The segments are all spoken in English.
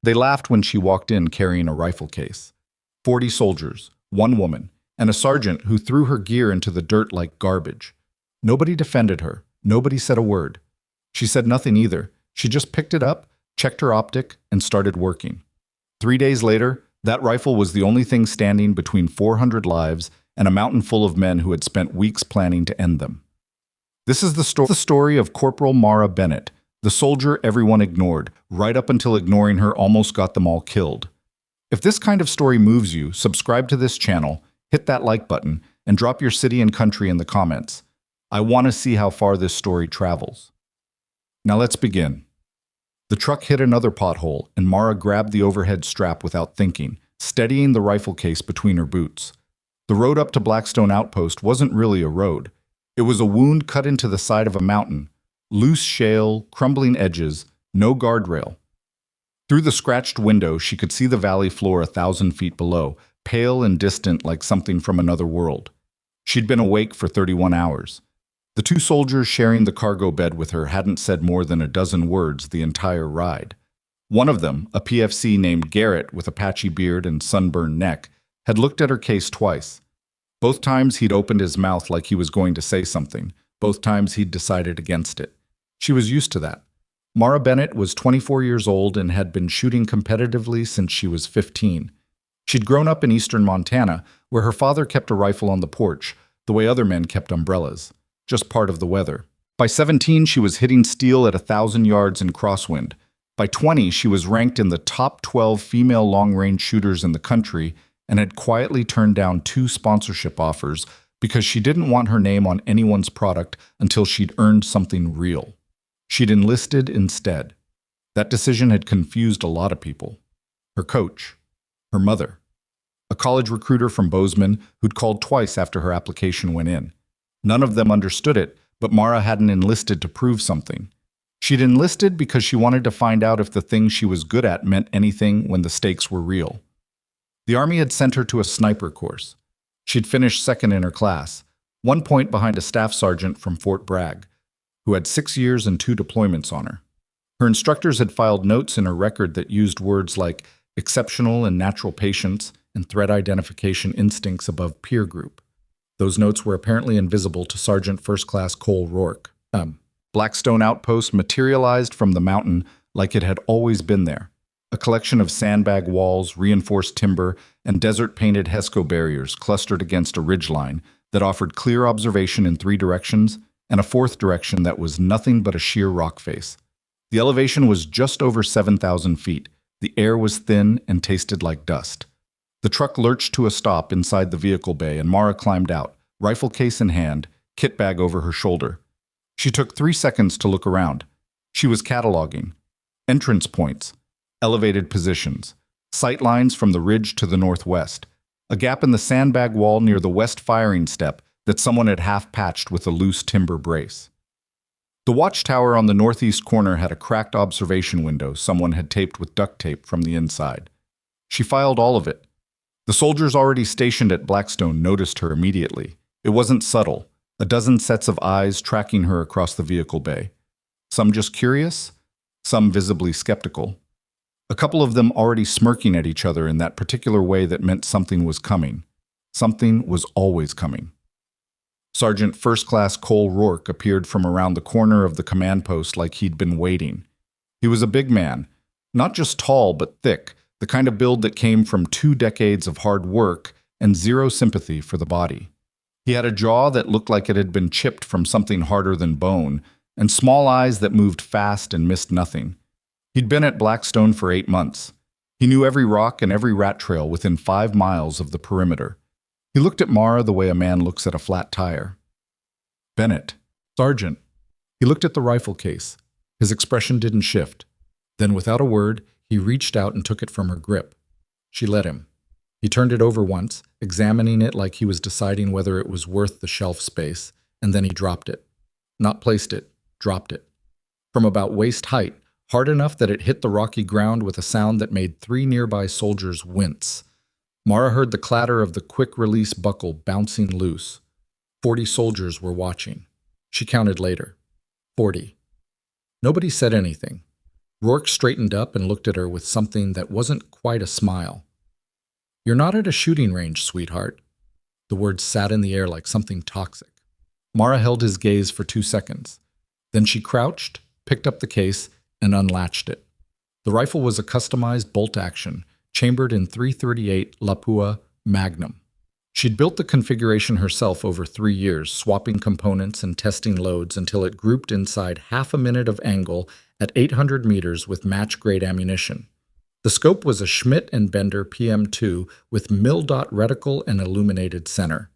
They laughed when she walked in carrying a rifle case. 40 soldiers, one woman, and a sergeant who threw her gear into the dirt like garbage. Nobody defended her. Nobody said a word. She said nothing either. She just picked it up, checked her optic, and started working. 3 days later, that rifle was the only thing standing between 400 lives and a mountain full of men who had spent weeks planning to end them. This is the story of Corporal Mara Bennett, the soldier everyone ignored, right up until ignoring her almost got them all killed. If this kind of story moves you, subscribe to this channel, hit that like button, and drop your city and country in the comments. I want to see how far this story travels. Now let's begin. The truck hit another pothole, and Mara grabbed the overhead strap without thinking, steadying the rifle case between her boots. The road up to Blackstone Outpost wasn't really a road. It was a wound cut into the side of a mountain, loose shale, crumbling edges, no guardrail. Through the scratched window, she could see the valley floor 1,000 feet below, pale and distant like something from another world. She'd been awake for 31 hours. The two soldiers sharing the cargo bed with her hadn't said more than a dozen words the entire ride. One of them, a PFC named Garrett with a patchy beard and sunburned neck, had looked at her case twice. Both times he'd opened his mouth like he was going to say something. Both times he'd decided against it. She was used to that. Mara Bennett was 24 years old and had been shooting competitively since she was 15. She'd grown up in eastern Montana, where her father kept a rifle on the porch, the way other men kept umbrellas. Just part of the weather. By 17, she was hitting steel at 1,000 yards in crosswind. By 20, she was ranked in the top 12 female long-range shooters in the country and had quietly turned down 2 sponsorship offers because she didn't want her name on anyone's product until she'd earned something real. She'd enlisted instead. That decision had confused a lot of people. Her coach, her mother, a college recruiter from Bozeman who'd called twice after her application went in. None of them understood it, but Mara hadn't enlisted to prove something. She'd enlisted because she wanted to find out if the thing she was good at meant anything when the stakes were real. The Army had sent her to a sniper course. She'd finished second in her class, 1 point behind a staff sergeant from Fort Bragg, who had 6 years and 2 deployments on her. Her instructors had filed notes in her record that used words like exceptional and natural patience and threat identification instincts above peer group. Those notes were apparently invisible to Sergeant First Class Cole Rourke. Blackstone Outpost materialized from the mountain like it had always been there. A collection of sandbag walls, reinforced timber, and desert-painted HESCO barriers clustered against a ridgeline that offered clear observation in 3 directions and a 4th direction that was nothing but a sheer rock face. The elevation was just over 7,000 feet. The air was thin and tasted like dust. The truck lurched to a stop inside the vehicle bay and Mara climbed out, rifle case in hand, kit bag over her shoulder. She took 3 seconds to look around. She was cataloging. Entrance points, elevated positions, sight lines from the ridge to the northwest, a gap in the sandbag wall near the west firing step that someone had half-patched with a loose timber brace. The watchtower on the northeast corner had a cracked observation window someone had taped with duct tape from the inside. She filed all of it. The soldiers already stationed at Blackstone noticed her immediately. It wasn't subtle, a dozen sets of eyes tracking her across the vehicle bay. Some just curious, some visibly skeptical. A couple of them already smirking at each other in that particular way that meant something was coming. Something was always coming. Sergeant First Class Cole Rourke appeared from around the corner of the command post like he'd been waiting. He was a big man, not just tall but thick, the kind of build that came from 2 decades of hard work and 0 sympathy for the body. He had a jaw that looked like it had been chipped from something harder than bone, and small eyes that moved fast and missed nothing. He'd been at Blackstone for 8 months. He knew every rock and every rat trail within 5 miles of the perimeter. He looked at Mara the way a man looks at a flat tire. Bennett, Sergeant. He looked at the rifle case. His expression didn't shift. Then, without a word, he reached out and took it from her grip. She let him. He turned it over once, examining it like he was deciding whether it was worth the shelf space, and then he dropped it. Not placed it, dropped it. From about waist height, hard enough that it hit the rocky ground with a sound that made 3 nearby soldiers wince. Mara heard the clatter of the quick-release buckle bouncing loose. 40 soldiers were watching. She counted later. 40. Nobody said anything. Rourke straightened up and looked at her with something that wasn't quite a smile. "You're not at a shooting range, sweetheart." The words sat in the air like something toxic. Mara held his gaze for 2 seconds. Then she crouched, picked up the case, and unlatched it. The rifle was a customized bolt-action, chambered in .338 Lapua Magnum. She'd built the configuration herself over 3 years, swapping components and testing loads until it grouped inside half a minute of angle at 800 meters with match-grade ammunition. The scope was a Schmidt & Bender PM2 with mil-dot reticle and illuminated center.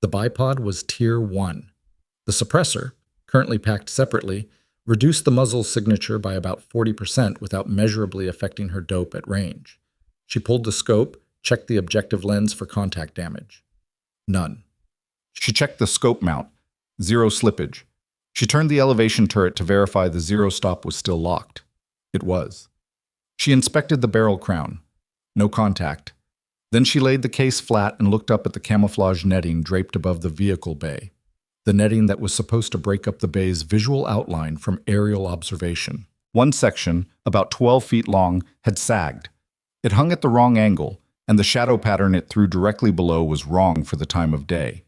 The bipod was Tier 1. The suppressor, currently packed separately, reduced the muzzle signature by about 40% without measurably affecting her dope at range. She pulled the scope, checked the objective lens for contact damage. None. She checked the scope mount. 0 slippage. She turned the elevation turret to verify the 0 stop was still locked. It was. She inspected the barrel crown. No contact. Then she laid the case flat and looked up at the camouflage netting draped above the vehicle bay. The netting that was supposed to break up the bay's visual outline from aerial observation. One section, about 12 feet long, had sagged. It hung at the wrong angle, and the shadow pattern it threw directly below was wrong for the time of day.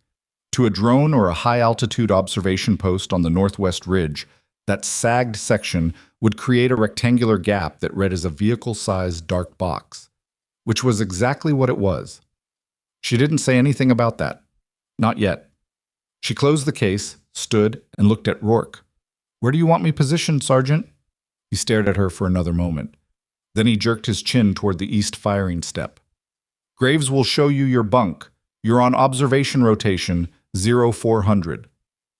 To a drone or a high-altitude observation post on the northwest ridge, that sagged section would create a rectangular gap that read as a vehicle-sized dark box, which was exactly what it was. She didn't say anything about that. Not yet. She closed the case, stood, and looked at Rourke. "Where do you want me positioned, Sergeant?" He stared at her for another moment. Then he jerked his chin toward the east firing step. "Graves will show you your bunk. You're on observation rotation, 0400.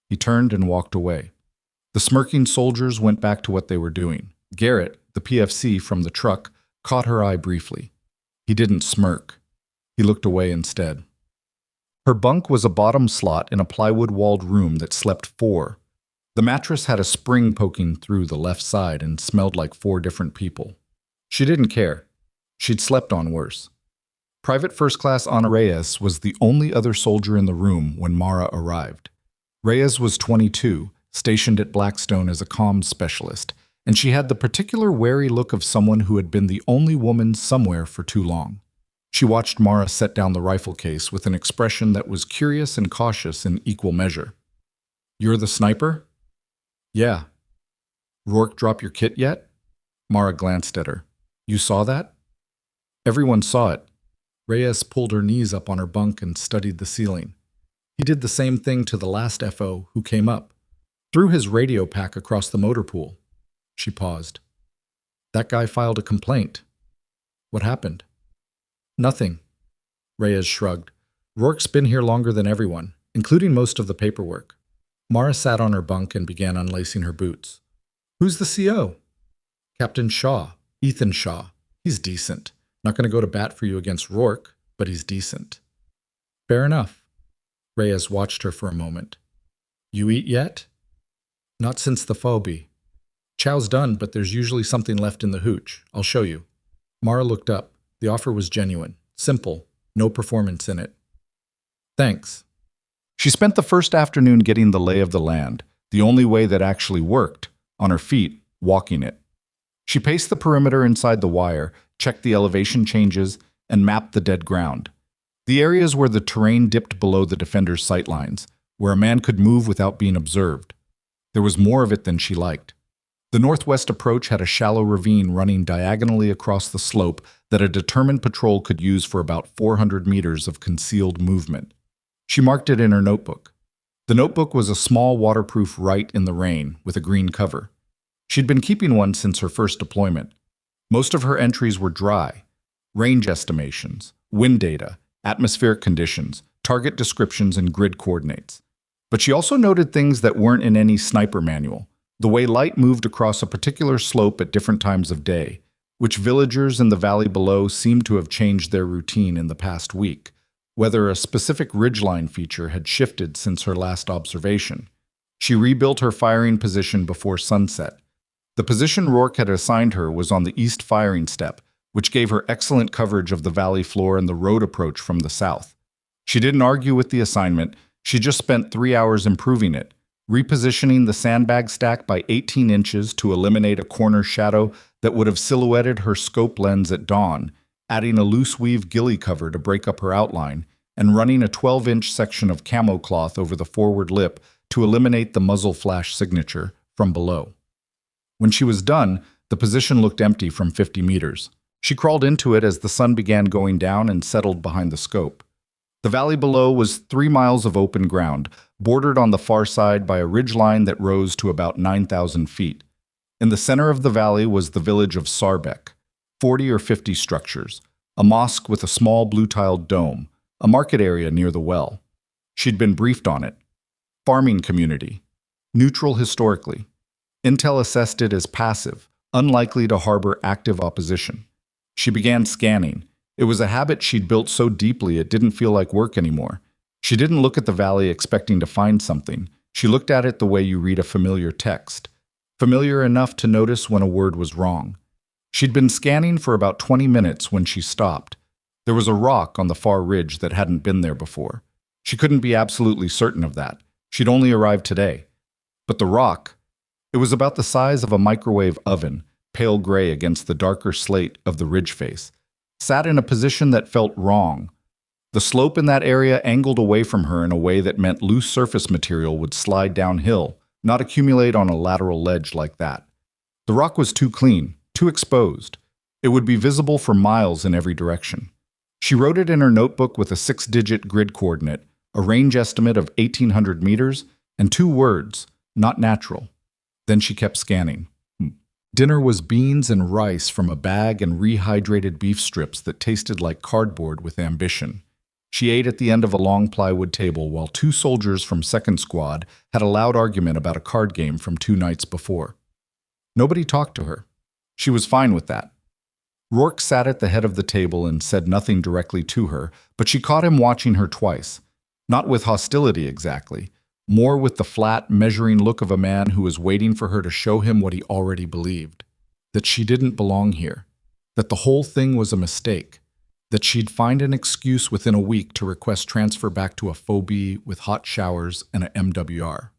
He turned and walked away. The smirking soldiers went back to what they were doing. Garrett, the PFC from the truck, caught her eye briefly. He didn't smirk. He looked away instead. Her bunk was a bottom slot in a plywood-walled room that slept 4. The mattress had a spring poking through the left side and smelled like 4 different people. She didn't care. She'd slept on worse. Private First Class Ana Reyes was the only other soldier in the room when Mara arrived. Reyes was 22, stationed at Blackstone as a comms specialist, and she had the particular wary look of someone who had been the only woman somewhere for too long. She watched Mara set down the rifle case with an expression that was curious and cautious in equal measure. "You're the sniper?" "Yeah." "Rourke drop your kit yet?" Mara glanced at her. "You saw that?" "Everyone saw it." Reyes pulled her knees up on her bunk and studied the ceiling. He did the same thing to the last FO who came up. Threw his radio pack across the motor pool. She paused. "That guy filed a complaint." "What happened?" "Nothing." Reyes shrugged. "Rourke's been here longer than everyone, including most of the paperwork." Mara sat on her bunk and began unlacing her boots. "Who's the CO?" "Captain Shaw. Ethan Shaw. He's decent. Not going to go to bat for you against Rourke, but he's decent." "Fair enough." Reyes watched her for a moment. "You eat yet?" "Not since the phobie. Chow's done, but there's usually something left in the hooch. I'll show you." Mara looked up. The offer was genuine, simple, no performance in it. "Thanks." She spent the first afternoon getting the lay of the land, the only way that actually worked, on her feet, walking it. She paced the perimeter inside the wire, checked the elevation changes, and mapped the dead ground. The areas where the terrain dipped below the defender's sightlines, where a man could move without being observed. There was more of it than she liked. The northwest approach had a shallow ravine running diagonally across the slope that a determined patrol could use for about 400 meters of concealed movement. She marked it in her notebook. The notebook was a small waterproof Write in the Rain with a green cover. She'd been keeping one since her first deployment. Most of her entries were dry. Range estimations, wind data, atmospheric conditions, target descriptions, and grid coordinates. But she also noted things that weren't in any sniper manual. The way light moved across a particular slope at different times of day, which villagers in the valley below seemed to have changed their routine in the past week, whether a specific ridgeline feature had shifted since her last observation. She rebuilt her firing position before sunset. The position Rourke had assigned her was on the east firing step, which gave her excellent coverage of the valley floor and the road approach from the south. She didn't argue with the assignment, she just spent 3 hours improving it, repositioning the sandbag stack by 18 inches to eliminate a corner shadow that would have silhouetted her scope lens at dawn, adding a loose weave ghillie cover to break up her outline, and running a 12-inch section of camo cloth over the forward lip to eliminate the muzzle flash signature from below. When she was done, the position looked empty from 50 meters. She crawled into it as the sun began going down and settled behind the scope. The valley below was 3 miles of open ground, bordered on the far side by a ridgeline that rose to about 9,000 feet. In the center of the valley was the village of Sarbek, 40 or 50 structures, a mosque with a small blue-tiled dome, a market area near the well. She'd been briefed on it. Farming community. Neutral historically. Intel assessed it as passive, unlikely to harbor active opposition. She began scanning. It was a habit she'd built so deeply it didn't feel like work anymore. She didn't look at the valley expecting to find something. She looked at it the way you read a familiar text. Familiar enough to notice when a word was wrong. She'd been scanning for about 20 minutes when she stopped. There was a rock on the far ridge that hadn't been there before. She couldn't be absolutely certain of that. She'd only arrived today. But the rock, it was about the size of a microwave oven, pale gray against the darker slate of the ridge face, sat in a position that felt wrong. The slope in that area angled away from her in a way that meant loose surface material would slide downhill, not accumulate on a lateral ledge like that. The rock was too clean, too exposed. It would be visible for miles in every direction. She wrote it in her notebook with a 6-digit grid coordinate, a range estimate of 1,800 meters, and 2 words, not natural. Then she kept scanning. Dinner was beans and rice from a bag and rehydrated beef strips that tasted like cardboard with ambition. She ate at the end of a long plywood table while 2 soldiers from 2nd Squad had a loud argument about a card game from 2 nights before. Nobody talked to her. She was fine with that. Rourke sat at the head of the table and said nothing directly to her, but she caught him watching her twice. Not with hostility exactly, more with the flat, measuring look of a man who was waiting for her to show him what he already believed. That she didn't belong here. That the whole thing was a mistake. That she'd find an excuse within a week to request transfer back to a phobie with hot showers and a MWR.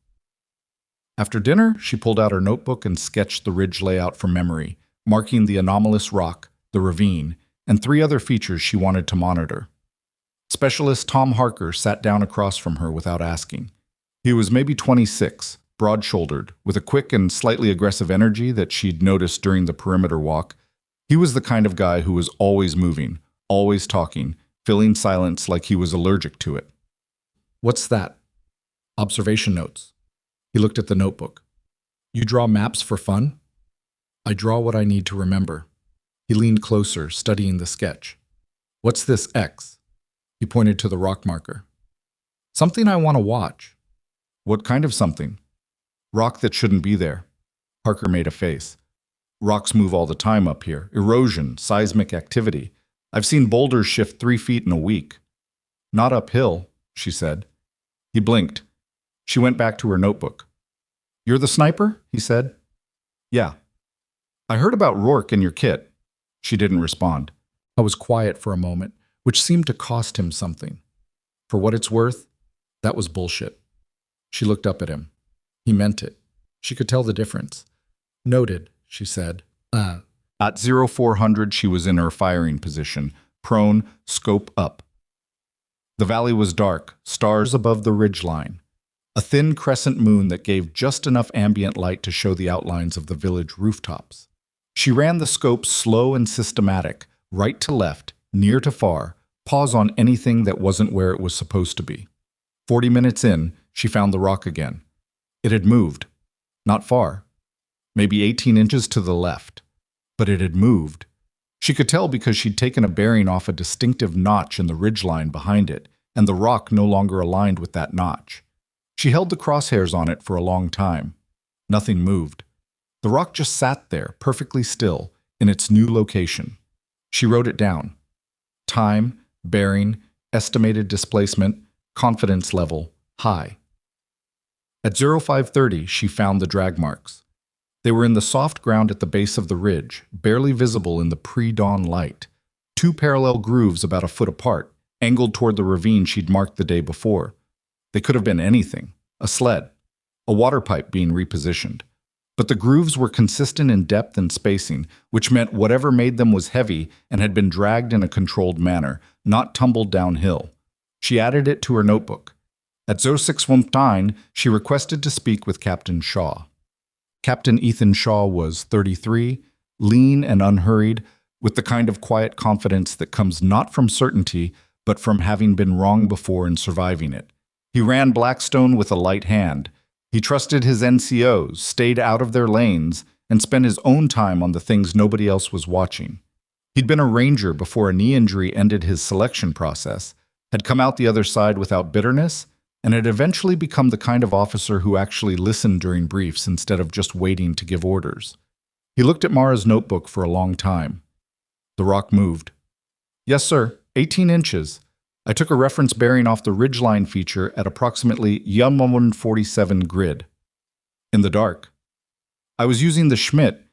After dinner, she pulled out her notebook and sketched the ridge layout from memory, marking the anomalous rock, the ravine, and 3 other features she wanted to monitor. Specialist Tom Harker sat down across from her without asking. He was maybe 26, broad-shouldered, with a quick and slightly aggressive energy that she'd noticed during the perimeter walk. He was the kind of guy who was always moving, always talking, filling silence like he was allergic to it. "What's that?" "Observation notes." He looked at the notebook. "You draw maps for fun?" "I draw what I need to remember." He leaned closer, studying the sketch. "What's this X?" He pointed to the rock marker. "Something I want to watch." "What kind of something?" "Rock that shouldn't be there." Harker made a face. "Rocks move all the time up here. Erosion, seismic activity. I've seen boulders shift 3 feet in a week." "Not uphill," she said. He blinked. She went back to her notebook. "You're the sniper?" he said. "Yeah." "I heard about Rourke in your kit." She didn't respond. I was quiet for a moment, which seemed to cost him something. For what it's worth, that was bullshit. She looked up at him. He meant it. She could tell the difference. "Noted," she said. At 0400, she was in her firing position, prone, scope up. The valley was dark, stars above the ridgeline. A thin crescent moon that gave just enough ambient light to show the outlines of the village rooftops. She ran the scope slow and systematic, right to left, near to far, pause on anything that wasn't where it was supposed to be. 40 minutes in, she found the rock again. It had moved. Not far. Maybe 18 inches to the left. But it had moved. She could tell because she'd taken a bearing off a distinctive notch in the ridgeline behind it, and the rock no longer aligned with that notch. She held the crosshairs on it for a long time. Nothing moved. The rock just sat there, perfectly still, in its new location. She wrote it down. Time, bearing, estimated displacement, confidence level, high. At 0530, she found the drag marks. They were in the soft ground at the base of the ridge, barely visible in the pre-dawn light. 2 parallel grooves about a foot apart, angled toward the ravine she'd marked the day before. They could have been anything. A sled. A water pipe being repositioned. But the grooves were consistent in depth and spacing, which meant whatever made them was heavy and had been dragged in a controlled manner, not tumbled downhill. She added it to her notebook. At 0619, she requested to speak with Captain Shaw. Captain Ethan Shaw was 33, lean and unhurried, with the kind of quiet confidence that comes not from certainty, but from having been wrong before and surviving it. He ran Blackstone with a light hand. He trusted his NCOs, stayed out of their lanes, and spent his own time on the things nobody else was watching. He'd been a ranger before a knee injury ended his selection process, had come out the other side without bitterness, and had eventually become the kind of officer who actually listened during briefs instead of just waiting to give orders. He looked at Mara's notebook for a long time. The rock moved. Yes, sir, 18 inches. I took a reference bearing off the ridgeline feature at approximately 147 grid. In the dark. I was using the Schmidt.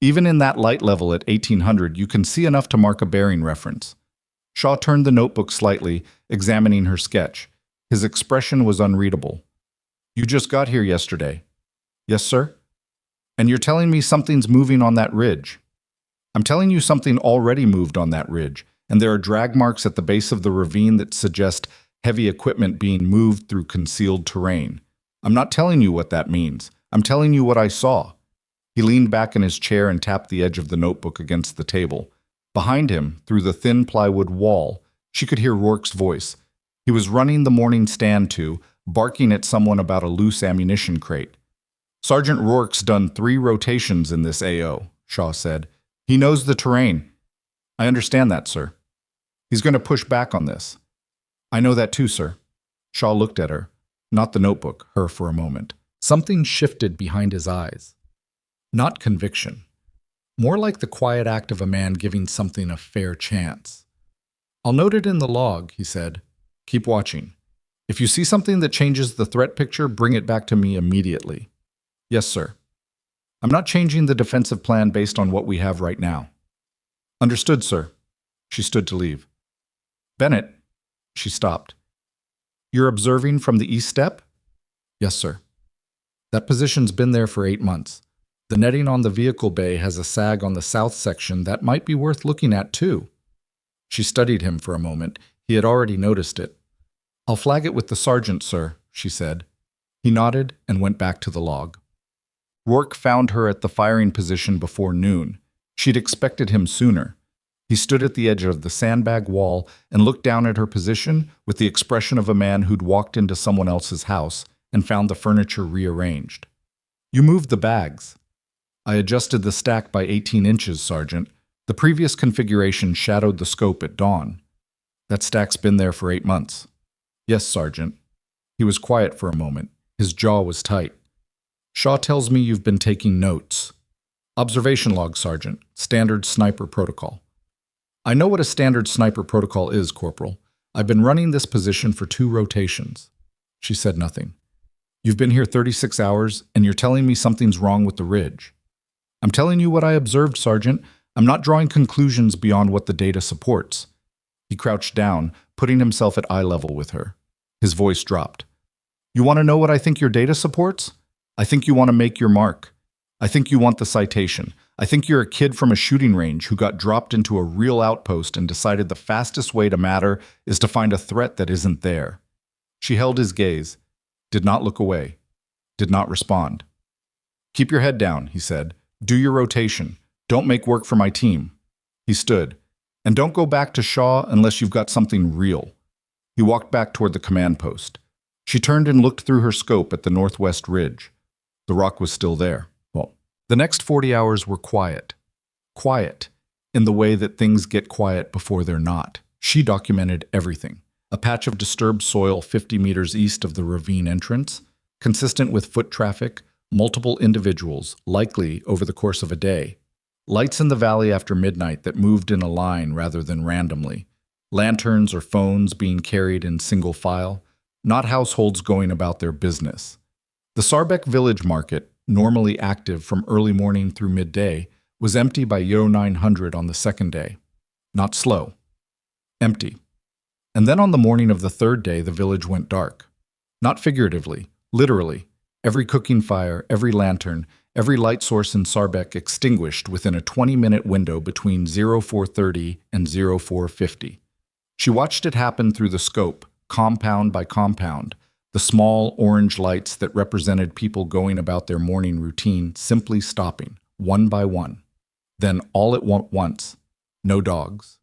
Even in that light level at 1800, you can see enough to mark a bearing reference. Shaw turned the notebook slightly, examining her sketch. His expression was unreadable. You just got here yesterday. Yes, sir? And you're telling me something's moving on that ridge. I'm telling you something already moved on that ridge, and there are drag marks at the base of the ravine that suggest heavy equipment being moved through concealed terrain. I'm not telling you what that means. I'm telling you what I saw. He leaned back in his chair and tapped the edge of the notebook against the table. Behind him, through the thin plywood wall, she could hear Rourke's voice. He was running the morning stand to, barking at someone about a loose ammunition crate. Sergeant Rourke's done 3 rotations in this AO, Shaw said. He knows the terrain. I understand that, sir. He's going to push back on this. I know that too, sir. Shaw looked at her, not the notebook, her for a moment. Something shifted behind his eyes. Not conviction. More like the quiet act of a man giving something a fair chance. I'll note it in the log, he said. Keep watching. If you see something that changes the threat picture, bring it back to me immediately. Yes, sir. I'm not changing the defensive plan based on what we have right now. Understood, sir. She stood to leave. Bennett, she stopped. You're observing from the east step? Yes, sir. That position's been there for 8 months. The netting on the vehicle bay has a sag on the south section that might be worth looking at, too. She studied him for a moment. He had already noticed it. I'll flag it with the sergeant, sir, she said. He nodded and went back to the log. Rourke found her at the firing position before noon. She'd expected him sooner. He stood at the edge of the sandbag wall and looked down at her position with the expression of a man who'd walked into someone else's house and found the furniture rearranged. You moved the bags. I adjusted the stack by 18 inches, Sergeant. The previous configuration shadowed the scope at dawn. That stack's been there for 8 months. Yes, Sergeant. He was quiet for a moment. His jaw was tight. Shaw tells me you've been taking notes. Observation log, Sergeant. Standard sniper protocol. I know what a standard sniper protocol is, Corporal. I've been running this position for 2 rotations. She said nothing. You've been here 36 hours, and you're telling me something's wrong with the ridge. I'm telling you what I observed, Sergeant. I'm not drawing conclusions beyond what the data supports. He crouched down, putting himself at eye level with her. His voice dropped. You want to know what I think your data supports? I think you want to make your mark. I think you want the citation. I think you're a kid from a shooting range who got dropped into a real outpost and decided the fastest way to matter is to find a threat that isn't there. She held his gaze, did not look away, did not respond. Keep your head down, he said. Do your rotation. Don't make work for my team. He stood. And don't go back to Shaw unless you've got something real. He walked back toward the command post. She turned and looked through her scope at the northwest ridge. The rock was still there. Well, the next 40 hours were quiet. Quiet, in the way that things get quiet before they're not. She documented everything. A patch of disturbed soil 50 meters east of the ravine entrance, consistent with foot traffic, multiple individuals, likely over the course of a day. Lights in the valley after midnight that moved in a line rather than randomly. Lanterns or phones being carried in single file, not households going about their business. The Sarbec village market, normally active from early morning through midday, was empty by 0900 on the second day. Not slow. Empty. And then on the morning of the third day, the village went dark. Not figuratively, literally. Every cooking fire, every lantern, Every light source in Sarbek extinguished within a 20-minute window between 0430 and 0450. She watched it happen through the scope, compound by compound, the small orange lights that represented people going about their morning routine simply stopping, one by one. Then all at once, no dogs.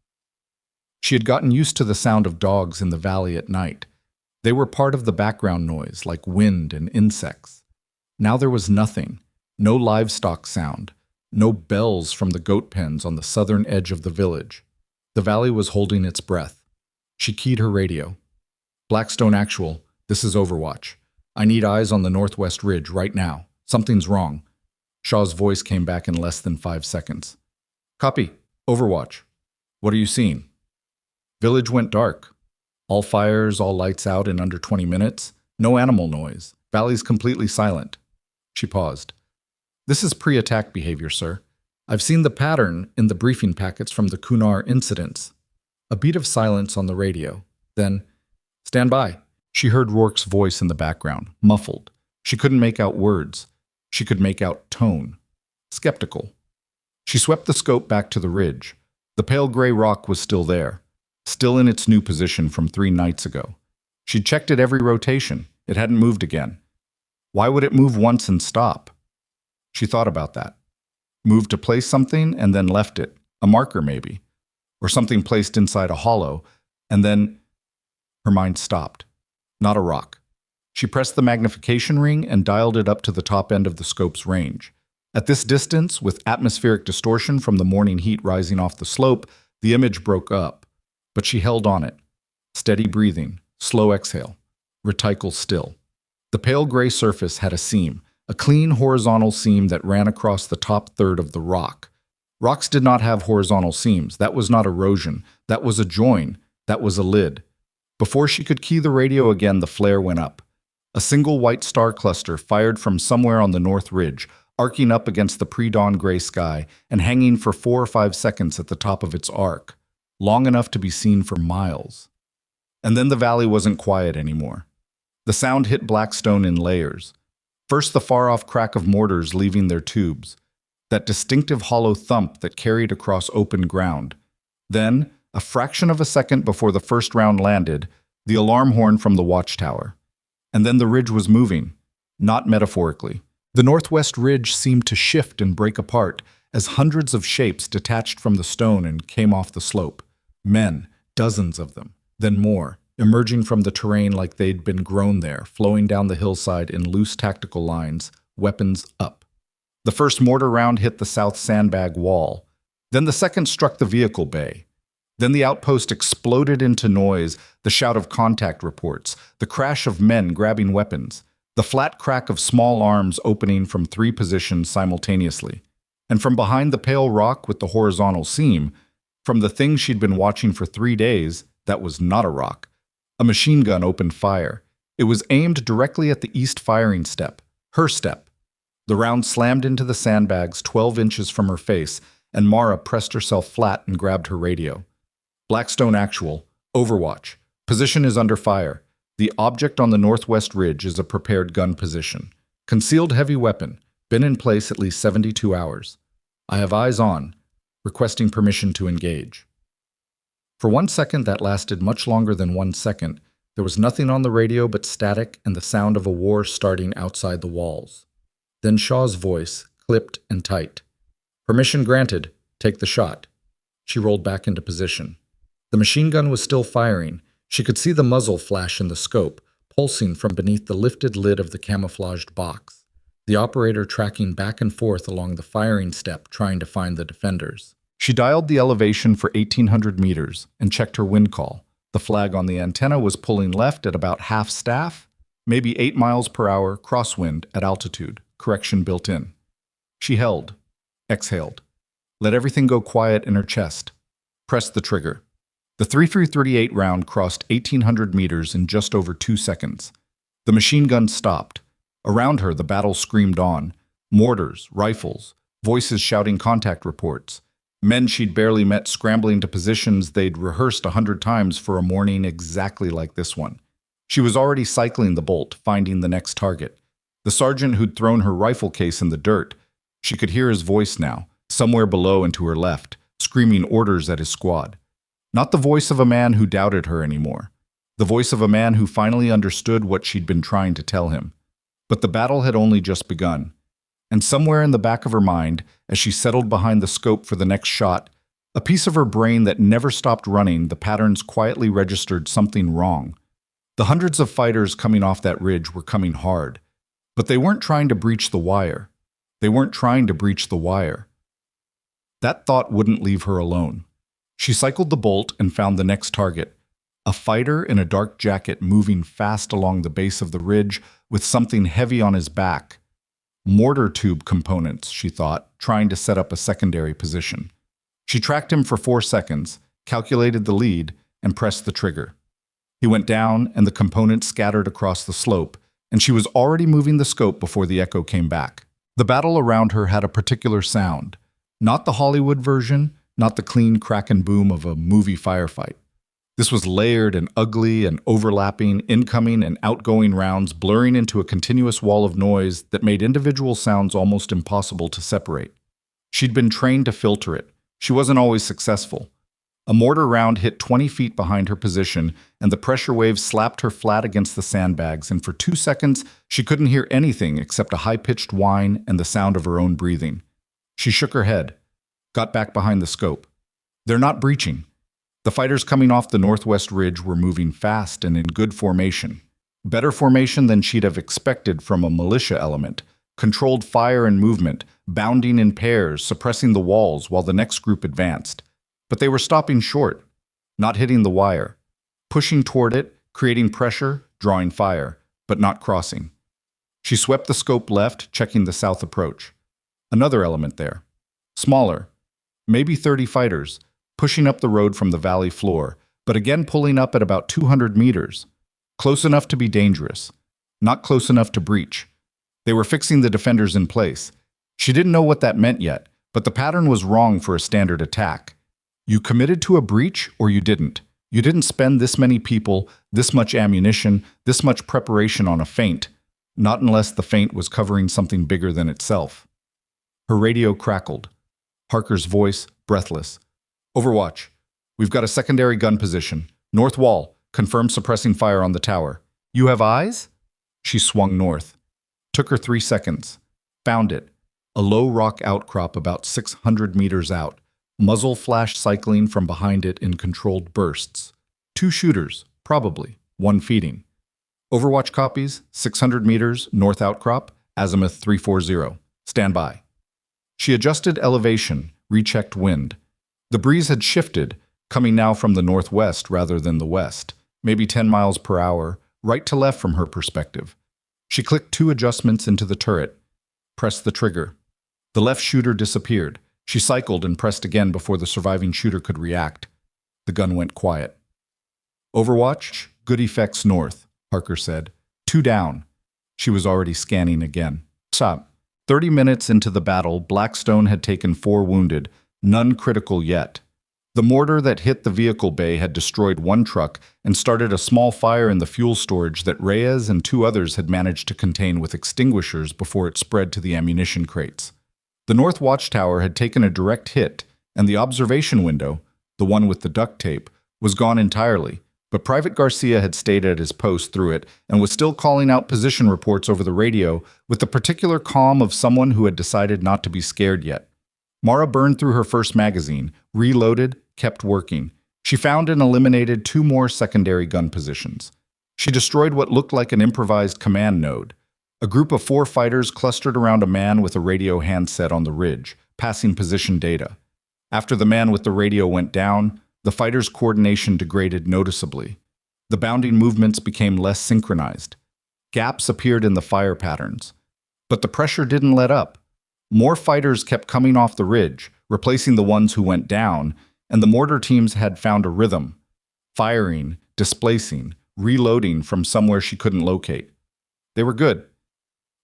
She had gotten used to the sound of dogs in the valley at night. They were part of the background noise, like wind and insects. Now there was nothing, no livestock sound, no bells from the goat pens on the southern edge of the village. The valley was holding its breath. She keyed her radio. Blackstone Actual, this is Overwatch. I need eyes on the northwest ridge right now. Something's wrong. Shaw's voice came back in less than 5 seconds. Copy. Overwatch. What are you seeing? Village went dark. All fires, all lights out in under 20 minutes. No animal noise. Valley's completely silent. She paused. This is pre-attack behavior, sir. I've seen the pattern in the briefing packets from the Kunar incidents. A beat of silence on the radio. Then, stand by. She heard Rourke's voice in the background, muffled. She couldn't make out words. She could make out tone. Skeptical. She swept the scope back to the ridge. The pale gray rock was still there, still in its new position from 3 nights ago. She'd checked it every rotation. It hadn't moved again. Why would it move once and stop? She thought about that. Moved to place something and then left it, a marker maybe, or something placed inside a hollow, and then her mind stopped. Not a rock. She pressed the magnification ring and dialed it up to the top end of the scope's range. At this distance, with atmospheric distortion from the morning heat rising off the slope, the image broke up. But she held on it. Steady breathing, slow exhale, reticle still. The pale gray surface had a seam, a clean horizontal seam that ran across the top third of the rock. Rocks did not have horizontal seams. That was not erosion. That was a join. That was a lid. Before she could key the radio again, the flare went up. A single white star cluster fired from somewhere on the north ridge, arcing up against the pre-dawn gray sky and hanging for 4 or 5 seconds at the top of its arc, long enough to be seen for miles. And then the valley wasn't quiet anymore. The sound hit Blackstone in layers. First the far-off crack of mortars leaving their tubes, that distinctive hollow thump that carried across open ground. Then, a fraction of a second before the first round landed, the alarm horn from the watchtower. And then the ridge was moving, not metaphorically. The northwest ridge seemed to shift and break apart as hundreds of shapes detached from the stone and came off the slope. Men, dozens of them, then more, emerging from the terrain like they'd been grown there, flowing down the hillside in loose tactical lines, weapons up. The first mortar round hit the south sandbag wall. Then the second struck the vehicle bay. Then the outpost exploded into noise, the shout of contact reports, the crash of men grabbing weapons, the flat crack of small arms opening from 3 positions simultaneously. And from behind the pale rock with the horizontal seam, from the thing she'd been watching for 3 days, that was not a rock, a machine gun opened fire. It was aimed directly at the east firing step, her step. The round slammed into the sandbags 12 inches from her face, and Mara pressed herself flat and grabbed her radio. Blackstone Actual, Overwatch. Position is under fire. The object on the northwest ridge is a prepared gun position. Concealed heavy weapon. Been in place at least 72 hours. I have eyes on. Requesting permission to engage. For 1 second that lasted much longer than 1 second, there was nothing on the radio but static and the sound of a war starting outside the walls. Then Shaw's voice, clipped and tight. Permission granted. Take the shot. She rolled back into position. The machine gun was still firing. She could see the muzzle flash in the scope, pulsing from beneath the lifted lid of the camouflaged box. The operator tracking back and forth along the firing step, trying to find the defenders. She dialed the elevation for 1,800 meters and checked her wind call. The flag on the antenna was pulling left at about half staff, maybe 8 miles per hour, crosswind at altitude, correction built in. She held, exhaled, let everything go quiet in her chest, pressed the trigger. The 3.38 round crossed 1,800 meters in just over 2 seconds. The machine gun stopped. Around her, the battle screamed on. Mortars, rifles, voices shouting contact reports. Men she'd barely met scrambling to positions they'd rehearsed 100 times for a morning exactly like this one. She was already cycling the bolt, finding the next target. The sergeant who'd thrown her rifle case in the dirt, She could hear his voice now, somewhere below and to her left, screaming orders at his squad. Not the voice of a man who doubted her anymore. The voice of a man who finally understood what she'd been trying to tell him. But the battle had only just begun. And somewhere in the back of her mind, as she settled behind the scope for the next shot, a piece of her brain that never stopped running the patterns quietly registered something wrong. The hundreds of fighters coming off that ridge were coming hard. But they weren't trying to breach the wire. They weren't trying to breach the wire. That thought wouldn't leave her alone. She cycled the bolt and found the next target. A fighter in a dark jacket moving fast along the base of the ridge with something heavy on his back. Mortar tube components, she thought, trying to set up a secondary position. She tracked him for 4 seconds, calculated the lead, and pressed the trigger. He went down, and the components scattered across the slope, and she was already moving the scope before the echo came back. The battle around her had a particular sound. Not the Hollywood version, not the clean crack and boom of a movie firefight. This was layered and ugly and overlapping, incoming and outgoing rounds blurring into a continuous wall of noise that made individual sounds almost impossible to separate. She'd been trained to filter it. She wasn't always successful. A mortar round hit 20 feet behind her position, and the pressure waves slapped her flat against the sandbags, and for 2 seconds she couldn't hear anything except a high-pitched whine and the sound of her own breathing. She shook her head, got back behind the scope. They're not breaching. The fighters coming off the northwest ridge were moving fast and in good formation. Better formation than she'd have expected from a militia element. Controlled fire and movement, bounding in pairs, suppressing the walls while the next group advanced. But they were stopping short, not hitting the wire. Pushing toward it, creating pressure, drawing fire, but not crossing. She swept the scope left, checking the south approach. Another element there. Smaller. Maybe 30 fighters, pushing up the road from the valley floor, but again pulling up at about 200 meters. Close enough to be dangerous. Not close enough to breach. They were fixing the defenders in place. She didn't know what that meant yet, but the pattern was wrong for a standard attack. You committed to a breach or you didn't. You didn't spend this many people, this much ammunition, this much preparation on a feint, not unless the feint was covering something bigger than itself. Her radio crackled. Harker's voice, breathless. Overwatch. We've got a secondary gun position. North wall. Confirm suppressing fire on the tower. You have eyes? She swung north. Took her 3 seconds. Found it. A low rock outcrop about 600 meters out. Muzzle flash cycling from behind it in controlled bursts. 2 shooters, probably, 1 feeding. Overwatch copies, 600 meters, north outcrop, azimuth 340. Stand by. She adjusted elevation, rechecked wind. The breeze had shifted, coming now from the northwest rather than the west, maybe 10 miles per hour, right to left from her perspective. She clicked 2 adjustments into the turret, pressed the trigger. The left shooter disappeared. She cycled and pressed again before the surviving shooter could react. The gun went quiet. Overwatch, good effects north, Harker said. 2 down. She was already scanning again. Stop. 30 minutes into the battle, Blackstone had taken 4 wounded, none critical yet. The mortar that hit the vehicle bay had destroyed 1 truck and started a small fire in the fuel storage that Reyes and 2 others had managed to contain with extinguishers before it spread to the ammunition crates. The north watchtower had taken a direct hit, and the observation window, the one with the duct tape, was gone entirely, but Private Garcia had stayed at his post through it and was still calling out position reports over the radio with the particular calm of someone who had decided not to be scared yet. Mara burned through her first magazine, reloaded, kept working. She found and eliminated 2 more secondary gun positions. She destroyed what looked like an improvised command node. A group of 4 fighters clustered around a man with a radio handset on the ridge, passing position data. After the man with the radio went down, the fighters' coordination degraded noticeably. The bounding movements became less synchronized. Gaps appeared in the fire patterns. But the pressure didn't let up. More fighters kept coming off the ridge, replacing the ones who went down, and the mortar teams had found a rhythm. Firing, displacing, reloading from somewhere she couldn't locate. They were good.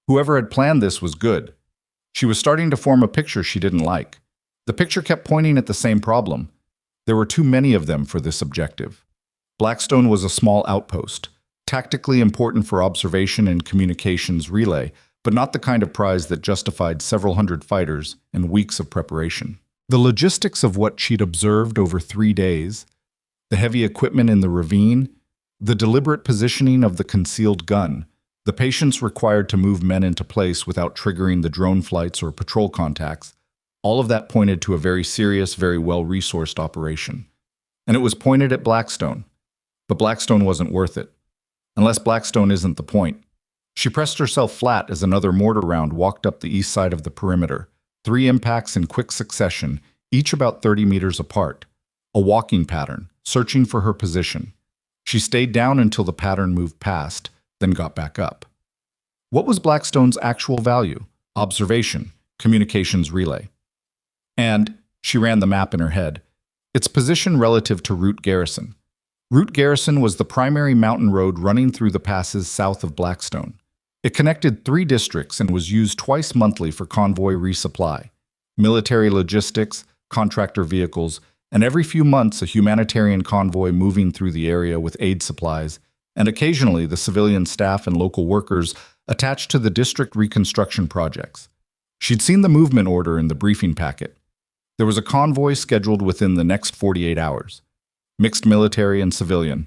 Whoever had planned this was good. She was starting to form a picture she didn't like. The picture kept pointing at the same problem. There were too many of them for this objective. Blackstone was a small outpost, tactically important for observation and communications relay, but not the kind of prize that justified several hundred fighters and weeks of preparation. The logistics of what she'd observed over 3 days, the heavy equipment in the ravine, the deliberate positioning of the concealed gun, the patience required to move men into place without triggering the drone flights or patrol contacts, all of that pointed to a very serious, very well-resourced operation. And it was pointed at Blackstone. But Blackstone wasn't worth it. Unless Blackstone isn't the point. She pressed herself flat as another mortar round walked up the east side of the perimeter. 3 impacts in quick succession, each about 30 meters apart. A walking pattern, searching for her position. She stayed down until the pattern moved past, then got back up. What was Blackstone's actual value? Observation, communications relay. And she ran the map in her head. Its position relative to Rourke Garrison. Rourke Garrison was the primary mountain road running through the passes south of Blackstone. It connected 3 districts and was used twice monthly for convoy resupply, military logistics, contractor vehicles, and every few months a humanitarian convoy moving through the area with aid supplies, and occasionally the civilian staff and local workers attached to the district reconstruction projects. She'd seen the movement order in the briefing packet. There was a convoy scheduled within the next 48 hours. Mixed military and civilian.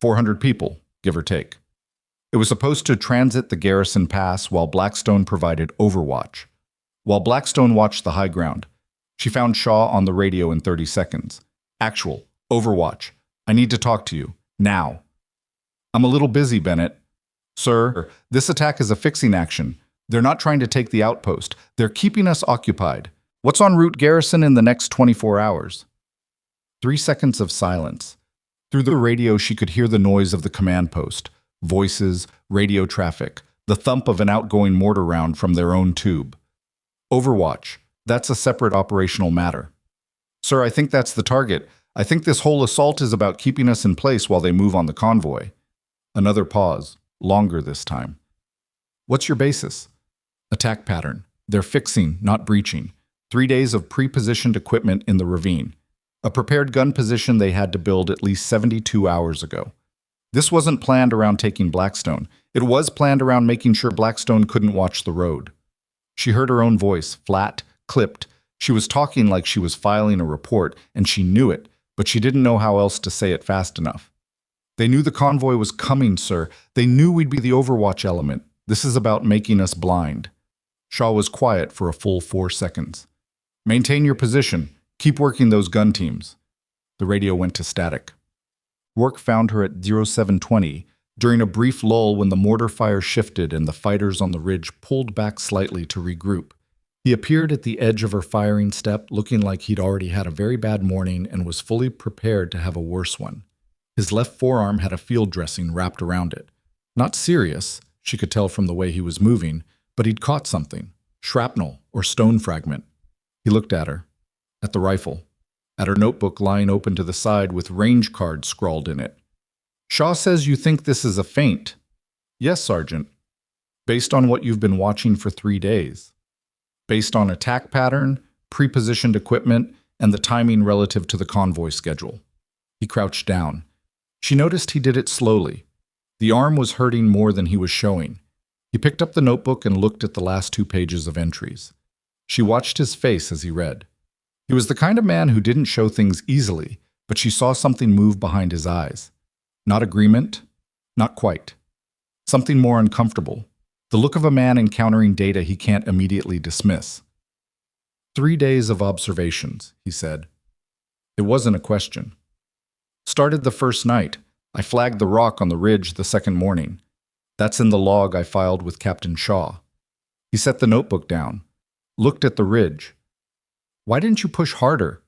400 people, give or take. It was supposed to transit the Garrison Pass while Blackstone provided overwatch. While Blackstone watched the high ground, she found Shaw on the radio in 30 seconds. Actual, overwatch. I need to talk to you. Now. I'm a little busy, Bennett. Sir, this attack is a fixing action. They're not trying to take the outpost. They're keeping us occupied. What's en route Garrison in the next 24 hours? 3 seconds of silence. Through the radio she could hear the noise of the command post, voices, radio traffic, the thump of an outgoing mortar round from their own tube. Overwatch. That's a separate operational matter. Sir, I think that's the target. I think this whole assault is about keeping us in place while they move on the convoy. Another pause, longer this time. What's your basis? Attack pattern. They're fixing, not breaching. 3 days of pre-positioned equipment in the ravine. A prepared gun position they had to build at least 72 hours ago. This wasn't planned around taking Blackstone. It was planned around making sure Blackstone couldn't watch the road. She heard her own voice, flat, clipped. She was talking like she was filing a report, and she knew it, but she didn't know how else to say it fast enough. They knew the convoy was coming, sir. They knew we'd be the overwatch element. This is about making us blind. Shaw was quiet for a full 4 seconds. Maintain your position. Keep working those gun teams. The radio went to static. Rourke found her at 0720 during a brief lull when the mortar fire shifted and the fighters on the ridge pulled back slightly to regroup. He appeared at the edge of her firing step, looking like he'd already had a very bad morning and was fully prepared to have a worse one. His left forearm had a field dressing wrapped around it. Not serious, she could tell from the way he was moving, but he'd caught something, shrapnel or stone fragment. He looked at her, at the rifle, at her notebook lying open to the side with range cards scrawled in it. Shaw says you think this is a feint. Yes, Sergeant. Based on what you've been watching for 3 days. Based on attack pattern, pre-positioned equipment, and the timing relative to the convoy schedule. He crouched down. She noticed he did it slowly. The arm was hurting more than he was showing. He picked up the notebook and looked at the last 2 pages of entries. She watched his face as he read. He was the kind of man who didn't show things easily, but she saw something move behind his eyes. Not agreement, not quite. Something more uncomfortable. The look of a man encountering data he can't immediately dismiss. 3 days of observations, he said. It wasn't a question. Started the first night. I flagged the rock on the ridge the second morning. That's in the log I filed with Captain Shaw. He set the notebook down, looked at the ridge. Why didn't you push harder?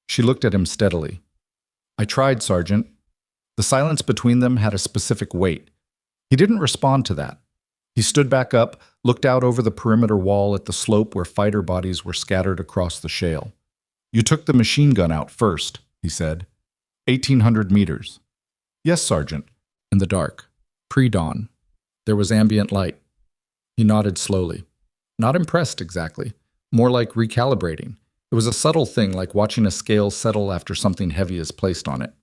She looked at him steadily. I tried, Sergeant. The silence between them had a specific weight. He didn't respond to that. He stood back up, looked out over the perimeter wall at the slope where fighter bodies were scattered across the shale. You took the machine gun out first, he said. 1,800 meters. Yes, Sergeant. In the dark. Pre-dawn. There was ambient light. He nodded slowly. Not impressed exactly. More like recalibrating. It was a subtle thing like watching a scale settle after something heavy is placed on it.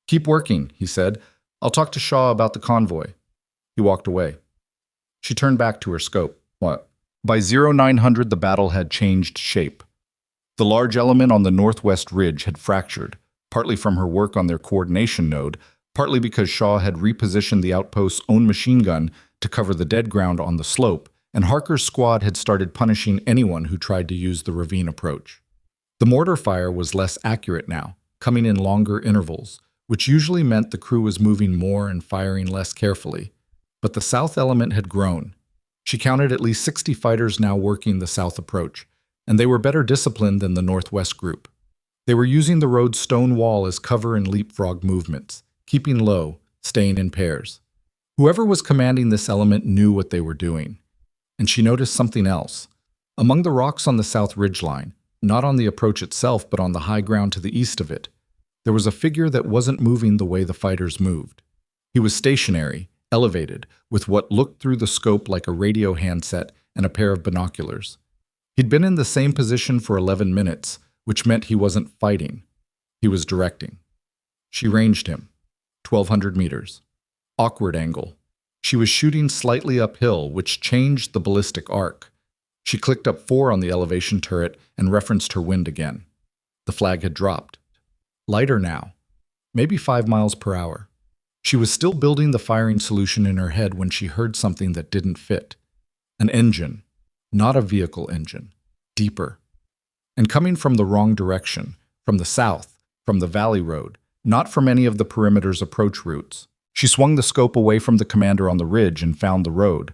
Keep working, he said. I'll talk to Shaw about the convoy. He walked away. She turned back to her scope. What? By 0900, the battle had changed shape. The large element on the northwest ridge had fractured, partly from her work on their coordination node, partly because Shaw had repositioned the outpost's own machine gun to cover the dead ground on the slope, and Harker's squad had started punishing anyone who tried to use the ravine approach. The mortar fire was less accurate now, coming in longer intervals, which usually meant the crew was moving more and firing less carefully. But the south element had grown. She counted at least 60 fighters now working the south approach, and they were better disciplined than the northwest group. They were using the road's stone wall as cover and leapfrog movements, keeping low, staying in pairs. Whoever was commanding this element knew what they were doing. And she noticed something else. Among the rocks on the south ridgeline, not on the approach itself but on the high ground to the east of it, there was a figure that wasn't moving the way the fighters moved. He was stationary, elevated, with what looked through the scope like a radio handset and a pair of binoculars. He'd been in the same position for 11 minutes, which meant he wasn't fighting. He was directing. She ranged him. 1,200 meters. Awkward angle. She was shooting slightly uphill, which changed the ballistic arc. She clicked up 4 on the elevation turret and referenced her wind again. The flag had dropped. Lighter now. Maybe 5 miles per hour. She was still building the firing solution in her head when she heard something that didn't fit. An engine. Not a vehicle engine. Deeper. And coming from the wrong direction, from the south, from the valley road, not from any of the perimeter's approach routes. She swung the scope away from the commander on the ridge and found the road.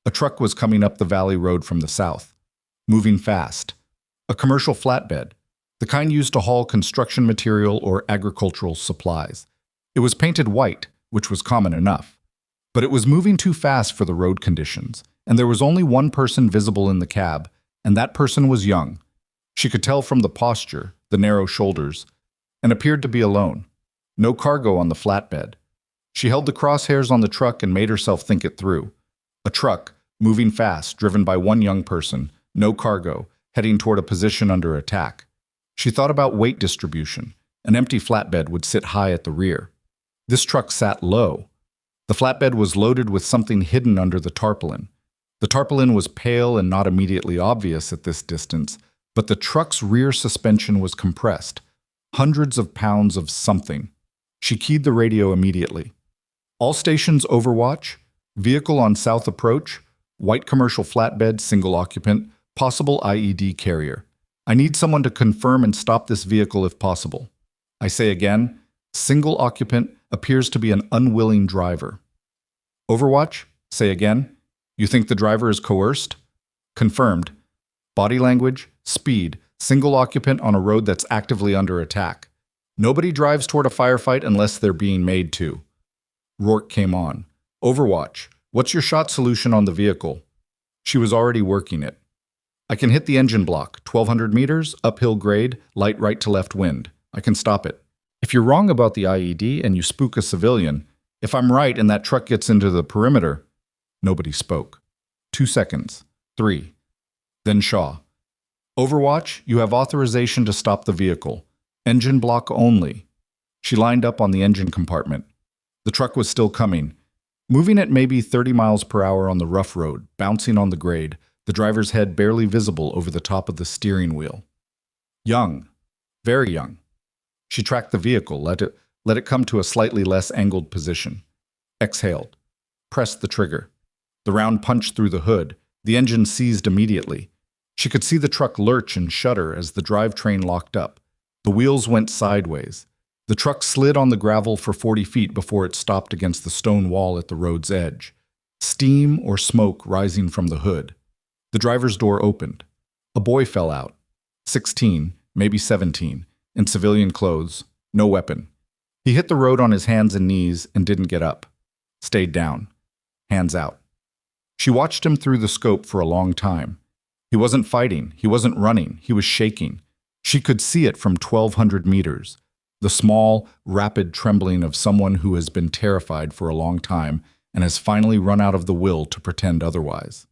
A truck was coming up the valley road from the south, moving fast. A commercial flatbed, the kind used to haul construction material or agricultural supplies. It was painted white, which was common enough. But it was moving too fast for the road conditions, and there was only one person visible in the cab, and that person was young. She could tell from the posture, the narrow shoulders, and appeared to be alone. No cargo on the flatbed. She held the crosshairs on the truck and made herself think it through. A truck, moving fast, driven by one young person, no cargo, heading toward a position under attack. She thought about weight distribution. An empty flatbed would sit high at the rear. This truck sat low. The flatbed was loaded with something hidden under the tarpaulin. The tarpaulin was pale and not immediately obvious at this distance, but the truck's rear suspension was compressed. Hundreds of pounds of something. She keyed the radio immediately. All stations overwatch, vehicle on south approach, white commercial flatbed, single occupant, possible IED carrier. I need someone to confirm and stop this vehicle if possible. I say again, single occupant appears to be an unwilling driver. Overwatch? Say again. You think the driver is coerced? Confirmed. Body language, speed, single occupant on a road that's actively under attack. Nobody drives toward a firefight unless they're being made to. Rourke came on. Overwatch. What's your shot solution on the vehicle? She was already working it. I can hit the engine block, 1,200 meters, uphill grade, light right to left wind. I can stop it. If you're wrong about the IED and you spook a civilian, if I'm right and that truck gets into the perimeter. Nobody spoke. 2 seconds. 3. Then Shaw. Overwatch, you have authorization to stop the vehicle. Engine block only. She lined up on the engine compartment. The truck was still coming, moving at maybe 30 miles per hour on the rough road, bouncing on the grade, the driver's head barely visible over the top of the steering wheel. Young. Very young. She tracked the vehicle, let it come to a slightly less angled position. Exhaled. Pressed the trigger. The round punched through the hood. The engine seized immediately. She could see the truck lurch and shudder as the drivetrain locked up. The wheels went sideways. The truck slid on the gravel for 40 feet before it stopped against the stone wall at the road's edge. Steam or smoke rising from the hood. The driver's door opened. A boy fell out. 16, maybe 17, in civilian clothes, no weapon. He hit the road on his hands and knees and didn't get up. Stayed down. Hands out. She watched him through the scope for a long time. He wasn't fighting. He wasn't running. He was shaking. She could see it from 1,200 meters. The small, rapid trembling of someone who has been terrified for a long time and has finally run out of the will to pretend otherwise.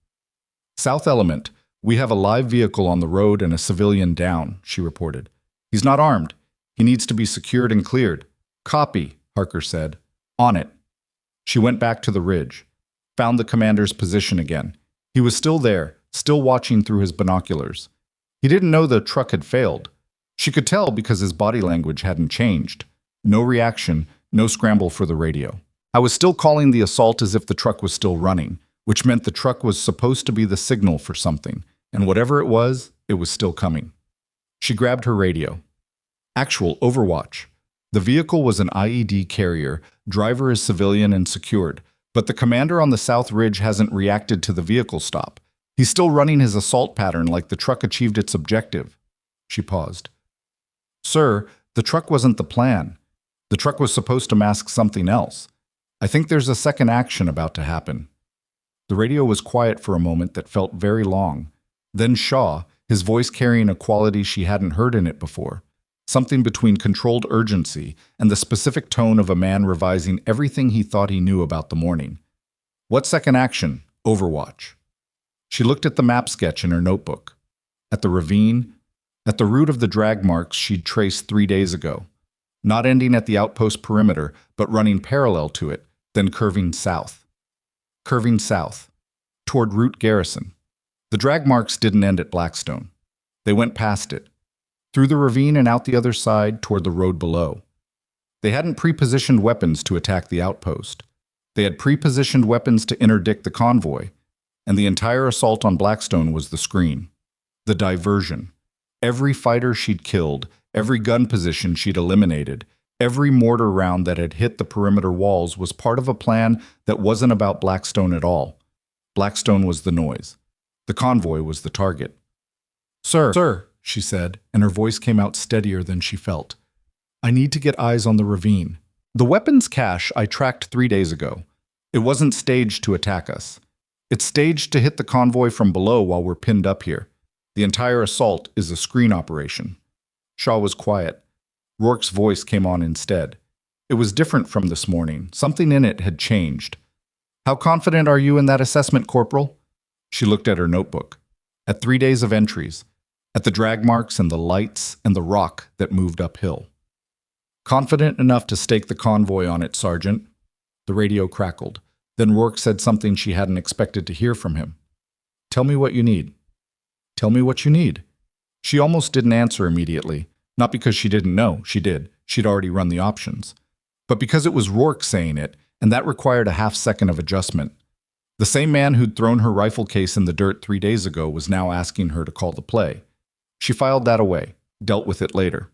South Element, we have a live vehicle on the road and a civilian down, she reported. He's not armed. He needs to be secured and cleared. Copy, Harker said. On it. She went back to the ridge, found the commander's position again. He was still there, still watching through his binoculars. He didn't know the truck had failed. She could tell because his body language hadn't changed. No reaction, no scramble for the radio. I was still calling the assault as if the truck was still running, which meant the truck was supposed to be the signal for something, and whatever it was still coming. She grabbed her radio. Actual Overwatch. The vehicle was an IED carrier, driver is civilian and secured, but the commander on the South Ridge hasn't reacted to the vehicle stop. He's still running his assault pattern like the truck achieved its objective. She paused. Sir, the truck wasn't the plan. The truck was supposed to mask something else. I think there's a second action about to happen. The radio was quiet for a moment that felt very long. Then Shaw, his voice carrying a quality she hadn't heard in it before. Something between controlled urgency and the specific tone of a man revising everything he thought he knew about the morning. What second action? Overwatch. She looked at the map sketch in her notebook. At the ravine, at the route of the drag marks she'd traced 3 days ago. Not ending at the outpost perimeter, but running parallel to it, then curving south. Curving south, toward Rourke Garrison. The drag marks didn't end at Blackstone. They went past it, through the ravine and out the other side toward the road below. They hadn't pre-positioned weapons to attack the outpost. They had pre-positioned weapons to interdict the convoy, and the entire assault on Blackstone was the screen. The diversion. Every fighter she'd killed, every gun position she'd eliminated, every mortar round that had hit the perimeter walls was part of a plan that wasn't about Blackstone at all. Blackstone was the noise. The convoy was the target. Sir, she said, and her voice came out steadier than she felt. I need to get eyes on the ravine. The weapons cache I tracked 3 days ago. It wasn't staged to attack us. It's staged to hit the convoy from below while we're pinned up here. The entire assault is a screen operation. Shaw was quiet. Rourke's voice came on instead. It was different from this morning. Something in it had changed. How confident are you in that assessment, Corporal? She looked at her notebook. At 3 days of entries. At the drag marks and the lights and the rock that moved uphill. Confident enough to stake the convoy on it, Sergeant. The radio crackled. Then Rourke said something she hadn't expected to hear from him. Tell me what you need. Tell me what you need. She almost didn't answer immediately. Not because she didn't know, she did. She'd already run the options. But because it was Rourke saying it, and that required a half-second of adjustment. The same man who'd thrown her rifle case in the dirt 3 days ago was now asking her to call the play. She filed that away, dealt with it later.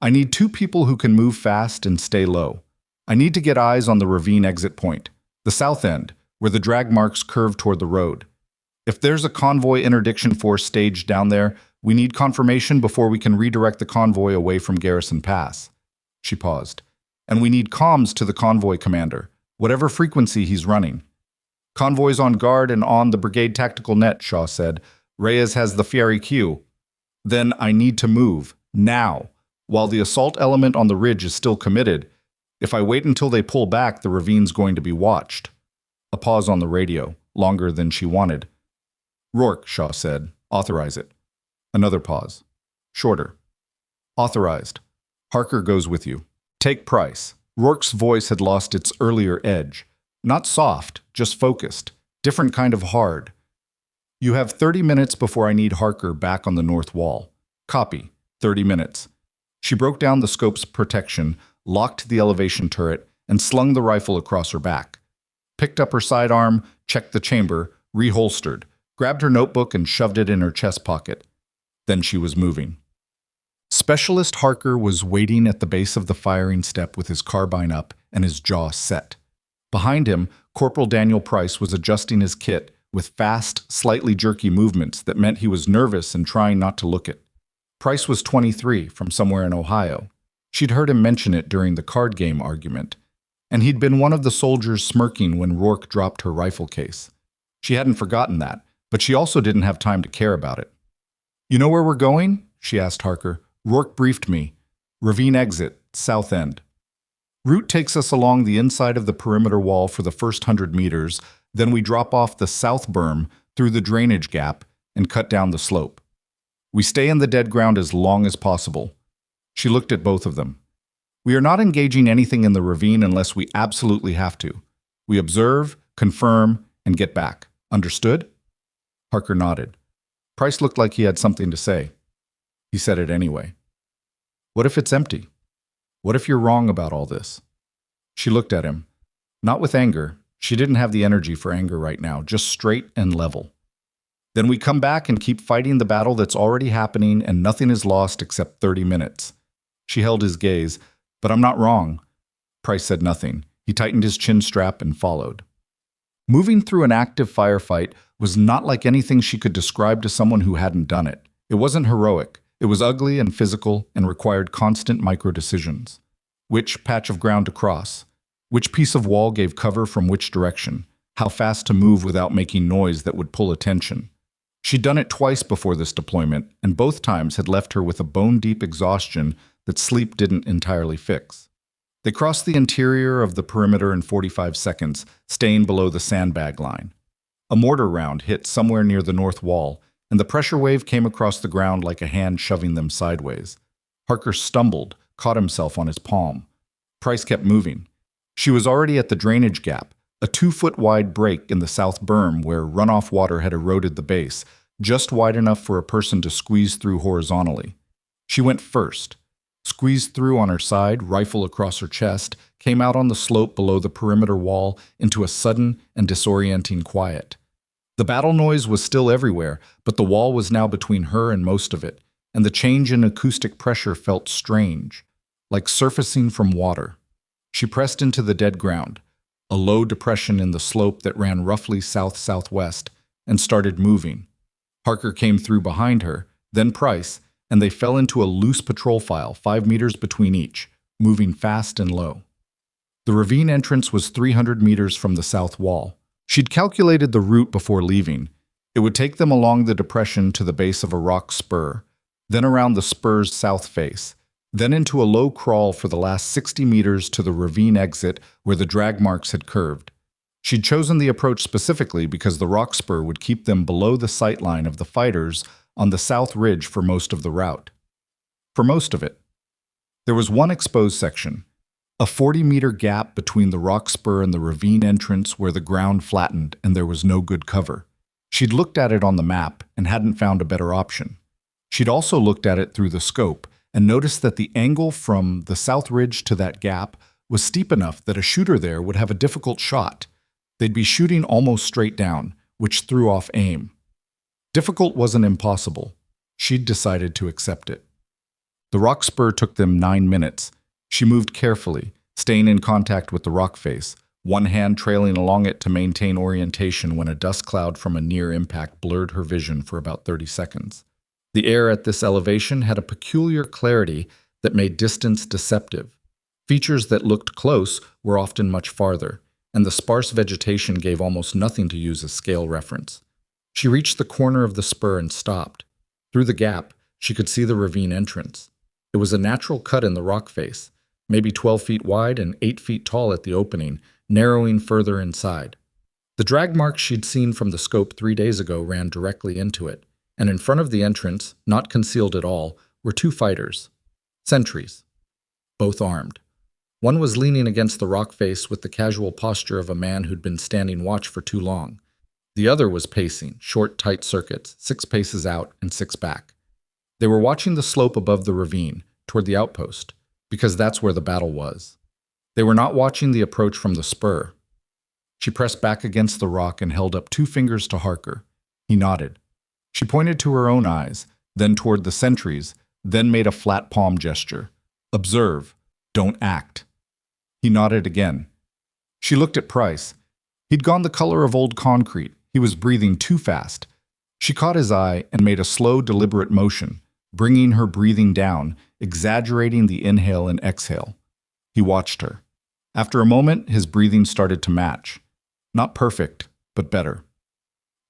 I need 2 people who can move fast and stay low. I need to get eyes on the ravine exit point, the south end, where the drag marks curve toward the road. If there's a convoy interdiction force staged down there, we need confirmation before we can redirect the convoy away from Garrison Pass. She paused. And we need comms to the convoy commander, whatever frequency he's running. Convoy's on guard and on the brigade tactical net, Shaw said. Reyes has the Fieri Q. Then I need to move, now. While the assault element on the ridge is still committed, if I wait until they pull back, the ravine's going to be watched. A pause on the radio, longer than she wanted. Rourke, Shaw said. Authorize it. Another pause. Shorter. Authorized. Harker goes with you. Take Price. Rourke's voice had lost its earlier edge. Not soft, just focused. Different kind of hard. You have 30 minutes before I need Harker back on the north wall. Copy. 30 minutes. She broke down the scope's protection, locked the elevation turret, and slung the rifle across her back. Picked up her sidearm, checked the chamber, reholstered, grabbed her notebook and shoved it in her chest pocket. Then she was moving. Specialist Harker was waiting at the base of the firing step with his carbine up and his jaw set. Behind him, Corporal Daniel Price was adjusting his kit with fast, slightly jerky movements that meant he was nervous and trying not to look it. Price was 23, from somewhere in Ohio. She'd heard him mention it during the card game argument, and he'd been one of the soldiers smirking when Rourke dropped her rifle case. She hadn't forgotten that, but she also didn't have time to care about it. You know where we're going? She asked Harker. Rourke briefed me. Ravine exit, south end. Route takes us along the inside of the perimeter wall for the first 100 meters, then we drop off the south berm through the drainage gap and cut down the slope. We stay in the dead ground as long as possible. She looked at both of them. We are not engaging anything in the ravine unless we absolutely have to. We observe, confirm, and get back. Understood? Harker nodded. Price looked like he had something to say. He said it anyway. What if it's empty? What if you're wrong about all this? She looked at him. Not with anger. She didn't have the energy for anger right now, just straight and level. Then we come back and keep fighting the battle that's already happening and nothing is lost except 30 minutes. She held his gaze. But I'm not wrong. Price said nothing. He tightened his chin strap and followed. Moving through an active firefight was not like anything she could describe to someone who hadn't done it. It wasn't heroic. It was ugly and physical and required constant micro-decisions. Which patch of ground to cross? Which piece of wall gave cover from which direction? How fast to move without making noise that would pull attention? She'd done it twice before this deployment, and both times had left her with a bone-deep exhaustion that sleep didn't entirely fix. They crossed the interior of the perimeter in 45 seconds, staying below the sandbag line. A mortar round hit somewhere near the north wall, and the pressure wave came across the ground like a hand shoving them sideways. Harker stumbled, caught himself on his palm. Price kept moving. She was already at the drainage gap, a 2-foot-wide break in the south berm where runoff water had eroded the base, just wide enough for a person to squeeze through horizontally. She went first. Squeezed through on her side, rifle across her chest, came out on the slope below the perimeter wall into a sudden and disorienting quiet. The battle noise was still everywhere, but the wall was now between her and most of it, and the change in acoustic pressure felt strange, like surfacing from water. She pressed into the dead ground, a low depression in the slope that ran roughly south-southwest, and started moving. Harker came through behind her, then Price, and they fell into a loose patrol file 5 meters between each, moving fast and low. The ravine entrance was 300 meters from the south wall. She'd calculated the route before leaving. It would take them along the depression to the base of a rock spur, then around the spur's south face, then into a low crawl for the last 60 meters to the ravine exit where the drag marks had curved. She'd chosen the approach specifically because the rock spur would keep them below the sight line of the fighters on the south ridge for most of the route. For most of it. There was one exposed section, a 40-meter gap between the rock spur and the ravine entrance where the ground flattened and there was no good cover. She'd looked at it on the map and hadn't found a better option. She'd also looked at it through the scope and noticed that the angle from the south ridge to that gap was steep enough that a shooter there would have a difficult shot. They'd be shooting almost straight down, which threw off aim. Difficult wasn't impossible. She'd decided to accept it. The rock spur took them 9 minutes. She moved carefully, staying in contact with the rock face, one hand trailing along it to maintain orientation when a dust cloud from a near impact blurred her vision for about 30 seconds. The air at this elevation had a peculiar clarity that made distance deceptive. Features that looked close were often much farther, and the sparse vegetation gave almost nothing to use as scale reference. She reached the corner of the spur and stopped. Through the gap, she could see the ravine entrance. It was a natural cut in the rock face, maybe 12 feet wide and 8 feet tall at the opening, narrowing further inside. The drag marks she'd seen from the scope 3 days ago ran directly into it, and in front of the entrance, not concealed at all, were 2 fighters. Sentries. Both armed. One was leaning against the rock face with the casual posture of a man who'd been standing watch for too long. The other was pacing, short, tight circuits, 6 paces out and 6 back. They were watching the slope above the ravine, toward the outpost, because that's where the battle was. They were not watching the approach from the spur. She pressed back against the rock and held up 2 fingers to Harker. He nodded. She pointed to her own eyes, then toward the sentries, then made a flat palm gesture. Observe. Don't act. He nodded again. She looked at Price. He'd gone the color of old concrete. He was breathing too fast. She caught his eye and made a slow, deliberate motion, bringing her breathing down, exaggerating the inhale and exhale. He watched her. After a moment, his breathing started to match. Not perfect, but better.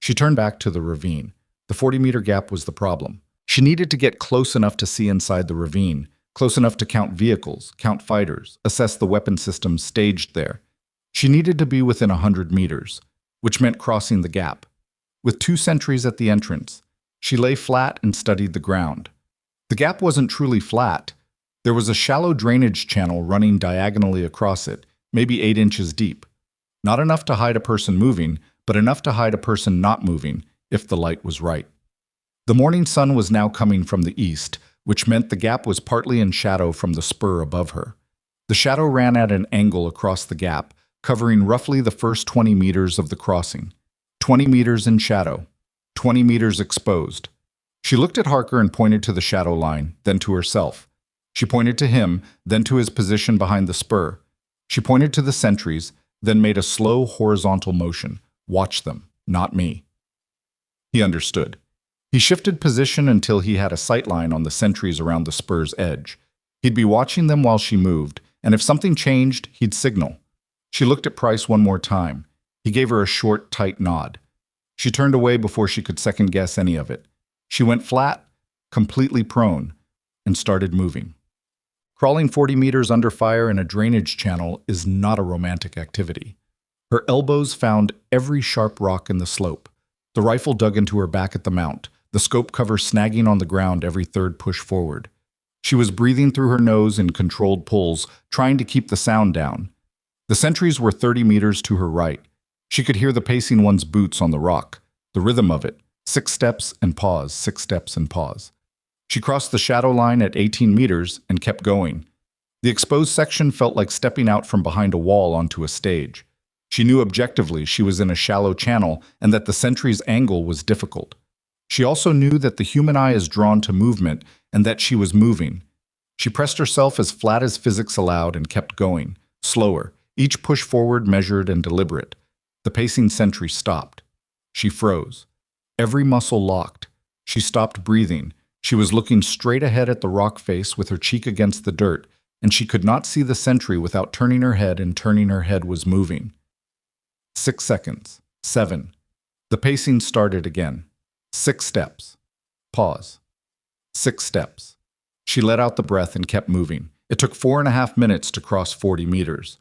She turned back to the ravine. The 40-meter gap was the problem. She needed to get close enough to see inside the ravine, close enough to count vehicles, count fighters, assess the weapon systems staged there. She needed to be within 100 meters, which meant crossing the gap. With 2 sentries at the entrance, she lay flat and studied the ground. The gap wasn't truly flat. There was a shallow drainage channel running diagonally across it, maybe 8 inches deep. Not enough to hide a person moving, but enough to hide a person not moving, if the light was right. The morning sun was now coming from the east, which meant the gap was partly in shadow from the spur above her. The shadow ran at an angle across the gap, covering roughly the first 20 meters of the crossing. 20 meters in shadow, 20 meters exposed. She looked at Harker and pointed to the shadow line, then to herself. She pointed to him, then to his position behind the spur. She pointed to the sentries, then made a slow horizontal motion. Watch them, not me. He understood. He shifted position until he had a sight line on the sentries around the spur's edge. He'd be watching them while she moved, and if something changed, he'd signal. She looked at Price one more time. He gave her a short, tight nod. She turned away before she could second-guess any of it. She went flat, completely prone, and started moving. Crawling 40 meters under fire in a drainage channel is not a romantic activity. Her elbows found every sharp rock in the slope. The rifle dug into her back at the mount, the scope cover snagging on the ground every third push forward. She was breathing through her nose in controlled pulls, trying to keep the sound down. The sentries were 30 meters to her right. She could hear the pacing one's boots on the rock, the rhythm of it, 6 steps and pause, 6 steps and pause. She crossed the shadow line at 18 meters and kept going. The exposed section felt like stepping out from behind a wall onto a stage. She knew objectively she was in a shallow channel and that the sentry's angle was difficult. She also knew that the human eye is drawn to movement and that she was moving. She pressed herself as flat as physics allowed and kept going, slower, each push forward measured and deliberate. The pacing sentry stopped. She froze. Every muscle locked. She stopped breathing. She was looking straight ahead at the rock face with her cheek against the dirt, and she could not see the sentry without turning her head, and turning her head was moving. 6 seconds. 7. The pacing started again. 6 steps. Pause. 6 steps. She let out the breath and kept moving. It took 4.5 minutes to cross 40 meters.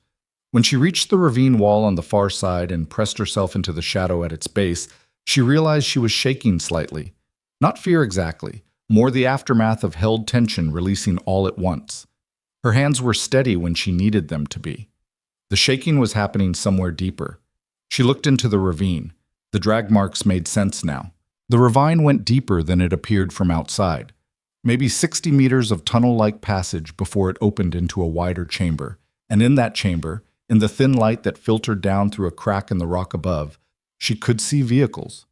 When she reached the ravine wall on the far side and pressed herself into the shadow at its base, she realized she was shaking slightly. Not fear exactly, more the aftermath of held tension releasing all at once. Her hands were steady when she needed them to be. The shaking was happening somewhere deeper. She looked into the ravine. The drag marks made sense now. The ravine went deeper than it appeared from outside. Maybe 60 meters of tunnel-like passage before it opened into a wider chamber. And in that chamber, in the thin light that filtered down through a crack in the rock above, she could see vehicles.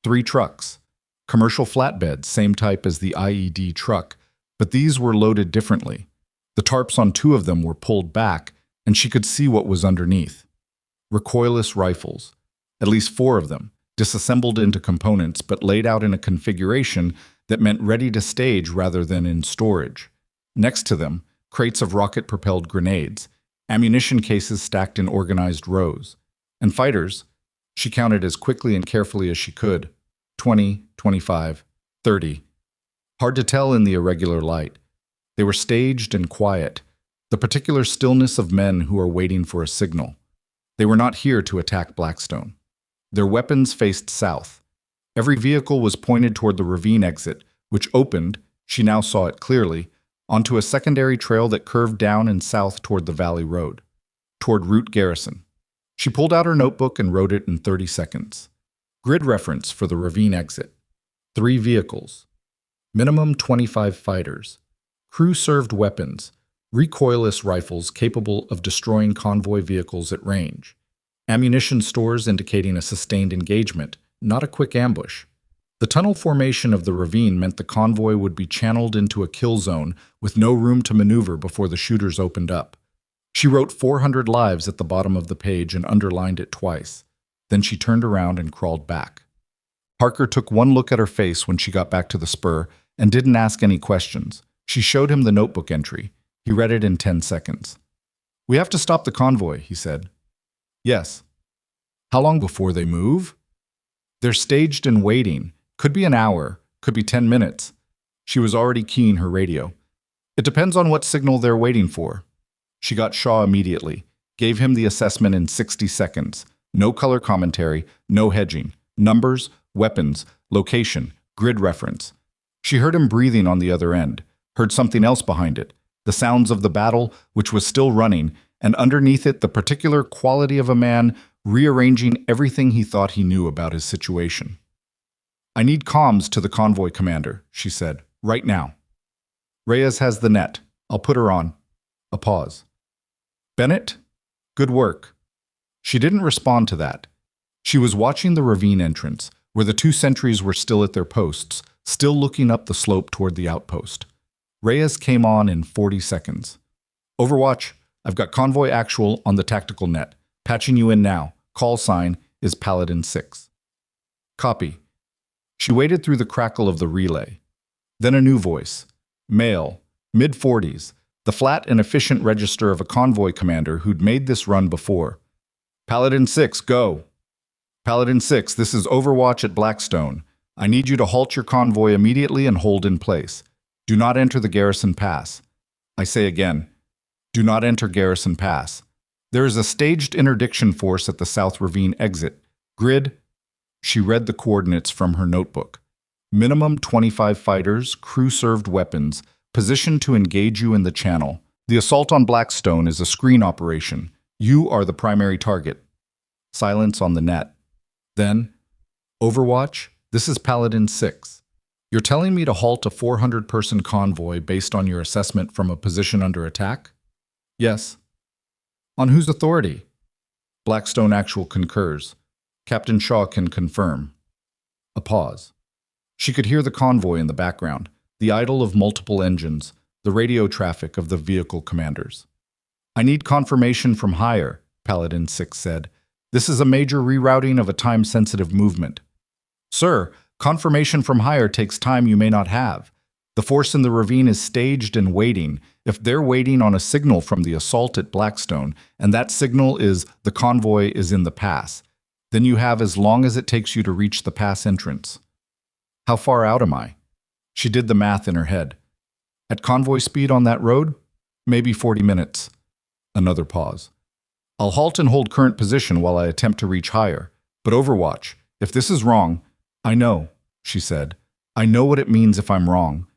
3 trucks. Commercial flatbeds, same type as the IED truck, but these were loaded differently. The tarps on 2 of them were pulled back, and she could see what was underneath. Recoilless rifles. At least 4 of them, disassembled into components but laid out in a configuration that meant ready to stage rather than in storage. Next to them, crates of rocket-propelled grenades, ammunition cases stacked in organized rows. And fighters, she counted as quickly and carefully as she could, 20, 25, 30. Hard to tell in the irregular light. They were staged and quiet, the particular stillness of men who are waiting for a signal. They were not here to attack Blackstone. Their weapons faced south. Every vehicle was pointed toward the ravine exit, which opened, she now saw it clearly, onto a secondary trail that curved down and south toward the Valley Road, toward Route Garrison. She pulled out her notebook and wrote it in 30 seconds. Grid reference for the ravine exit. 3 vehicles. Minimum 25 fighters. Crew-served weapons. Recoilless rifles capable of destroying convoy vehicles at range. Ammunition stores indicating a sustained engagement, not a quick ambush. The tunnel formation of the ravine meant the convoy would be channeled into a kill zone with no room to maneuver before the shooters opened up. She wrote 400 lives at the bottom of the page and underlined it twice. Then she turned around and crawled back. Harker took one look at her face when she got back to the spur and didn't ask any questions. She showed him the notebook entry. He read it in 10 seconds. "We have to stop the convoy," he said. "Yes." "How long before they move?" "They're staged and waiting. Could be an hour, could be 10 minutes. She was already keying her radio. "It depends on what signal they're waiting for." She got Shaw immediately, gave him the assessment in 60 seconds. No color commentary, no hedging. Numbers, weapons, location, grid reference. She heard him breathing on the other end, heard something else behind it, the sounds of the battle, which was still running, and underneath it the particular quality of a man rearranging everything he thought he knew about his situation. I need comms to the convoy commander, she said. Right now. Reyes has the net. I'll put her on. A pause. Bennett? Good work. She didn't respond to that. She was watching the ravine entrance, where the 2 sentries were still at their posts, still looking up the slope toward the outpost. Reyes came on in 40 seconds. Overwatch, I've got convoy actual on the tactical net. Patching you in now. Call sign is Paladin 6. Copy. She waited through the crackle of the relay. Then a new voice. Male, mid-40s, the flat and efficient register of a convoy commander who'd made this run before. Paladin 6, go. Paladin 6, this is Overwatch at Blackstone. I need you to halt your convoy immediately and hold in place. Do not enter the Garrison Pass. I say again, do not enter Garrison Pass. There is a staged interdiction force at the South Ravine exit. Grid. She read the coordinates from her notebook. Minimum 25 fighters, crew-served weapons, positioned to engage you in the channel. The assault on Blackstone is a screen operation. You are the primary target. Silence on the net. Then, Overwatch, this is Paladin 6. You're telling me to halt a 400-person convoy based on your assessment from a position under attack? Yes. On whose authority? Blackstone Actual concurs. Captain Shaw can confirm. A pause. She could hear the convoy in the background, the idle of multiple engines, the radio traffic of the vehicle commanders. I need confirmation from higher, Paladin 6 said. This is a major rerouting of a time-sensitive movement. Sir, confirmation from higher takes time you may not have. The force in the ravine is staged and waiting. If they're waiting on a signal from the assault at Blackstone, and that signal is the convoy is in the pass, then you have as long as it takes you to reach the pass entrance. How far out am I? She did the math in her head. At convoy speed on that road? Maybe 40 minutes. Another pause. I'll halt and hold current position while I attempt to reach higher. But Overwatch, if this is wrong, I know, she said. I know what it means if I'm wrong.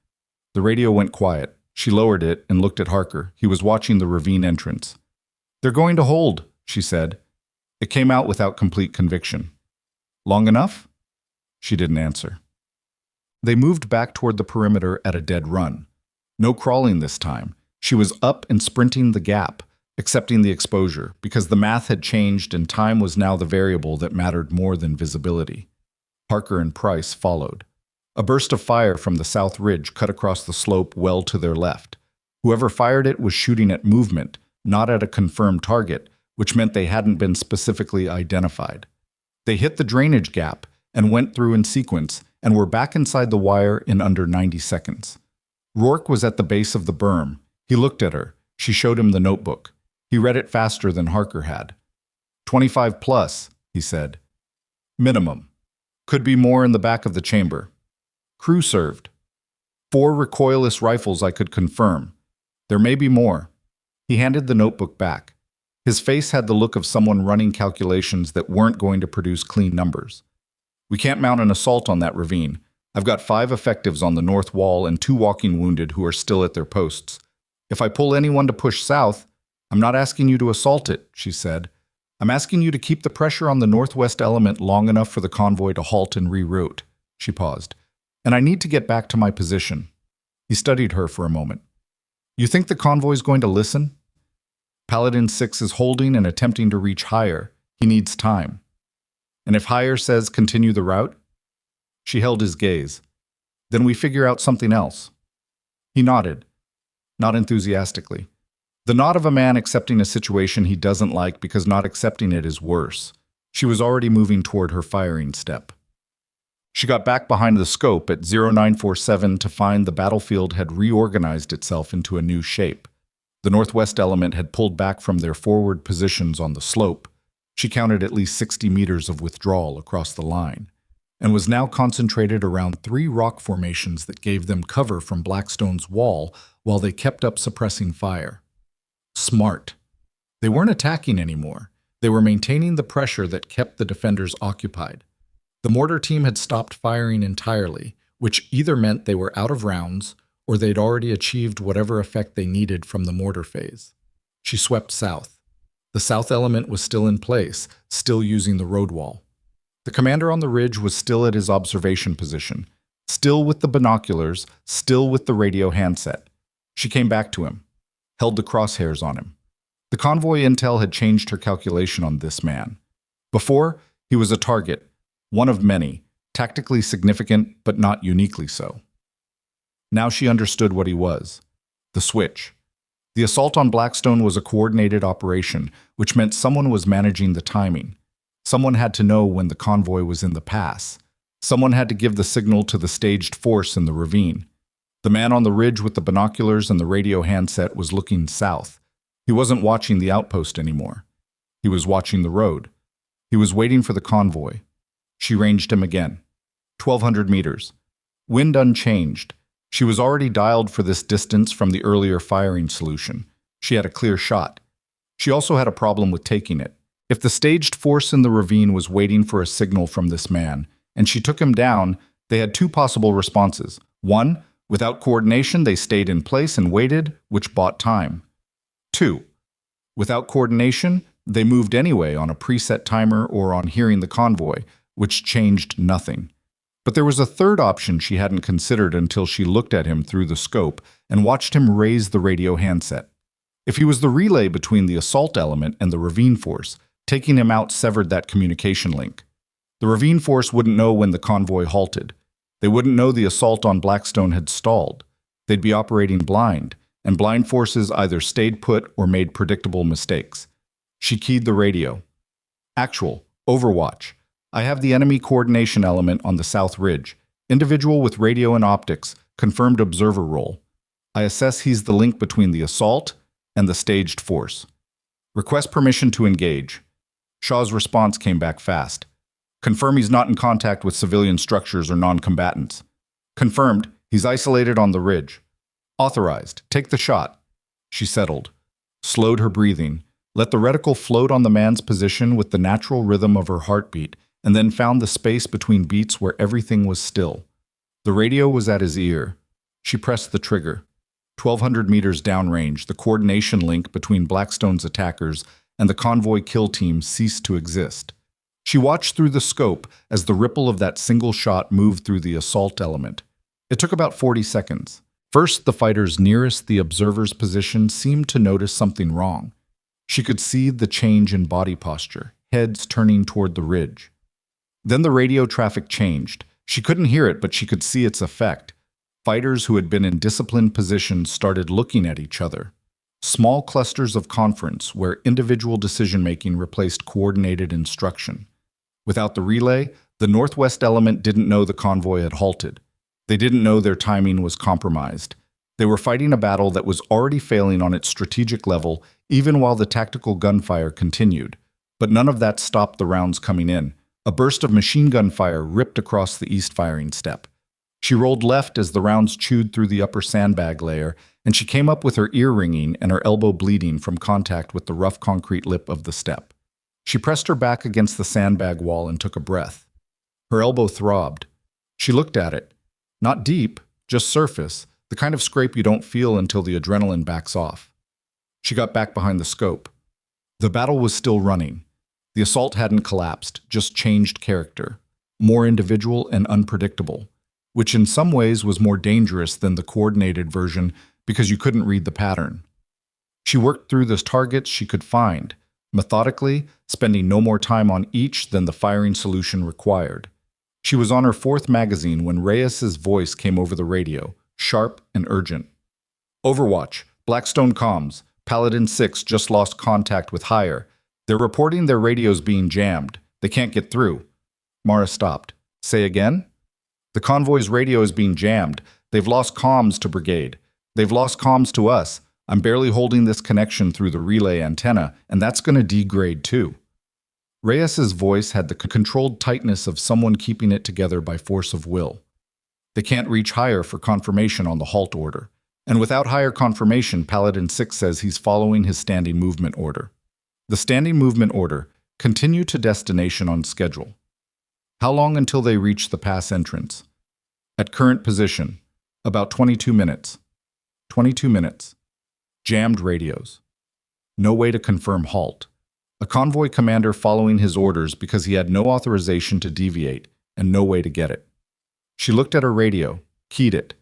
The radio went quiet. She lowered it and looked at Harker. He was watching the ravine entrance. They're going to hold, she said. It came out without complete conviction. Long enough? She didn't answer. They moved back toward the perimeter at a dead run. No crawling this time. She was up and sprinting the gap, accepting the exposure, because the math had changed and time was now the variable that mattered more than visibility. Harker and Price followed. A burst of fire from the south ridge cut across the slope well to their left. Whoever fired it was shooting at movement, not at a confirmed target, which meant they hadn't been specifically identified. They hit the drainage gap and went through in sequence and were back inside the wire in under 90 seconds. Rourke was at the base of the berm. He looked at her. She showed him the notebook. He read it faster than Harker had. 25 plus, he said. Minimum. Could be more in the back of the chamber. Crew served. 4 recoilless rifles I could confirm. There may be more. He handed the notebook back. His face had the look of someone running calculations that weren't going to produce clean numbers. We can't mount an assault on that ravine. I've got 5 effectives on the north wall and 2 walking wounded who are still at their posts. If I pull anyone to push south, I'm not asking you to assault it, she said. I'm asking you to keep the pressure on the northwest element long enough for the convoy to halt and reroute. She paused. And I need to get back to my position. He studied her for a moment. You think the convoy's going to listen? Paladin 6 is holding and attempting to reach higher. He needs time. And if higher says continue the route? She held his gaze. Then we figure out something else. He nodded, not enthusiastically. The nod of a man accepting a situation he doesn't like because not accepting it is worse. She was already moving toward her firing step. She got back behind the scope at 0947 to find the battlefield had reorganized itself into a new shape. The northwest element had pulled back from their forward positions on the slope. She counted at least 60 meters of withdrawal across the line, and was now concentrated around 3 rock formations that gave them cover from Blackstone's wall while they kept up suppressing fire. Smart. They weren't attacking anymore. They were maintaining the pressure that kept the defenders occupied. The mortar team had stopped firing entirely, which either meant they were out of rounds or they'd already achieved whatever effect they needed from the mortar phase. She swept south. The south element was still in place, still using the road wall. The commander on the ridge was still at his observation position, still with the binoculars, still with the radio handset. She came back to him, held the crosshairs on him. The convoy intel had changed her calculation on this man. Before, he was a target, one of many, tactically significant but not uniquely so. Now she understood what he was. The switch. The assault on Blackstone was a coordinated operation, which meant someone was managing the timing. Someone had to know when the convoy was in the pass. Someone had to give the signal to the staged force in the ravine. The man on the ridge with the binoculars and the radio handset was looking south. He wasn't watching the outpost anymore. He was watching the road. He was waiting for the convoy. She ranged him again. 1,200 meters. Wind unchanged. She was already dialed for this distance from the earlier firing solution. She had a clear shot. She also had a problem with taking it. If the staged force in the ravine was waiting for a signal from this man, and she took him down, they had two possible responses. One, without coordination, they stayed in place and waited, which bought time. Two, without coordination, they moved anyway on a preset timer or on hearing the convoy, which changed nothing. But there was a third option she hadn't considered until she looked at him through the scope and watched him raise the radio handset. If he was the relay between the assault element and the ravine force, taking him out severed that communication link. The ravine force wouldn't know when the convoy halted. They wouldn't know the assault on Blackstone had stalled. They'd be operating blind, and blind forces either stayed put or made predictable mistakes. She keyed the radio. Actual, Overwatch. I have the enemy coordination element on the south ridge. Individual with radio and optics, confirmed observer role. I assess he's the link between the assault and the staged force. Request permission to engage. Shaw's response came back fast. Confirm he's not in contact with civilian structures or non-combatants. Confirmed, he's isolated on the ridge. Authorized, take the shot. She settled, slowed her breathing, let the reticle float on the man's position with the natural rhythm of her heartbeat, and then found the space between beats where everything was still. The radio was at his ear. She pressed the trigger. 1,200 meters downrange, the coordination link between Blackstone's attackers and the convoy kill team ceased to exist. She watched through the scope as the ripple of that single shot moved through the assault element. It took about 40 seconds. First, the fighters nearest the observer's position seemed to notice something wrong. She could see the change in body posture, heads turning toward the ridge. Then the radio traffic changed. She couldn't hear it, but she could see its effect. Fighters who had been in disciplined positions started looking at each other. Small clusters of conference where individual decision-making replaced coordinated instruction. Without the relay, the northwest element didn't know the convoy had halted. They didn't know their timing was compromised. They were fighting a battle that was already failing on its strategic level, even while the tactical gunfire continued. But none of that stopped the rounds coming in. A burst of machine gun fire ripped across the east firing step. She rolled left as the rounds chewed through the upper sandbag layer, and she came up with her ear ringing and her elbow bleeding from contact with the rough concrete lip of the step. She pressed her back against the sandbag wall and took a breath. Her elbow throbbed. She looked at it. Not deep, just surface, the kind of scrape you don't feel until the adrenaline backs off. She got back behind the scope. The battle was still running. The assault hadn't collapsed, just changed character, more individual and unpredictable, which in some ways was more dangerous than the coordinated version because you couldn't read the pattern. She worked through the targets she could find, methodically, spending no more time on each than the firing solution required. She was on her fourth magazine when Reyes's voice came over the radio, sharp and urgent. Overwatch, Blackstone comms, Paladin 6 just lost contact with Higher. They're reporting their radios being jammed. They can't get through. Mara stopped. Say again? The convoy's radio is being jammed. They've lost comms to brigade. They've lost comms to us. I'm barely holding this connection through the relay antenna, and that's going to degrade too. Reyes's voice had the controlled tightness of someone keeping it together by force of will. They can't reach Higher for confirmation on the halt order. And without Higher confirmation, Paladin 6 says he's following his standing movement order. The standing movement order, continue to destination on schedule. How long until they reach the pass entrance? At current position, about 22 minutes. 22 minutes. Jammed radios. No way to confirm halt. A convoy commander following his orders because he had no authorization to deviate and no way to get it. She looked at her radio, keyed it.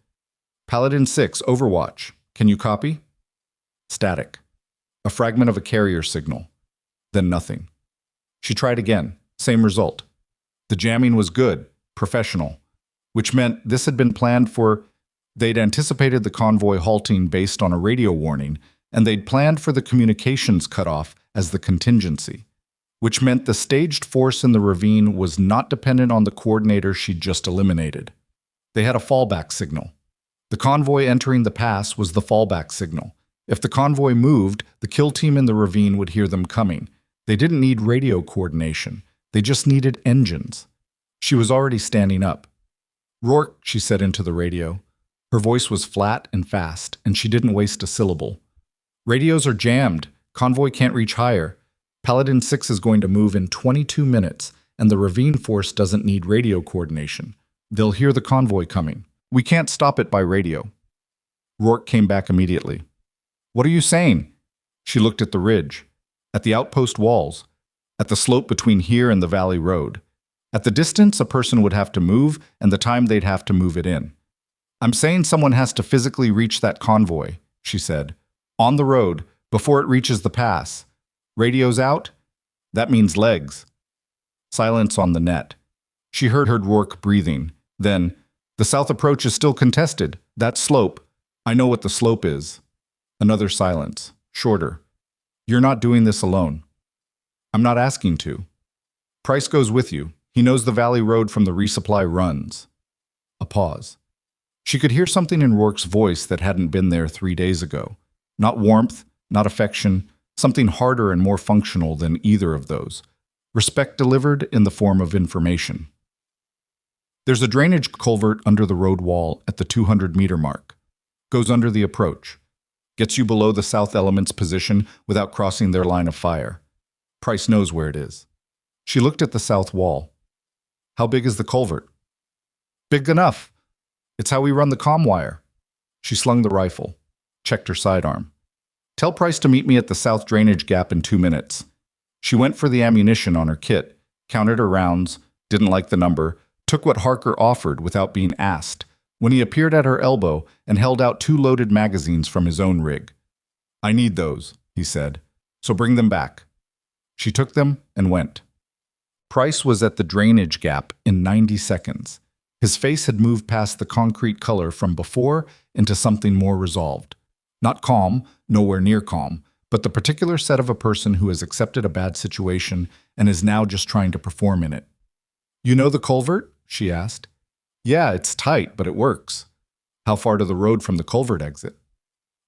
Paladin 6, Overwatch. Can you copy? Static. A fragment of a carrier signal. Then nothing. She tried again. Same result. The jamming was good, professional, which meant this had been planned for. They'd anticipated the convoy halting based on a radio warning, and they'd planned for the communications cutoff as the contingency, which meant the staged force in the ravine was not dependent on the coordinator she'd just eliminated. They had a fallback signal. The convoy entering the pass was the fallback signal. If the convoy moved, the kill team in the ravine would hear them coming. They didn't need radio coordination. They just needed engines. She was already standing up. "Rourke," she said into the radio. Her voice was flat and fast, and she didn't waste a syllable. "Radios are jammed. Convoy can't reach higher. Paladin 6 is going to move in 22 minutes, and the ravine force doesn't need radio coordination. They'll hear the convoy coming. We can't stop it by radio." Rourke came back immediately. "What are you saying?" She looked at the ridge, at the outpost walls, at the slope between here and the valley road, at the distance a person would have to move and the time they'd have to move it in. "I'm saying someone has to physically reach that convoy," she said, "on the road, before it reaches the pass. Radio's out? That means legs." Silence on the net. She heard Rourke breathing. Then, "The south approach is still contested. That slope. I know what the slope is." Another silence, shorter. "You're not doing this alone." "I'm not asking to." "Price goes with you. He knows the valley road from the resupply runs." A pause. She could hear something in Rourke's voice that hadn't been there 3 days ago. Not warmth, not affection, something harder and more functional than either of those. Respect delivered in the form of information. "There's a drainage culvert under the road wall at the 200-meter mark. Goes under the approach. Gets you below the south element's position without crossing their line of fire. Price knows where it is." She looked at the south wall. "How big is the culvert?" "Big enough. It's how we run the comm wire." She slung the rifle, checked her sidearm. "Tell Price to meet me at the south drainage gap in 2 minutes." She went for the ammunition on her kit, counted her rounds, didn't like the number, took what Harker offered without being asked, when he appeared at her elbow and held out 2 loaded magazines from his own rig. "I need those," he said, "so bring them back." She took them and went. Price was at the drainage gap in 90 seconds. His face had moved past the concrete color from before into something more resolved. Not calm, nowhere near calm, but the particular set of a person who has accepted a bad situation and is now just trying to perform in it. "You know the culvert?" she asked. "Yeah, it's tight, but it works." "How far to the road from the culvert exit?"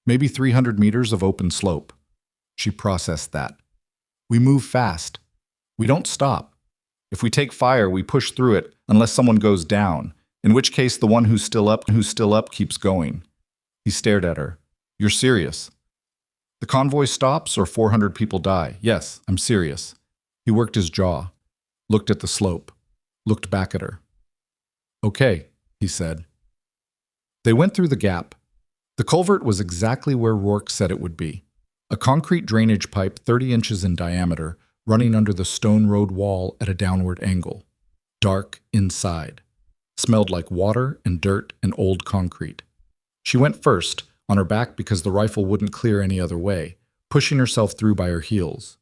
"Maybe 300 meters of open slope." She processed that. "We move fast. We don't stop. If we take fire, we push through it unless someone goes down, in which case the one who's still up keeps going." He stared at her. "You're serious?" "The convoy stops or 400 people die. Yes, I'm serious." He worked his jaw, looked at the slope, looked back at her. "Okay," he said. They went through the gap. The culvert was exactly where Rourke said it would be. A concrete drainage pipe 30 inches in diameter, running under the stone road wall at a downward angle. Dark inside. Smelled like water and dirt and old concrete. She went first, on her back because the rifle wouldn't clear any other way, pushing herself through by her heels.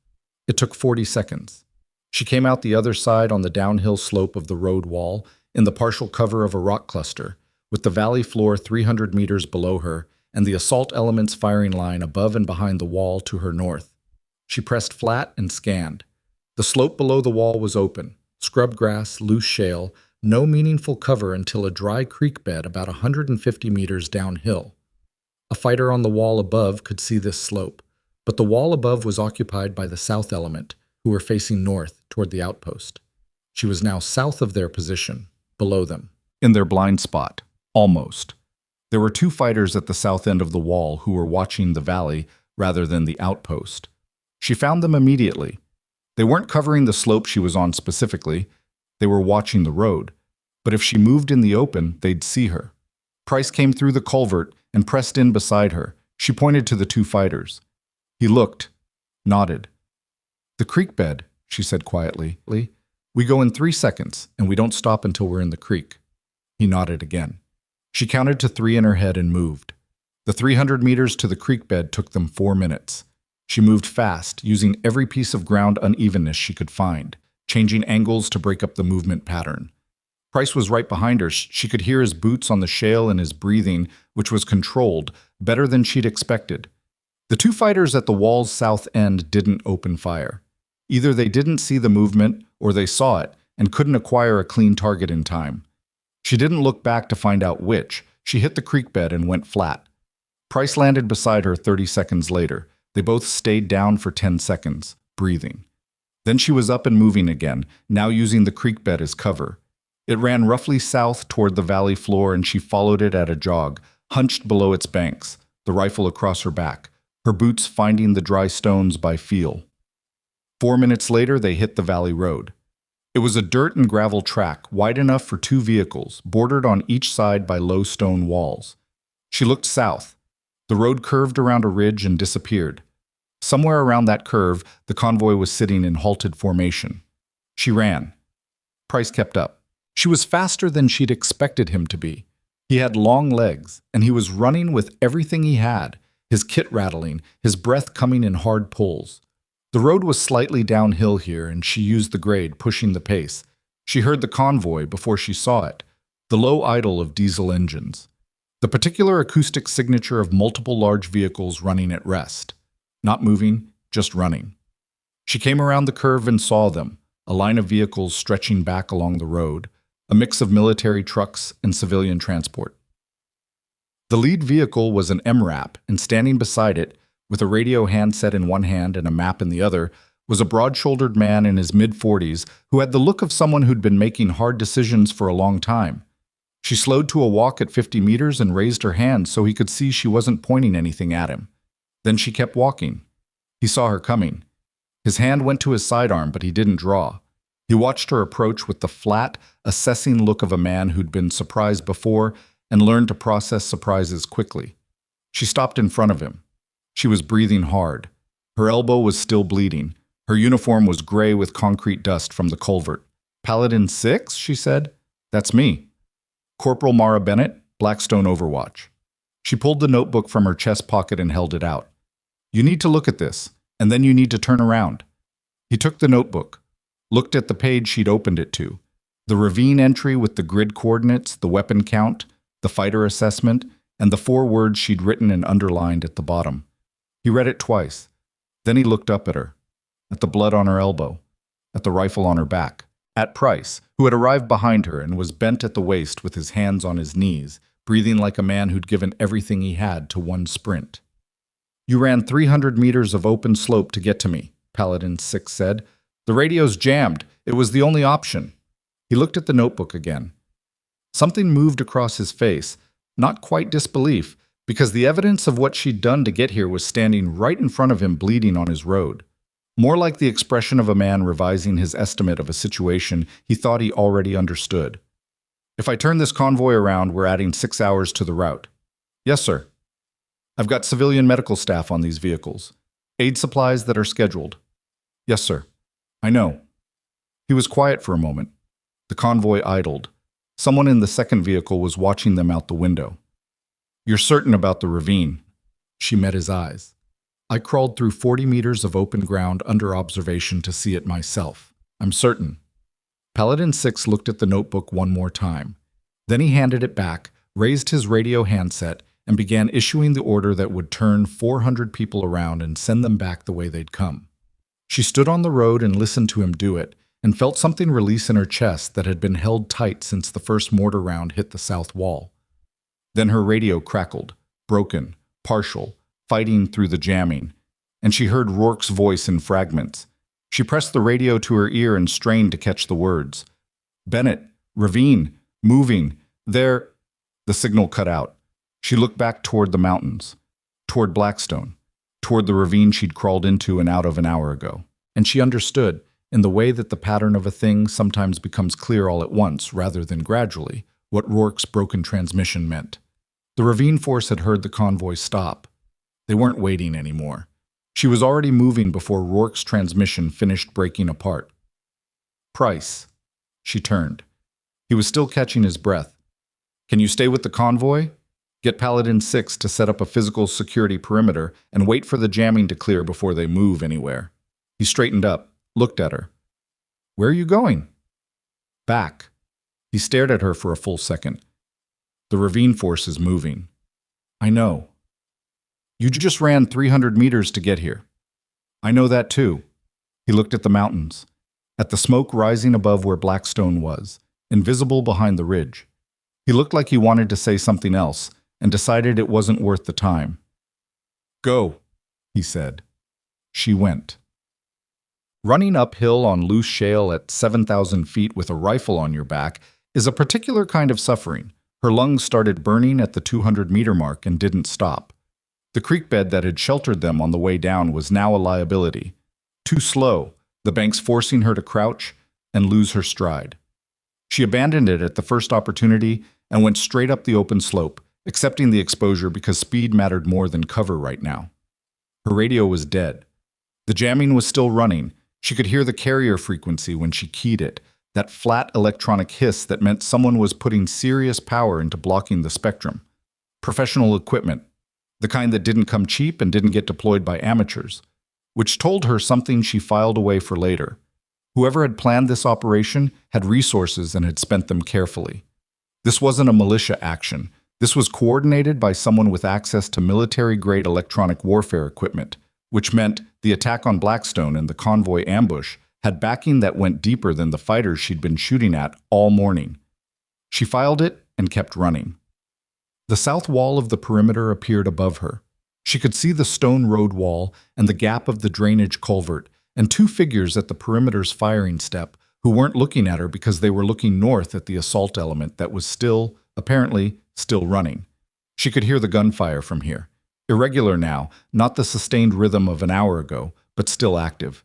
It took 40 seconds. She came out the other side on the downhill slope of the road wall, in the partial cover of a rock cluster, with the valley floor 300 meters below her and the assault element's firing line above and behind the wall to her north. She pressed flat and scanned. The slope below the wall was open, scrub grass, loose shale, no meaningful cover until a dry creek bed about 150 meters downhill. A fighter on the wall above could see this slope, but the wall above was occupied by the south element, who were facing north toward the outpost. She was now south of their position, below them, in their blind spot, almost. There were 2 fighters at the south end of the wall who were watching the valley rather than the outpost. She found them immediately. They weren't covering the slope she was on specifically. They were watching the road. But if she moved in the open, they'd see her. Price came through the culvert and pressed in beside her. She pointed to the 2 fighters. He looked, nodded. "The creek bed," she said quietly. "We go in 3 seconds, and we don't stop until we're in the creek." He nodded again. She counted to 3 in her head and moved. The 300 meters to the creek bed took them 4 minutes. She moved fast, using every piece of ground unevenness she could find, changing angles to break up the movement pattern. Price was right behind her. She could hear his boots on the shale and his breathing, which was controlled, better than she'd expected. The two fighters at the wall's south end didn't open fire. Either they didn't see the movement, or they saw it and couldn't acquire a clean target in time. She didn't look back to find out which. She hit the creek bed and went flat. Price landed beside her 30 seconds later. They both stayed down for 10 seconds, breathing. Then she was up and moving again, now using the creek bed as cover. It ran roughly south toward the valley floor, and she followed it at a jog, hunched below its banks, the rifle across her back, her boots finding the dry stones by feel. 4 minutes later, they hit the valley road. It was a dirt and gravel track, wide enough for 2 vehicles, bordered on each side by low stone walls. She looked south. The road curved around a ridge and disappeared. Somewhere around that curve, the convoy was sitting in halted formation. She ran. Price kept up. She was faster than she'd expected him to be. He had long legs, and he was running with everything he had, his kit rattling, his breath coming in hard pulls. The road was slightly downhill here, and she used the grade, pushing the pace. She heard the convoy before she saw it, the low idle of diesel engines, the particular acoustic signature of multiple large vehicles running at rest. Not moving, just running. She came around the curve and saw them, a line of vehicles stretching back along the road, a mix of military trucks and civilian transport. The lead vehicle was an MRAP, and standing beside it, with a radio handset in one hand and a map in the other, was a broad-shouldered man in his mid-40s who had the look of someone who'd been making hard decisions for a long time. She slowed to a walk at 50 meters and raised her hand so he could see she wasn't pointing anything at him. Then she kept walking. He saw her coming. His hand went to his sidearm, but he didn't draw. He watched her approach with the flat, assessing look of a man who'd been surprised before and learned to process surprises quickly. She stopped in front of him. She was breathing hard. Her elbow was still bleeding. Her uniform was gray with concrete dust from the culvert. "Paladin 6?" she said. "That's me. Corporal Mara Bennett, Blackstone Overwatch." She pulled the notebook from her chest pocket and held it out. "You need to look at this, and then you need to turn around." He took the notebook, looked at the page she'd opened it to, the ravine entry with the grid coordinates, the weapon count, the fighter assessment, and the 4 words she'd written and underlined at the bottom. He read it twice. Then he looked up at her, at the blood on her elbow, at the rifle on her back, at Price, who had arrived behind her and was bent at the waist with his hands on his knees, breathing like a man who'd given everything he had to one sprint. "You ran 300 meters of open slope to get to me," Paladin 6 said. "The radio's jammed. It was the only option." He looked at the notebook again. Something moved across his face, not quite disbelief, because the evidence of what she'd done to get here was standing right in front of him, bleeding on his road. More like the expression of a man revising his estimate of a situation he thought he already understood. "If I turn this convoy around, we're adding 6 hours to the route." "Yes, sir." "I've got civilian medical staff on these vehicles. Aid supplies that are scheduled." "Yes, sir." "I know." He was quiet for a moment. The convoy idled. Someone in the second vehicle was watching them out the window. "You're certain about the ravine?" She met his eyes. "I crawled through 40 meters of open ground under observation to see it myself. I'm certain." Paladin 6 looked at the notebook one more time. Then he handed it back, raised his radio handset, and began issuing the order that would turn 400 people around and send them back the way they'd come. She stood on the road and listened to him do it, and felt something release in her chest that had been held tight since the first mortar round hit the south wall. Then her radio crackled, broken, partial, fighting through the jamming, and she heard Rourke's voice in fragments. She pressed the radio to her ear and strained to catch the words. "Bennett, ravine, moving, there." The signal cut out. She looked back toward the mountains, toward Blackstone, toward the ravine she'd crawled into and out of an hour ago. And she understood, in the way that the pattern of a thing sometimes becomes clear all at once rather than gradually, what Rourke's broken transmission meant. The ravine force had heard the convoy stop. They weren't waiting anymore. She was already moving before Rourke's transmission finished breaking apart. Price. She turned. He was still catching his breath. Can you stay with the convoy? Get Paladin 6 to set up a physical security perimeter and wait for the jamming to clear before they move anywhere. He straightened up, looked at her. Where are you going? Back. He stared at her for a full second. The ravine force is moving. I know. You just ran 300 meters to get here. I know that too. He looked at the mountains, at the smoke rising above where Blackstone was, invisible behind the ridge. He looked like he wanted to say something else, and decided it wasn't worth the time. Go, he said. She went. Running uphill on loose shale at 7,000 feet with a rifle on your back is a particular kind of suffering. Her lungs started burning at the 200-meter mark and didn't stop. The creek bed that had sheltered them on the way down was now a liability. Too slow, the banks forcing her to crouch and lose her stride. She abandoned it at the first opportunity and went straight up the open slope, accepting the exposure because speed mattered more than cover right now. Her radio was dead. The jamming was still running. She could hear the carrier frequency when she keyed it, that flat electronic hiss that meant someone was putting serious power into blocking the spectrum. Professional equipment, the kind that didn't come cheap and didn't get deployed by amateurs, which told her something she filed away for later. Whoever had planned this operation had resources and had spent them carefully. This wasn't a militia action. This was coordinated by someone with access to military-grade electronic warfare equipment, which meant the attack on Blackstone and the convoy ambush had backing that went deeper than the fighters she'd been shooting at all morning. She filed it and kept running. The south wall of the perimeter appeared above her. She could see the stone road wall and the gap of the drainage culvert, and two figures at the perimeter's firing step who weren't looking at her because they were looking north at the assault element that was still, apparently, still running. She could hear the gunfire from here. Irregular now, not the sustained rhythm of an hour ago, but still active.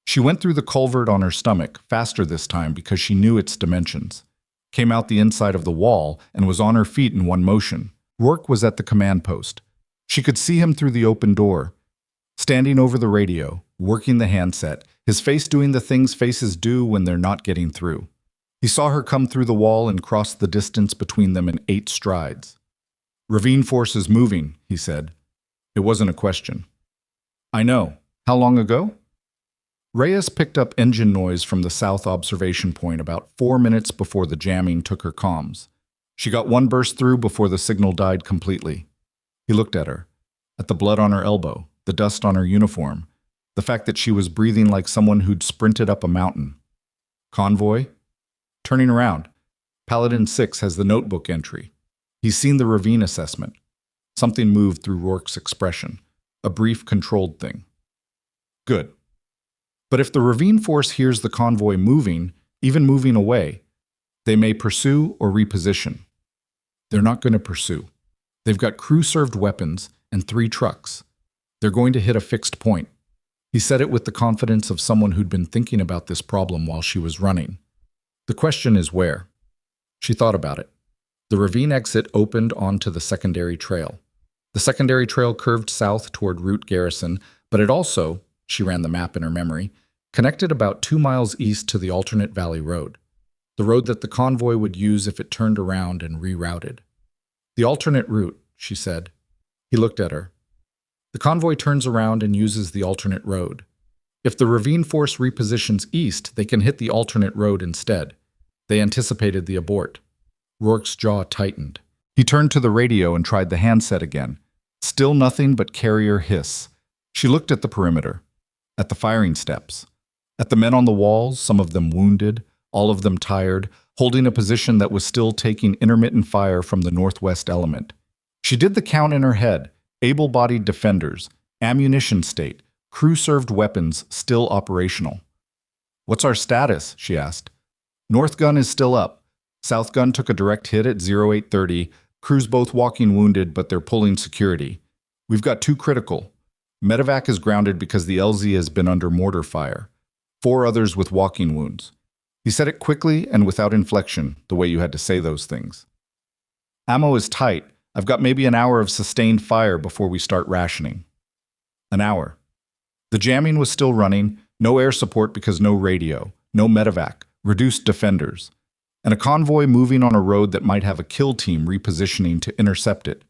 She went through the culvert on her stomach, faster this time because she knew its dimensions. Came out the inside of the wall and was on her feet in one motion. Rourke was at the command post. She could see him through the open door, standing over the radio, working the handset, his face doing the things faces do when they're not getting through. He saw her come through the wall and cross the distance between them in 8 strides. Ravine force is moving, he said. It wasn't a question. I know. How long ago? Reyes picked up engine noise from the south observation point about 4 minutes before the jamming took her comms. She got one burst through before the signal died completely. He looked at her, at the blood on her elbow, the dust on her uniform, the fact that she was breathing like someone who'd sprinted up a mountain. Convoy? Turning around. Paladin 6 has the notebook entry. He's seen the ravine assessment. Something moved through Rourke's expression, a brief, controlled thing. Good. But if the ravine force hears the convoy moving, even moving away, they may pursue or reposition. They're not going to pursue. They've got crew-served weapons and 3 trucks. They're going to hit a fixed point. He said it with the confidence of someone who'd been thinking about this problem while she was running. The question is where. She thought about it. The ravine exit opened onto the secondary trail. The secondary trail curved south toward Route Garrison, but it also, she ran the map in her memory, connected about 2 miles east to the alternate valley road, the road that the convoy would use if it turned around and rerouted. The alternate route, she said. He looked at her. The convoy turns around and uses the alternate road. If the ravine force repositions east, they can hit the alternate road instead. They anticipated the abort. Rourke's jaw tightened. He turned to the radio and tried the handset again. Still nothing but carrier hiss. She looked at the perimeter, at the firing steps, at the men on the walls, some of them wounded, all of them tired, holding a position that was still taking intermittent fire from the northwest element. She did the count in her head. Able-bodied defenders, ammunition state, crew-served weapons still operational. What's our status? She asked. North gun is still up. South gun took a direct hit at 0830. Crews both walking wounded, but they're pulling security. We've got 2 critical. Medevac is grounded because the LZ has been under mortar fire. 4 others with walking wounds. He said it quickly and without inflection, the way you had to say those things. Ammo is tight. I've got maybe an hour of sustained fire before we start rationing. An hour. The jamming was still running, no air support because no radio, no medevac, reduced defenders, and a convoy moving on a road that might have a kill team repositioning to intercept it.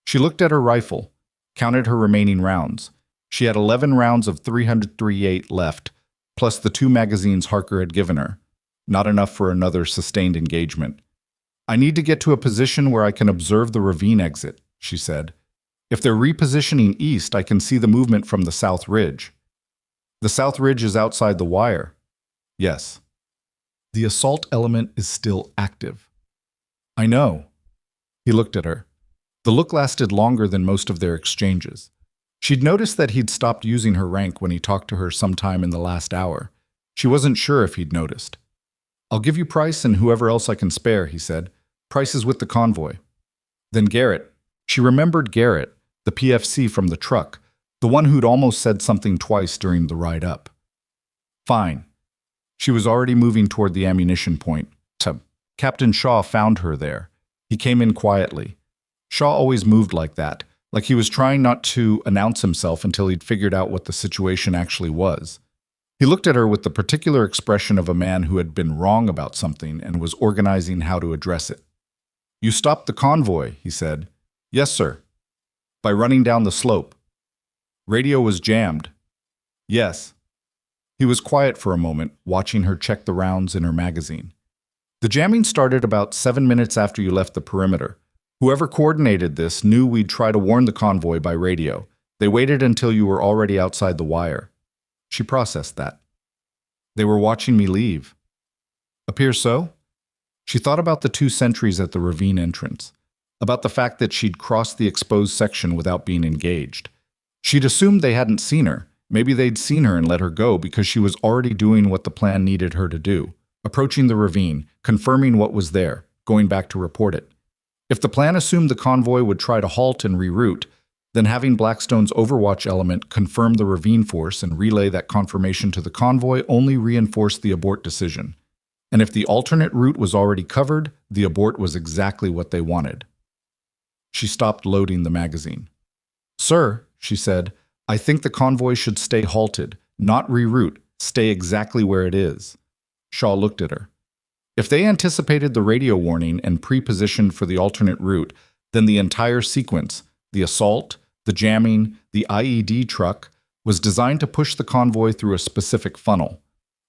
She looked at her rifle, counted her remaining rounds. She had 11 rounds of 338 left, plus the 2 magazines Harker had given her. Not enough for another sustained engagement. "I need to get to a position where I can observe the ravine exit," she said. "If they're repositioning east, I can see the movement from the South Ridge." "The South Ridge is outside the wire." "Yes." "The assault element is still active." "I know." He looked at her. The look lasted longer than most of their exchanges. She'd noticed that he'd stopped using her rank when he talked to her sometime in the last hour. She wasn't sure if he'd noticed. "I'll give you Price and whoever else I can spare," he said. "Price is with the convoy." Then Garrett. She remembered Garrett, the PFC from the truck, the one who'd almost said something twice during the ride up. "Fine." She was already moving toward the ammunition point. Captain Shaw found her there. He came in quietly. Shaw always moved like that, like he was trying not to announce himself until he'd figured out what the situation actually was. He looked at her with the particular expression of a man who had been wrong about something and was organizing how to address it. "You stopped the convoy," he said. "Yes, sir." "By running down the slope." "Radio was jammed." "Yes." He was quiet for a moment, watching her check the rounds in her magazine. "The jamming started about 7 minutes after you left the perimeter. Whoever coordinated this knew we'd try to warn the convoy by radio. They waited until you were already outside the wire." She processed that. "They were watching me leave." "Appears so?" She thought about the 2 sentries at the ravine entrance, about the fact that she'd crossed the exposed section without being engaged. She'd assumed they hadn't seen her. Maybe they'd seen her and let her go because she was already doing what the plan needed her to do, approaching the ravine, confirming what was there, going back to report it. If the plan assumed the convoy would try to halt and reroute, then having Blackstone's Overwatch element confirm the ravine force and relay that confirmation to the convoy only reinforced the abort decision. And if the alternate route was already covered, the abort was exactly what they wanted. She stopped loading the magazine. "Sir," she said, "I think the convoy should stay halted, not reroute, stay exactly where it is." Shaw looked at her. If they anticipated the radio warning and pre-positioned for the alternate route, then the entire sequence, the assault, the jamming, the IED truck, was designed to push the convoy through a specific funnel.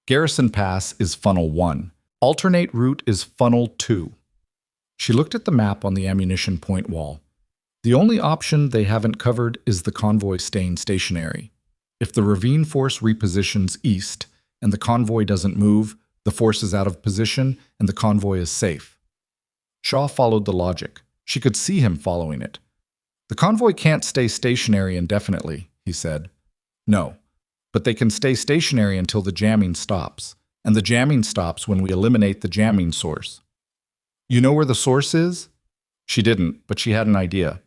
Garrison Pass is funnel 1. Alternate route is funnel 2. She looked at the map on the ammunition point wall. The only option they haven't covered is the convoy staying stationary. If the ravine force repositions east and the convoy doesn't move, the force is out of position and the convoy is safe. Shaw followed the logic. She could see him following it. "The convoy can't stay stationary indefinitely," he said. "No, but they can stay stationary until the jamming stops, and the jamming stops when we eliminate the jamming source." "You know where the source is?" She didn't, but she had an idea.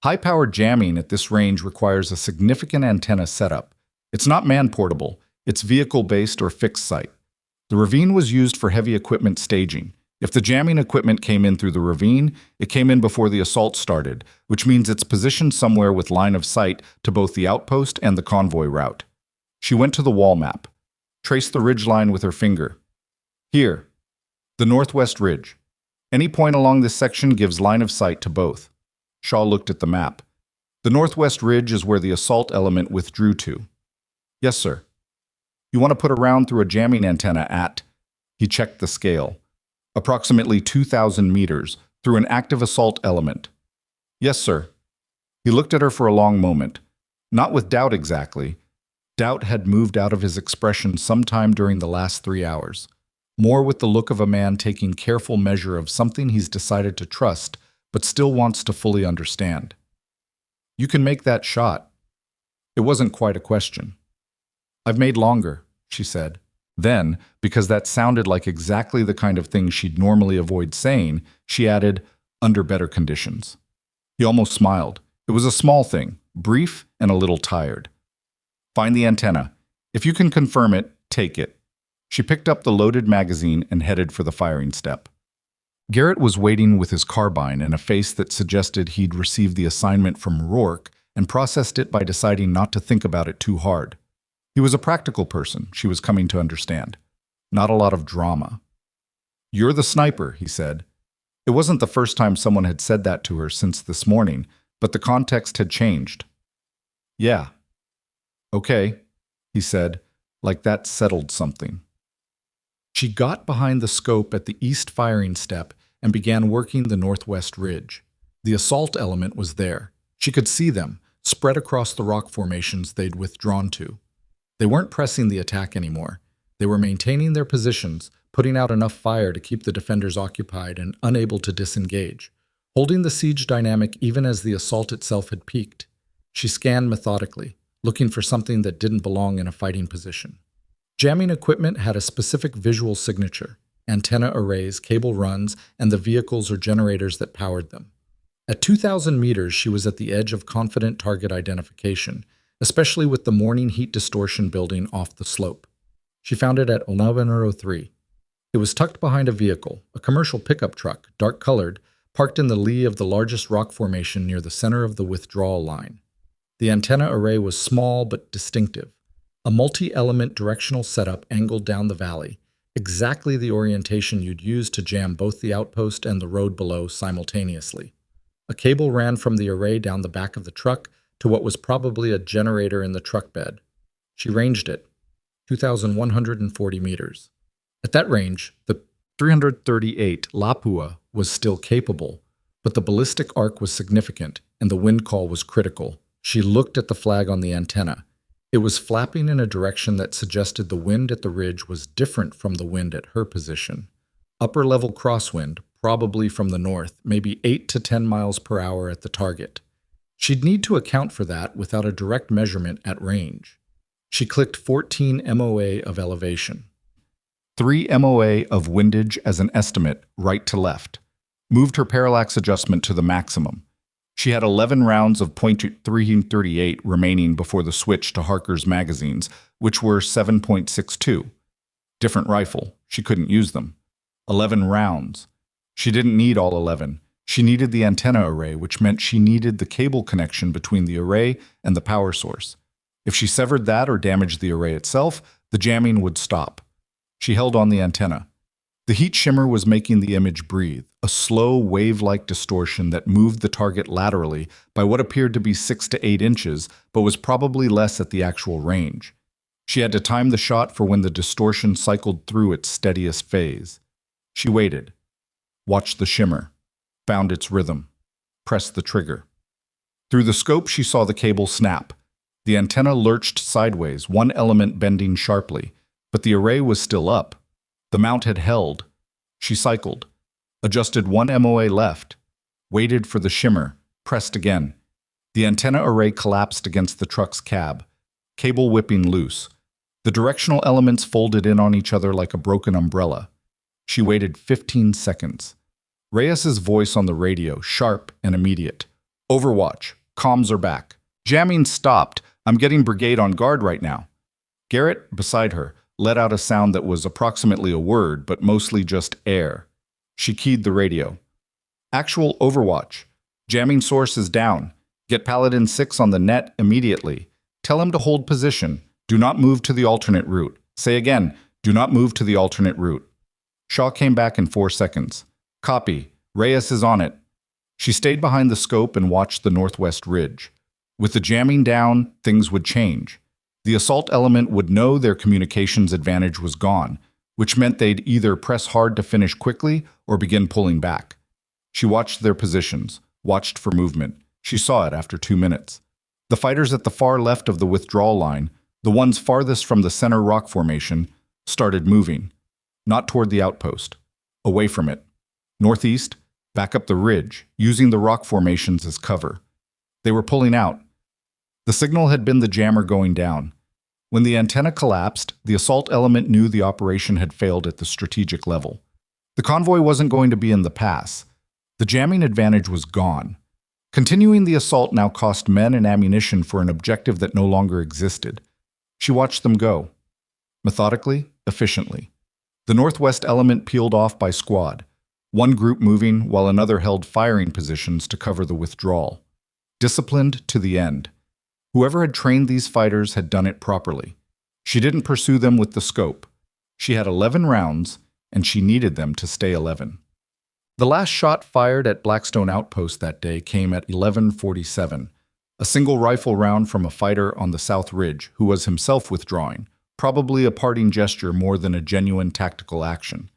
High-powered jamming at this range requires a significant antenna setup. It's not man-portable, it's vehicle-based or fixed site. The ravine was used for heavy equipment staging. If the jamming equipment came in through the ravine, it came in before the assault started, which means it's positioned somewhere with line of sight to both the outpost and the convoy route. She went to the wall map, traced the ridgeline with her finger. "Here, the northwest ridge. Any point along this section gives line of sight to both." Shaw looked at the map. "The northwest ridge is where the assault element withdrew to." "Yes, sir." "You want to put a round through a jamming antenna at," he checked the scale, "approximately 2,000 meters, through an active assault element." "Yes, sir." He looked at her for a long moment, not with doubt exactly. Doubt had moved out of his expression sometime during the last 3 hours, more with the look of a man taking careful measure of something he's decided to trust, but still wants to fully understand. "You can make that shot." It wasn't quite a question. "I've made longer," she said. Then, because that sounded like exactly the kind of thing she'd normally avoid saying, she added, "under better conditions." He almost smiled. It was a small thing, brief and a little tired. "Find the antenna. If you can confirm it, take it." She picked up the loaded magazine and headed for the firing step. Garrett was waiting with his carbine and a face that suggested he'd received the assignment from Rourke and processed it by deciding not to think about it too hard. He was a practical person, she was coming to understand. Not a lot of drama. "You're the sniper," he said. It wasn't the first time someone had said that to her since this morning, but the context had changed. "Yeah." "Okay," he said, like that settled something. She got behind the scope at the east firing step and began working the northwest ridge. The assault element was there. She could see them, spread across the rock formations they'd withdrawn to. They weren't pressing the attack anymore. They were maintaining their positions, putting out enough fire to keep the defenders occupied and unable to disengage, holding the siege dynamic even as the assault itself had peaked. She scanned methodically, looking for something that didn't belong in a fighting position. Jamming equipment had a specific visual signature: antenna arrays, cable runs, and the vehicles or generators that powered them. At 2,000 meters, she was at the edge of confident target identification, especially with the morning heat distortion building off the slope. She found it at 11:03. It was tucked behind a vehicle, a commercial pickup truck, dark-colored, parked in the lee of the largest rock formation near the center of the withdrawal line. The antenna array was small but distinctive, a multi-element directional setup angled down the valley, exactly the orientation you'd use to jam both the outpost and the road below simultaneously. A cable ran from the array down the back of the truck to what was probably a generator in the truck bed. She ranged it, 2,140 meters. At that range, the 338 Lapua was still capable, but the ballistic arc was significant and the wind call was critical. She looked at the flag on the antenna. It was flapping in a direction that suggested the wind at the ridge was different from the wind at her position. Upper-level crosswind, probably from the north, maybe 8 to 10 miles per hour at the target. She'd need to account for that without a direct measurement at range. She clicked 14 MOA of elevation. 3 MOA of windage as an estimate, right to left. Moved her parallax adjustment to the maximum. She had 11 rounds of .338 remaining before the switch to Harker's magazines, which were 7.62. Different rifle. She couldn't use them. 11 rounds. She didn't need all 11. She needed the antenna array, which meant she needed the cable connection between the array and the power source. If she severed that or damaged the array itself, the jamming would stop. She held on the antenna. The heat shimmer was making the image breathe, a slow, wave-like distortion that moved the target laterally by what appeared to be 6 to 8 inches, but was probably less at the actual range. She had to time the shot for when the distortion cycled through its steadiest phase. She waited, watched the shimmer, found its rhythm, pressed the trigger. Through the scope, she saw the cable snap. The antenna lurched sideways, one element bending sharply, but the array was still up. The mount had held. She cycled, adjusted 1 MOA left, waited for the shimmer, pressed again. The antenna array collapsed against the truck's cab, cable whipping loose. The directional elements folded in on each other like a broken umbrella. She waited 15 seconds. Reyes's voice on the radio, sharp and immediate. "Overwatch. Comms are back. Jamming stopped. I'm getting brigade on guard right now." Garrett, beside her, let out a sound that was approximately a word, but mostly just air. She keyed the radio. "Actual Overwatch. Jamming source is down. Get Paladin 6 on the net immediately. Tell him to hold position. Do not move to the alternate route. Say again, do not move to the alternate route." Shaw came back in 4 seconds. "Copy. Reyes is on it." She stayed behind the scope and watched the northwest ridge. With the jamming down, things would change. The assault element would know their communications advantage was gone, which meant they'd either press hard to finish quickly or begin pulling back. She watched their positions, watched for movement. She saw it after 2 minutes. The fighters at the far left of the withdrawal line, the ones farthest from the center rock formation, started moving. Not toward the outpost. Away from it. Northeast, back up the ridge, using the rock formations as cover. They were pulling out. The signal had been the jammer going down. When the antenna collapsed, the assault element knew the operation had failed at the strategic level. The convoy wasn't going to be in the pass. The jamming advantage was gone. Continuing the assault now cost men and ammunition for an objective that no longer existed. She watched them go. Methodically, efficiently. The northwest element peeled off by squad, one group moving while another held firing positions to cover the withdrawal. Disciplined to the end. Whoever had trained these fighters had done it properly. She didn't pursue them with the scope. She had 11 rounds, and she needed them to stay 11. The last shot fired at Blackstone Outpost that day came at 11:47, a single rifle round from a fighter on the South Ridge who was himself withdrawing, probably a parting gesture more than a genuine tactical action.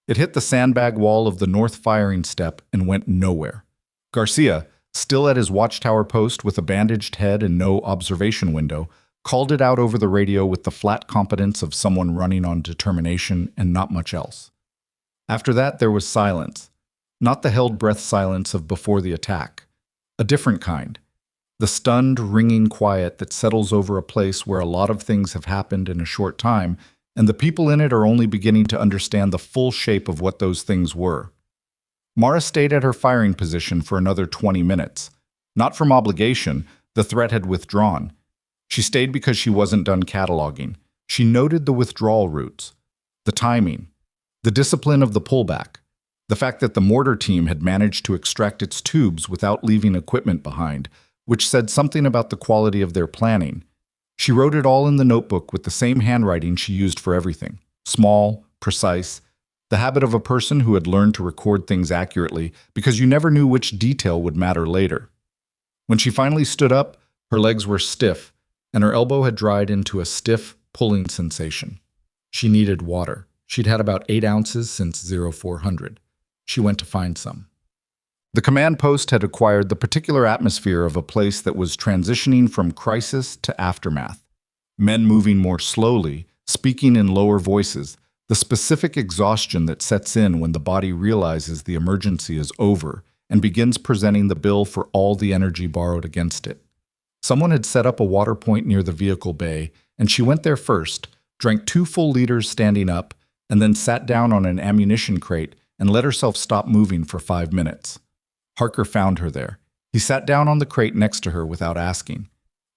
It hit the sandbag wall of the north firing step and went nowhere. Garcia, still at his watchtower post with a bandaged head and no observation window, called it out over the radio with the flat competence of someone running on determination and not much else. After that, there was silence. Not the held-breath silence of before the attack. A different kind. The stunned, ringing quiet that settles over a place where a lot of things have happened in a short time, and the people in it are only beginning to understand the full shape of what those things were. Mara stayed at her firing position for another 20 minutes. Not from obligation, the threat had withdrawn. She stayed because she wasn't done cataloging. She noted the withdrawal routes, the timing, the discipline of the pullback, the fact that the mortar team had managed to extract its tubes without leaving equipment behind, which said something about the quality of their planning. She wrote it all in the notebook with the same handwriting she used for everything, small, precise, the habit of a person who had learned to record things accurately because you never knew which detail would matter later. When she finally stood up, her legs were stiff, and her elbow had dried into a stiff, pulling sensation. She needed water. She'd had about 8 ounces since 0400. She went to find some. The command post had acquired the particular atmosphere of a place that was transitioning from crisis to aftermath. Men moving more slowly, speaking in lower voices, the specific exhaustion that sets in when the body realizes the emergency is over and begins presenting the bill for all the energy borrowed against it. Someone had set up a water point near the vehicle bay, and she went there first, drank 2 full liters standing up, and then sat down on an ammunition crate and let herself stop moving for 5 minutes. Harker found her there. He sat down on the crate next to her without asking.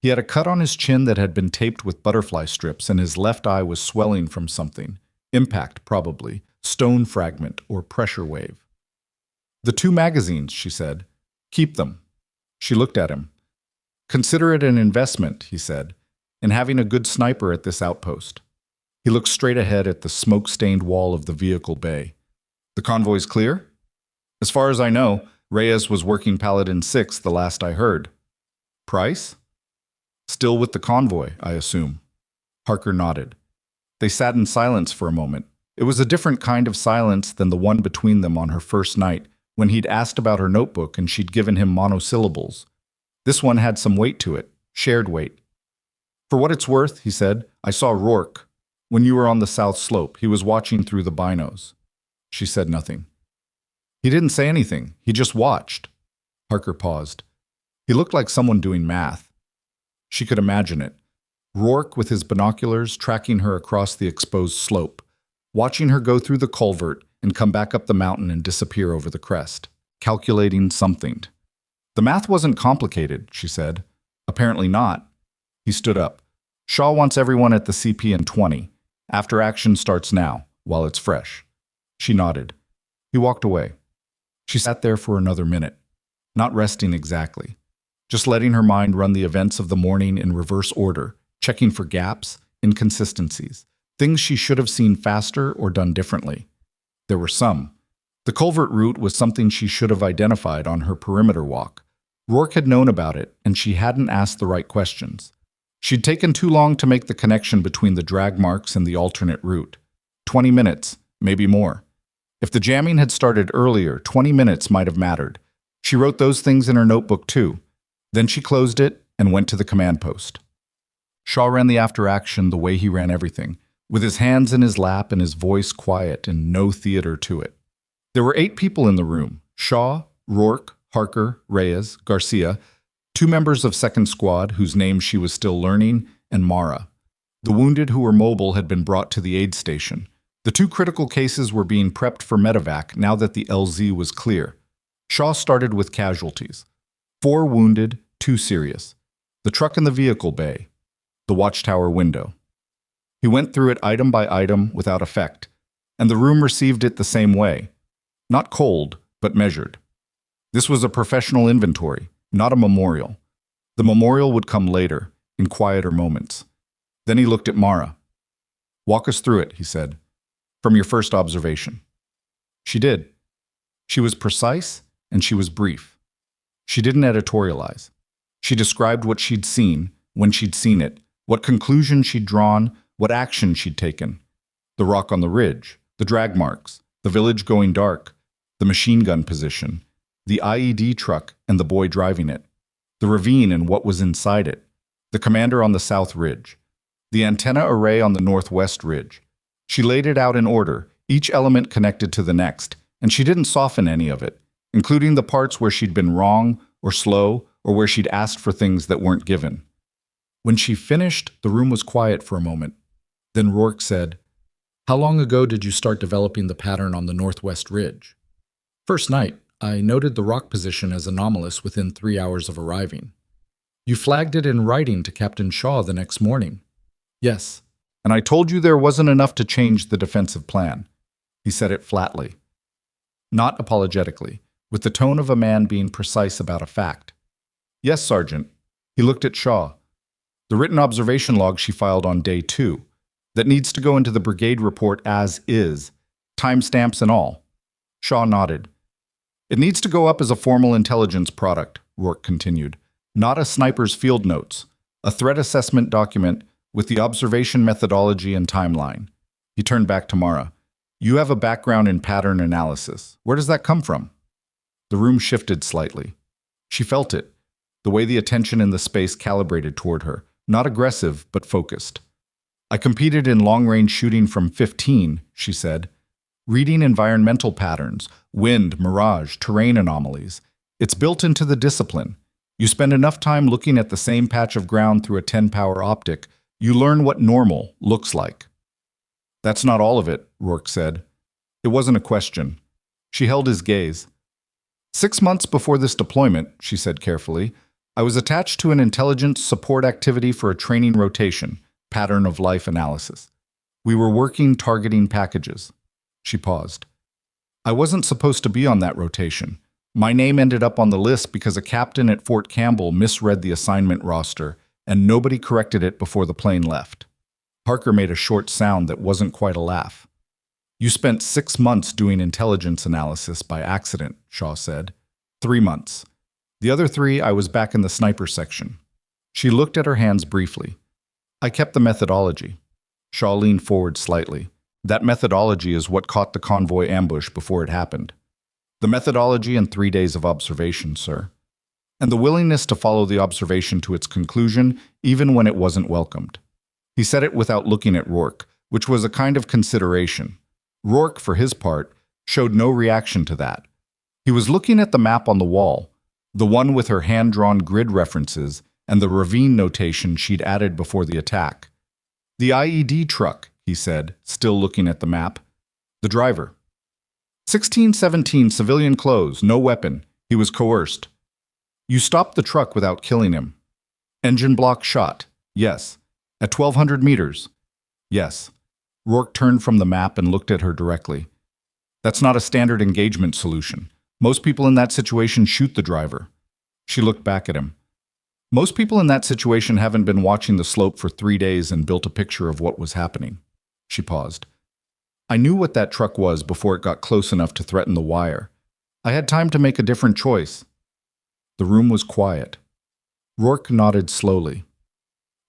He had a cut on his chin that had been taped with butterfly strips, and his left eye was swelling from something. Impact, probably. Stone fragment or pressure wave. "The 2 magazines," she said. "Keep them." She looked at him. "Consider it an investment," he said, "in having a good sniper at this outpost." He looked straight ahead at the smoke-stained wall of the vehicle bay. "The convoy's clear?" "As far as I know, Reyes was working Paladin 6 the last I heard." "Price?" "Still with the convoy, I assume." Harker nodded. They sat in silence for a moment. It was a different kind of silence than the one between them on her first night, when he'd asked about her notebook and she'd given him monosyllables. This one had some weight to it, shared weight. "For what it's worth," he said, "I saw Rourke. When you were on the south slope, he was watching through the binos." She said nothing. "He didn't say anything. He just watched." Harker paused. He looked like someone doing math. She could imagine it. Rourke with his binoculars tracking her across the exposed slope, watching her go through the culvert and come back up the mountain and disappear over the crest, calculating something. "The math wasn't complicated," she said. "Apparently not." He stood up. "Shaw wants everyone at the CP in 20. After action starts now, while it's fresh." She nodded. He walked away. She sat there for another minute, not resting exactly, just letting her mind run the events of the morning in reverse order, checking for gaps, inconsistencies, things she should have seen faster or done differently. There were some. The culvert route was something she should have identified on her perimeter walk. Rourke had known about it, and she hadn't asked the right questions. She'd taken too long to make the connection between the drag marks and the alternate route. 20 minutes, maybe more. If the jamming had started earlier, 20 minutes might have mattered. She wrote those things in her notebook too. Then she closed it and went to the command post. Shaw ran the after-action the way he ran everything, with his hands in his lap and his voice quiet and no theater to it. There were 8 people in the room: Shaw, Rourke, Harker, Reyes, Garcia, 2 members of Second Squad whose names she was still learning, and Mara. The wounded who were mobile had been brought to the aid station. The 2 critical cases were being prepped for medevac now that the LZ was clear. Shaw started with casualties. 4 wounded, 2 serious. The truck in the vehicle bay. The watchtower window. He went through it item by item without effect, and the room received it the same way. Not cold, but measured. This was a professional inventory, not a memorial. The memorial would come later, in quieter moments. Then he looked at Mara. "Walk us through it," he said, "from your first observation." She did. She was precise and she was brief. She didn't editorialize. She described what she'd seen, when she'd seen it, what conclusions she'd drawn, what action she'd taken. The rock on the ridge, the drag marks, the village going dark, the machine gun position, the IED truck and the boy driving it, the ravine and what was inside it, the commander on the south ridge, the antenna array on the northwest ridge. She laid it out in order, each element connected to the next, and she didn't soften any of it, including the parts where she'd been wrong or slow or where she'd asked for things that weren't given. When she finished, the room was quiet for a moment. Then Rourke said, "How long ago did you start developing the pattern on the northwest ridge?" "First night. I noted the rock position as anomalous within 3 hours of arriving." "You flagged it in writing to Captain Shaw the next morning." "Yes. And I told you there wasn't enough to change the defensive plan." He said it flatly, not apologetically, with the tone of a man being precise about a fact. "Yes, Sergeant." He looked at Shaw. "The written observation log she filed on day 2. That needs to go into the brigade report as is, timestamps and all." Shaw nodded. "It needs to go up as a formal intelligence product," Rourke continued, "not a sniper's field notes, a threat assessment document with the observation methodology and timeline." He turned back to Mara. "You have a background in pattern analysis. Where does that come from?" The room shifted slightly. She felt it, the way the attention in the space calibrated toward her, not aggressive, but focused. "I competed in long-range shooting from 15, she said. "Reading environmental patterns, wind, mirage, terrain anomalies. It's built into the discipline. You spend enough time looking at the same patch of ground through a 10-power optic, you learn what normal looks like." "That's not all of it," Rourke said. It wasn't a question. She held his gaze. 6 months before this deployment, she said carefully, I was attached to an intelligence support activity for a training rotation, pattern of life analysis. We were working targeting packages." She paused. "I wasn't supposed to be on that rotation. My name ended up on the list because a captain at Fort Campbell misread the assignment roster, and nobody corrected it before the plane left." Parker made a short sound that wasn't quite a laugh. "You spent 6 months doing intelligence analysis by accident," Shaw said. 3 months. The other 3, I was back in the sniper section." She looked at her hands briefly. "I kept the methodology." Shaw leaned forward slightly. "That methodology is what caught the convoy ambush before it happened. The methodology and 3 days of observation, sir. And the willingness to follow the observation to its conclusion, even when it wasn't welcomed." He said it without looking at Rourke, which was a kind of consideration. Rourke, for his part, showed no reaction to that. He was looking at the map on the wall, the one with her hand-drawn grid references and the ravine notation she'd added before the attack. "The IED truck," he said, still looking at the map. "The driver. 1617 civilian clothes, no weapon. He was coerced. You stopped the truck without killing him. Engine block shot. Yes. At 1200 meters. Yes." Rourke turned from the map and looked at her directly. "That's not a standard engagement solution. Most people in that situation shoot the driver." She looked back at him. "Most people in that situation haven't been watching the slope for 3 days and built a picture of what was happening." She paused. "I knew what that truck was before it got close enough to threaten the wire. I had time to make a different choice." The room was quiet. Rourke nodded slowly.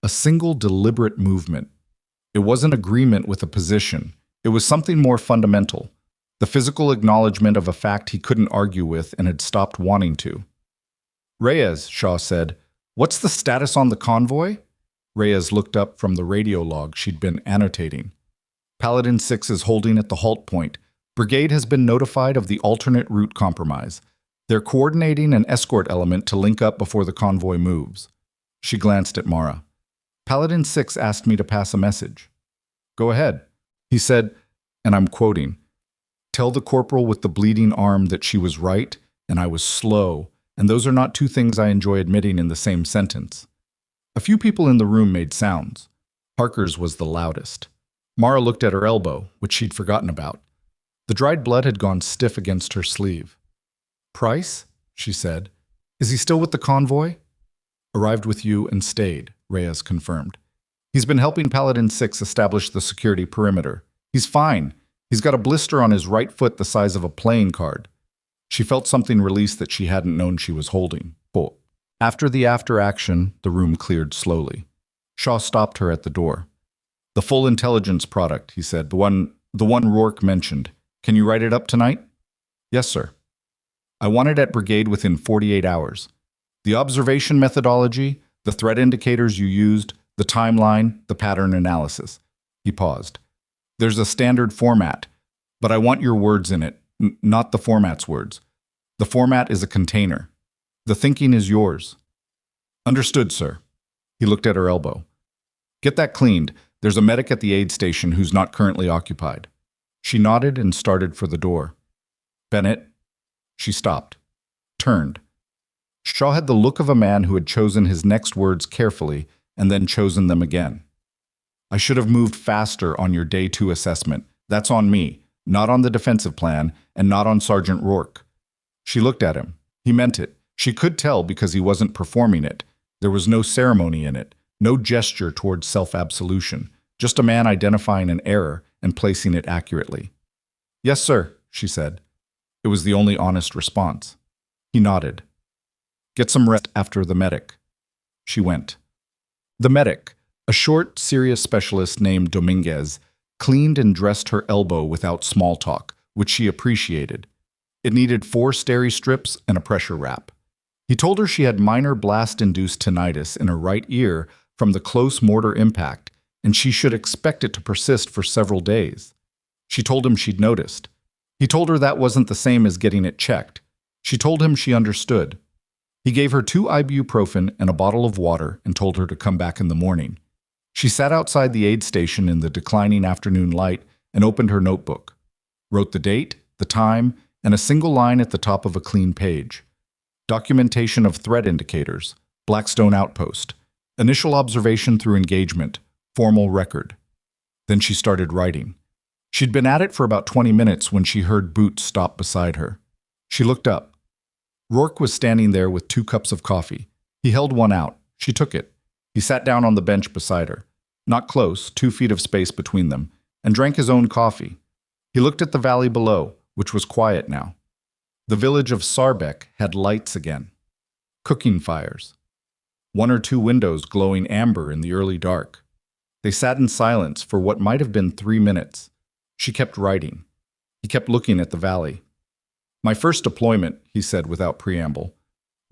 A single deliberate movement. It wasn't agreement with a position. It was something more fundamental. The physical acknowledgement of a fact he couldn't argue with and had stopped wanting to. "Reyes," Shaw said, "what's the status on the convoy?" Reyes looked up from the radio log she'd been annotating. "Paladin 6 is holding at the halt point. Brigade has been notified of the alternate route compromise. They're coordinating an escort element to link up before the convoy moves." She glanced at Mara. "Paladin 6 asked me to pass a message." "Go ahead." He said, and I'm quoting, "Tell the corporal with the bleeding arm that she was right and I was slow, and those are not two things I enjoy admitting in the same sentence." A few people in the room made sounds. Parker's was the loudest. Mara looked at her elbow, which she'd forgotten about. The dried blood had gone stiff against her sleeve. "Price?" she said. "Is he still with the convoy?" "Arrived with you and stayed," Reyes confirmed. He's been helping Paladin 6 establish the security perimeter. He's fine. He's got a blister on his right foot the size of a playing card. She felt something release that she hadn't known she was holding. After the after-action, the room cleared slowly. Shaw stopped her at the door. "The full intelligence product," he said. The one Rourke mentioned. "Can you write it up tonight?" "Yes, sir." "I want it at brigade within 48 hours. The observation methodology, the threat indicators you used, the timeline, the pattern analysis." He paused. "There's a standard format, but I want your words in it, not the format's words. The format is a container. The thinking is yours." "Understood, sir." He looked at her elbow. "Get that cleaned. There's a medic at the aid station who's not currently occupied." She nodded and started for the door. "Bennett." She stopped, turned. Shaw had the look of a man who had chosen his next words carefully and then chosen them again. "I should have moved faster on your Day 2 assessment. That's on me, not on the defensive plan, and not on Sergeant Rourke." She looked at him. He meant it. She could tell because he wasn't performing it. There was no ceremony in it, no gesture towards self-absolution, just a man identifying an error and placing it accurately. "Yes, sir," she said. It was the only honest response. He nodded. "Get some rest after the medic." She went. The medic, a short, serious specialist named Dominguez, cleaned and dressed her elbow without small talk, which she appreciated. It needed 4 steri strips and a pressure wrap. He told her she had minor blast-induced tinnitus in her right ear from the close mortar impact, and she should expect it to persist for several days. She told him she'd noticed. He told her that wasn't the same as getting it checked. She told him she understood. He gave her 2 ibuprofen and a bottle of water and told her to come back in the morning. She sat outside the aid station in the declining afternoon light and opened her notebook, wrote the date, the time, and a single line at the top of a clean page. Documentation of threat indicators, Blackstone Outpost, initial observation through engagement, formal record. Then she started writing. She'd been at it for about 20 minutes when she heard Boots stop beside her. She looked up. Rourke was standing there with 2 cups of coffee. He held one out. She took it. He sat down on the bench beside her, not close, 2 feet of space between them, and drank his own coffee. He looked at the valley below, which was quiet now. The village of Sarbec had lights again. Cooking fires. 1 or 2 windows glowing amber in the early dark. They sat in silence for what might have been 3 minutes. She kept writing. He kept looking at the valley. "My first deployment," he said without preamble.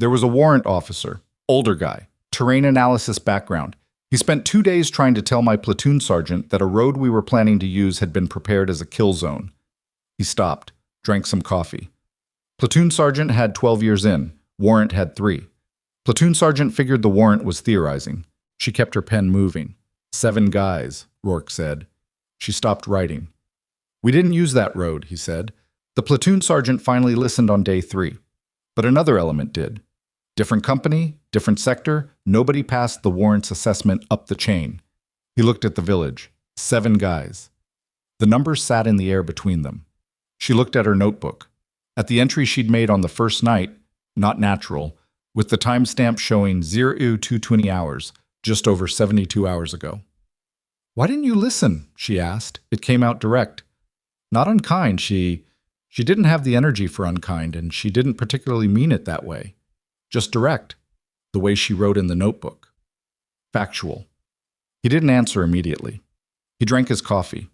"There was a warrant officer, older guy, terrain analysis background. He spent 2 days trying to tell my platoon sergeant that a road we were planning to use had been prepared as a kill zone." He stopped, drank some coffee. Platoon sergeant had 12 years in, warrant had 3. Platoon sergeant figured the warrant was theorizing. She kept her pen moving. 7 guys, Rourke said. She stopped writing. "We didn't use that road," he said. The platoon sergeant finally listened on day 3. But another element did. Different company, different sector, nobody passed the warrant's assessment up the chain. He looked at the village. 7 guys. The numbers sat in the air between them. She looked at her notebook. At the entry she'd made on the first night, not natural, with the timestamp showing 0220 hours, just over 72 hours ago. "Why didn't you listen?" she asked. It came out direct. Not unkind, she didn't have the energy for unkind, and she didn't particularly mean it that way. Just direct, the way she wrote in the notebook. Factual. He didn't answer immediately. He drank his coffee.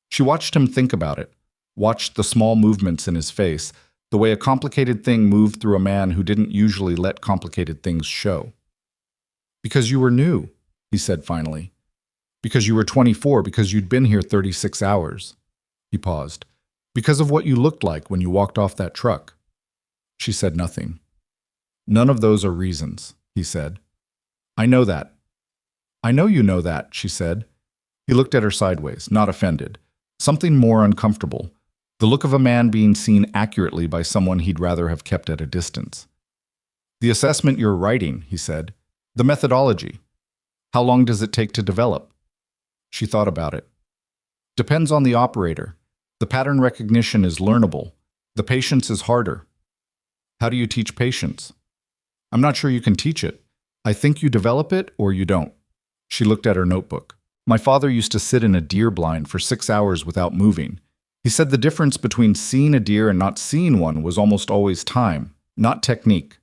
She watched him think about it, watched the small movements in his face, the way a complicated thing moved through a man who didn't usually let complicated things show. "Because you were new," he said finally. "Because you were 24, because you'd been here 36 hours. He paused. "Because of what you looked like when you walked off that truck." She said nothing. "None of those are reasons," he said. "I know that." "I know you know that," she said. He looked at her sideways, not offended. Something more uncomfortable. The look of a man being seen accurately by someone he'd rather have kept at a distance. "The assessment you're writing," he said. "The methodology. How long does it take to develop?" She thought about it. "Depends on the operator. The pattern recognition is learnable. The patience is harder." "How do you teach patience?" "I'm not sure you can teach it. I think you develop it or you don't." She looked at her notebook. My father used to sit in a deer blind for 6 hours without moving. He said the difference between seeing a deer and not seeing one was almost always time, not technique.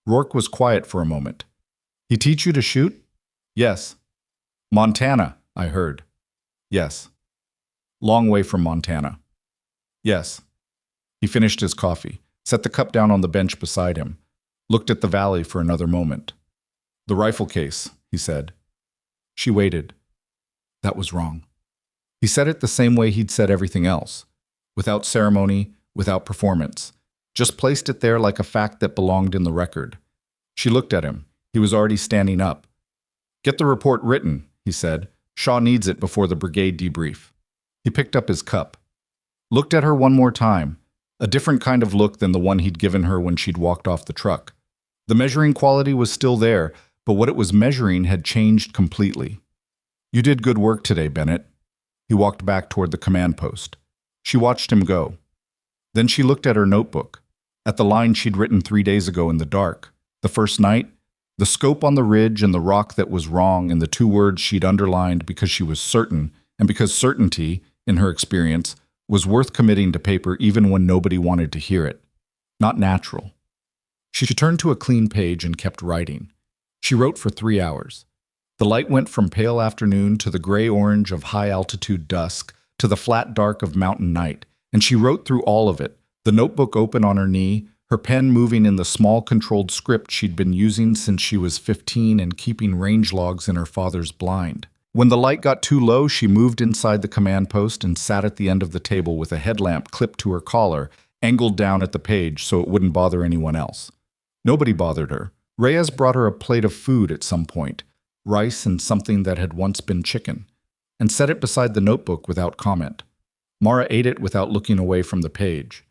Rourke was quiet for a moment. He teach you to shoot? Yes. Montana, I heard. Yes. Long way from Montana. Yes. He finished his coffee, set the cup down on the bench beside him, looked at the valley for another moment. The rifle case, he said. She waited. That was wrong. He said it the same way he'd said everything else, without ceremony, without performance, just placed it there like a fact that belonged in the record. She looked at him. He was already standing up. Get the report written, he said. Shaw needs it before the brigade debrief. He picked up his cup, looked at her one more time, a different kind of look than the one he'd given her when she'd walked off the truck. The measuring quality was still there, but what it was measuring had changed completely. You did good work today, Bennett. He walked back toward the command post. She watched him go. Then she looked at her notebook, at the line she'd written 3 days ago in the dark. The first night, the scope on the ridge and the rock that was wrong, and the 2 words she'd underlined because she was certain, and because certainty, in her experience, was worth committing to paper even when nobody wanted to hear it. Not natural. She turned to a clean page and kept writing. She wrote for 3 hours. The light went from pale afternoon to the gray-orange of high-altitude dusk to the flat dark of mountain night, and she wrote through all of it, the notebook open on her knee, her pen moving in the small controlled script she'd been using since she was 15 and keeping range logs in her father's blind. When the light got too low, she moved inside the command post and sat at the end of the table with a headlamp clipped to her collar, angled down at the page so it wouldn't bother anyone else. Nobody bothered her. Reyes brought her a plate of food at some point, rice and something that had once been chicken, and set it beside the notebook without comment. Mara ate it without looking away from the page.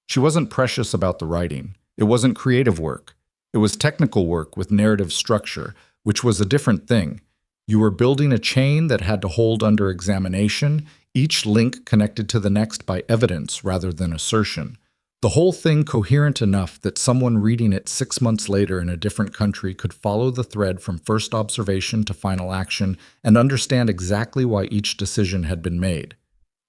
She wasn't precious about the writing. It wasn't creative work. It was technical work with narrative structure, which was a different thing. You were building a chain that had to hold under examination, each link connected to the next by evidence rather than assertion. The whole thing coherent enough that someone reading it 6 months later in a different country could follow the thread from first observation to final action and understand exactly why each decision had been made.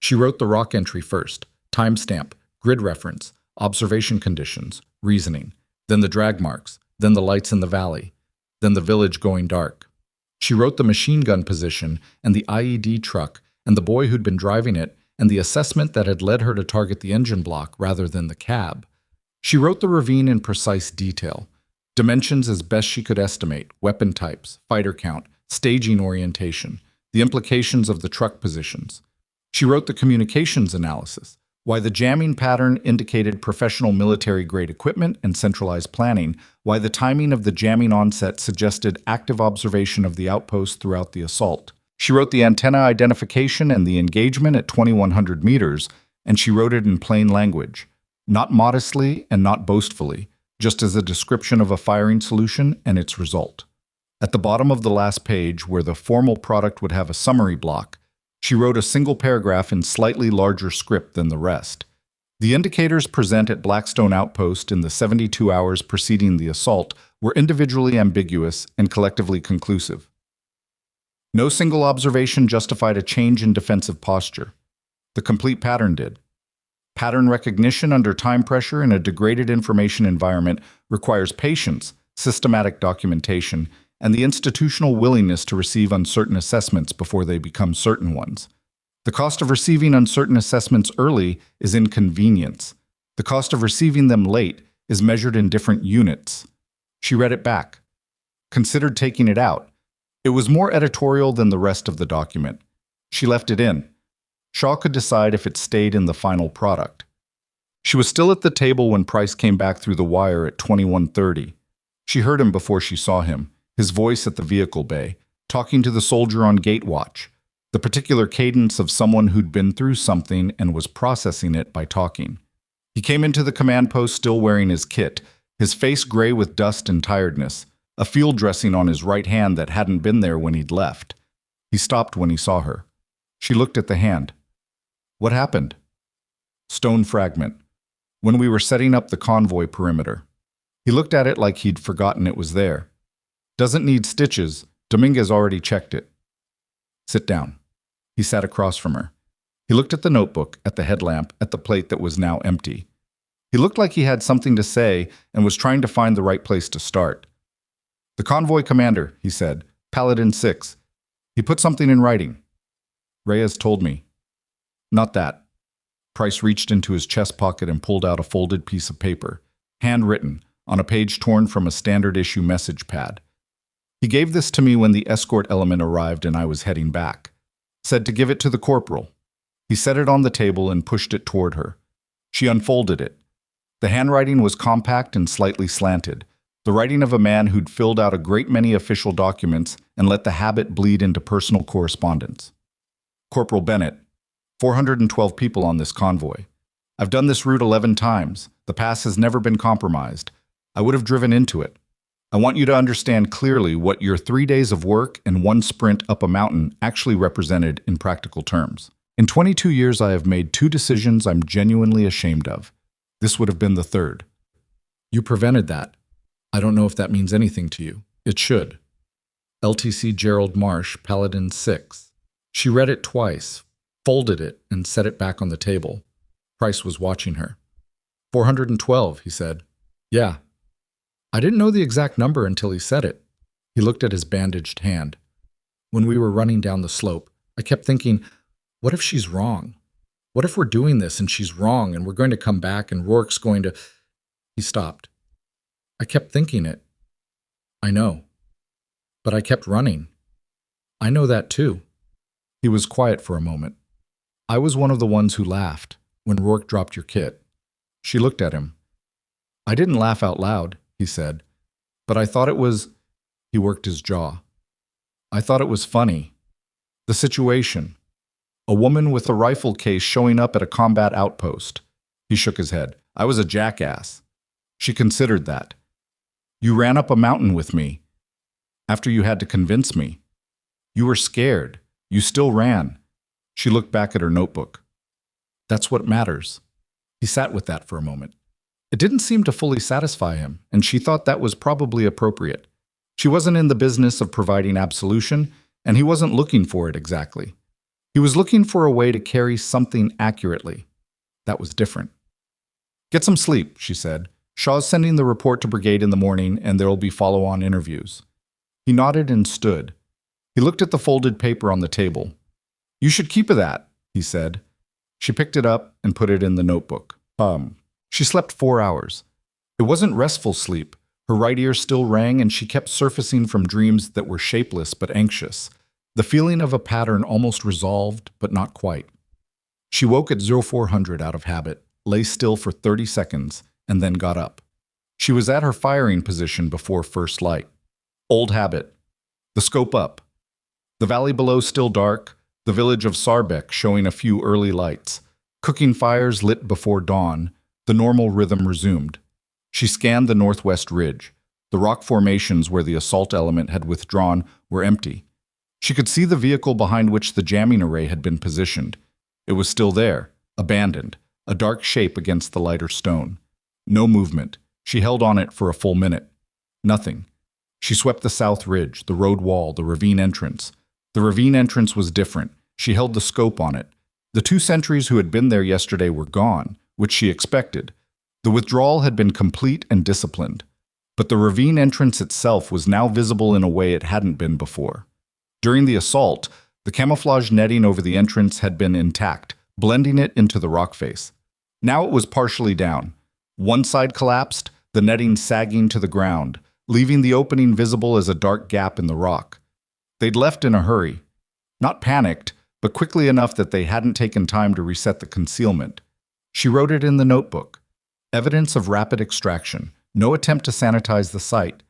She wrote the rock entry first, timestamp, grid reference, observation conditions, reasoning, then the drag marks, then the lights in the valley, then the village going dark. She wrote the machine gun position and the IED truck and the boy who'd been driving it and the assessment that had led her to target the engine block rather than the cab. She wrote the ravine in precise detail, dimensions as best she could estimate, weapon types, fighter count, staging orientation, the implications of the truck positions. She wrote the communications analysis, why the jamming pattern indicated professional military-grade equipment and centralized planning, why the timing of the jamming onset suggested active observation of the outpost throughout the assault. She wrote the antenna identification and the engagement at 2,100 meters, and she wrote it in plain language, not modestly and not boastfully, just as a description of a firing solution and its result. At the bottom of the last page, where the formal product would have a summary block, she wrote a single paragraph in slightly larger script than the rest. The indicators present at Blackstone Outpost in the 72 hours preceding the assault were individually ambiguous and collectively conclusive. No single observation justified a change in defensive posture. The complete pattern did. Pattern recognition under time pressure in a degraded information environment requires patience, systematic documentation, and the institutional willingness to receive uncertain assessments before they become certain ones. The cost of receiving uncertain assessments early is inconvenience. The cost of receiving them late is measured in different units. She read it back, considered taking it out. It was more editorial than the rest of the document. She left it in. Shaw could decide if it stayed in the final product. She was still at the table when Price came back through the wire at 21:30. She heard him before she saw him, his voice at the vehicle bay, talking to the soldier on gate watch, the particular cadence of someone who'd been through something and was processing it by talking. He came into the command post still wearing his kit, his face gray with dust and tiredness, a field dressing on his right hand that hadn't been there when he'd left. He stopped when he saw her. She looked at the hand. What happened? Stone fragment. When we were setting up the convoy perimeter. He looked at it like he'd forgotten it was there. Doesn't need stitches. Dominguez already checked it. Sit down. He sat across from her. He looked at the notebook, at the headlamp, at the plate that was now empty. He looked like he had something to say and was trying to find the right place to start. "The convoy commander," he said, "Paladin 6. He put something in writing." "Reyes told me." "Not that." Price reached into his chest pocket and pulled out a folded piece of paper, handwritten, on a page torn from a standard-issue message pad. "He gave this to me when the escort element arrived and I was heading back. Said to give it to the corporal." He set it on the table and pushed it toward her. She unfolded it. The handwriting was compact and slightly slanted, the writing of a man who'd filled out a great many official documents and let the habit bleed into personal correspondence. "Corporal Bennett, 412 people on this convoy. I've done this route 11 times. The pass has never been compromised. I would have driven into it. I want you to understand clearly what your 3 days of work and one sprint up a mountain actually represented in practical terms. In 22 years, I have made 2 decisions I'm genuinely ashamed of. This would have been the third. You prevented that. I don't know if that means anything to you. It should. LTC Gerald Marsh, Paladin 6. She read it twice, folded it, and set it back on the table. Price was watching her. 412, he said. Yeah. I didn't know the exact number until he said it. He looked at his bandaged hand. When we were running down the slope, I kept thinking, what if she's wrong? What if we're doing this and she's wrong and we're going to come back and Rourke's going to... He stopped. I kept thinking it. I know. But I kept running. I know that too. He was quiet for a moment. I was one of the ones who laughed when Rourke dropped your kit. She looked at him. I didn't laugh out loud, he said, but I thought it was... He worked his jaw. I thought it was funny. The situation. A woman with a rifle case showing up at a combat outpost. He shook his head. I was a jackass. She considered that. You ran up a mountain with me. After you had to convince me. You were scared. You still ran. She looked back at her notebook. That's what matters. He sat with that for a moment. It didn't seem to fully satisfy him, and she thought that was probably appropriate. She wasn't in the business of providing absolution, and he wasn't looking for it exactly. He was looking for a way to carry something accurately. That was different. Get some sleep, she said. Shaw's sending the report to brigade in the morning, and there will be follow-on interviews. He nodded and stood. He looked at the folded paper on the table. You should keep that, he said. She picked it up and put it in the notebook. She slept 4 hours. It wasn't restful sleep. Her right ear still rang, and she kept surfacing from dreams that were shapeless but anxious. The feeling of a pattern almost resolved, but not quite. She woke at 0400 out of habit, lay still for 30 seconds, and then got up. She was at her firing position before first light. Old habit. The scope up. The valley below still dark, the village of Sarbek showing a few early lights. Cooking fires lit before dawn, the normal rhythm resumed. She scanned the northwest ridge. The rock formations where the assault element had withdrawn were empty. She could see the vehicle behind which the jamming array had been positioned. It was still there, abandoned, a dark shape against the lighter stone. No movement. She held on it for a full minute. Nothing. She swept the south ridge, the road wall, the ravine entrance. The ravine entrance was different. She held the scope on it. The 2 sentries who had been there yesterday were gone, which she expected. The withdrawal had been complete and disciplined. But the ravine entrance itself was now visible in a way it hadn't been before. During the assault, the camouflage netting over the entrance had been intact, blending it into the rock face. Now it was partially down. One side collapsed, the netting sagging to the ground, leaving the opening visible as a dark gap in the rock. They'd left in a hurry. Not panicked, but quickly enough that they hadn't taken time to reset the concealment. She wrote it in the notebook. Evidence of rapid extraction, no attempt to sanitize the site.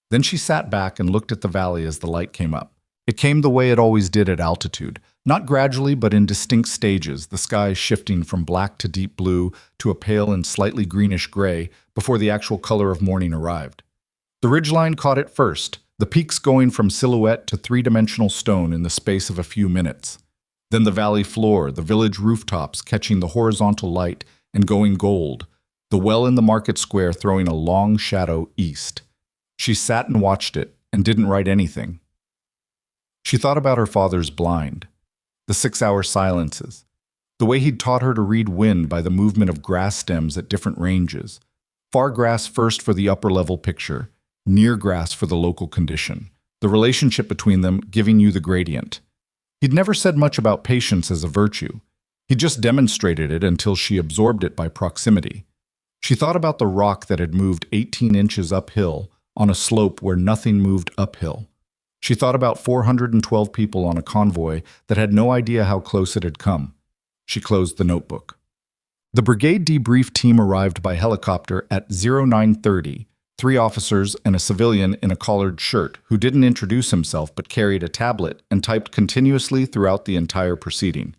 Then she sat back and looked at the valley as the light came up. It came the way it always did at altitude, not gradually but in distinct stages, the sky shifting from black to deep blue to a pale and slightly greenish gray before the actual color of morning arrived. The ridgeline caught it first, the peaks going from silhouette to 3-dimensional stone in the space of a few minutes. Then the valley floor, the village rooftops catching the horizontal light and going gold, the well in the market square throwing a long shadow east. She sat and watched it and didn't write anything. She thought about her father's blind, the 6-hour silences, the way he'd taught her to read wind by the movement of grass stems at different ranges. Far grass first for the upper-level picture, near grass for the local condition, the relationship between them giving you the gradient. He'd never said much about patience as a virtue. He just demonstrated it until she absorbed it by proximity. She thought about the rock that had moved 18 inches uphill on a slope where nothing moved uphill. She thought about 412 people on a convoy that had no idea how close it had come. She closed the notebook. The brigade debrief team arrived by helicopter at 0930, 3 officers and a civilian in a collared shirt who didn't introduce himself but carried a tablet and typed continuously throughout the entire proceeding.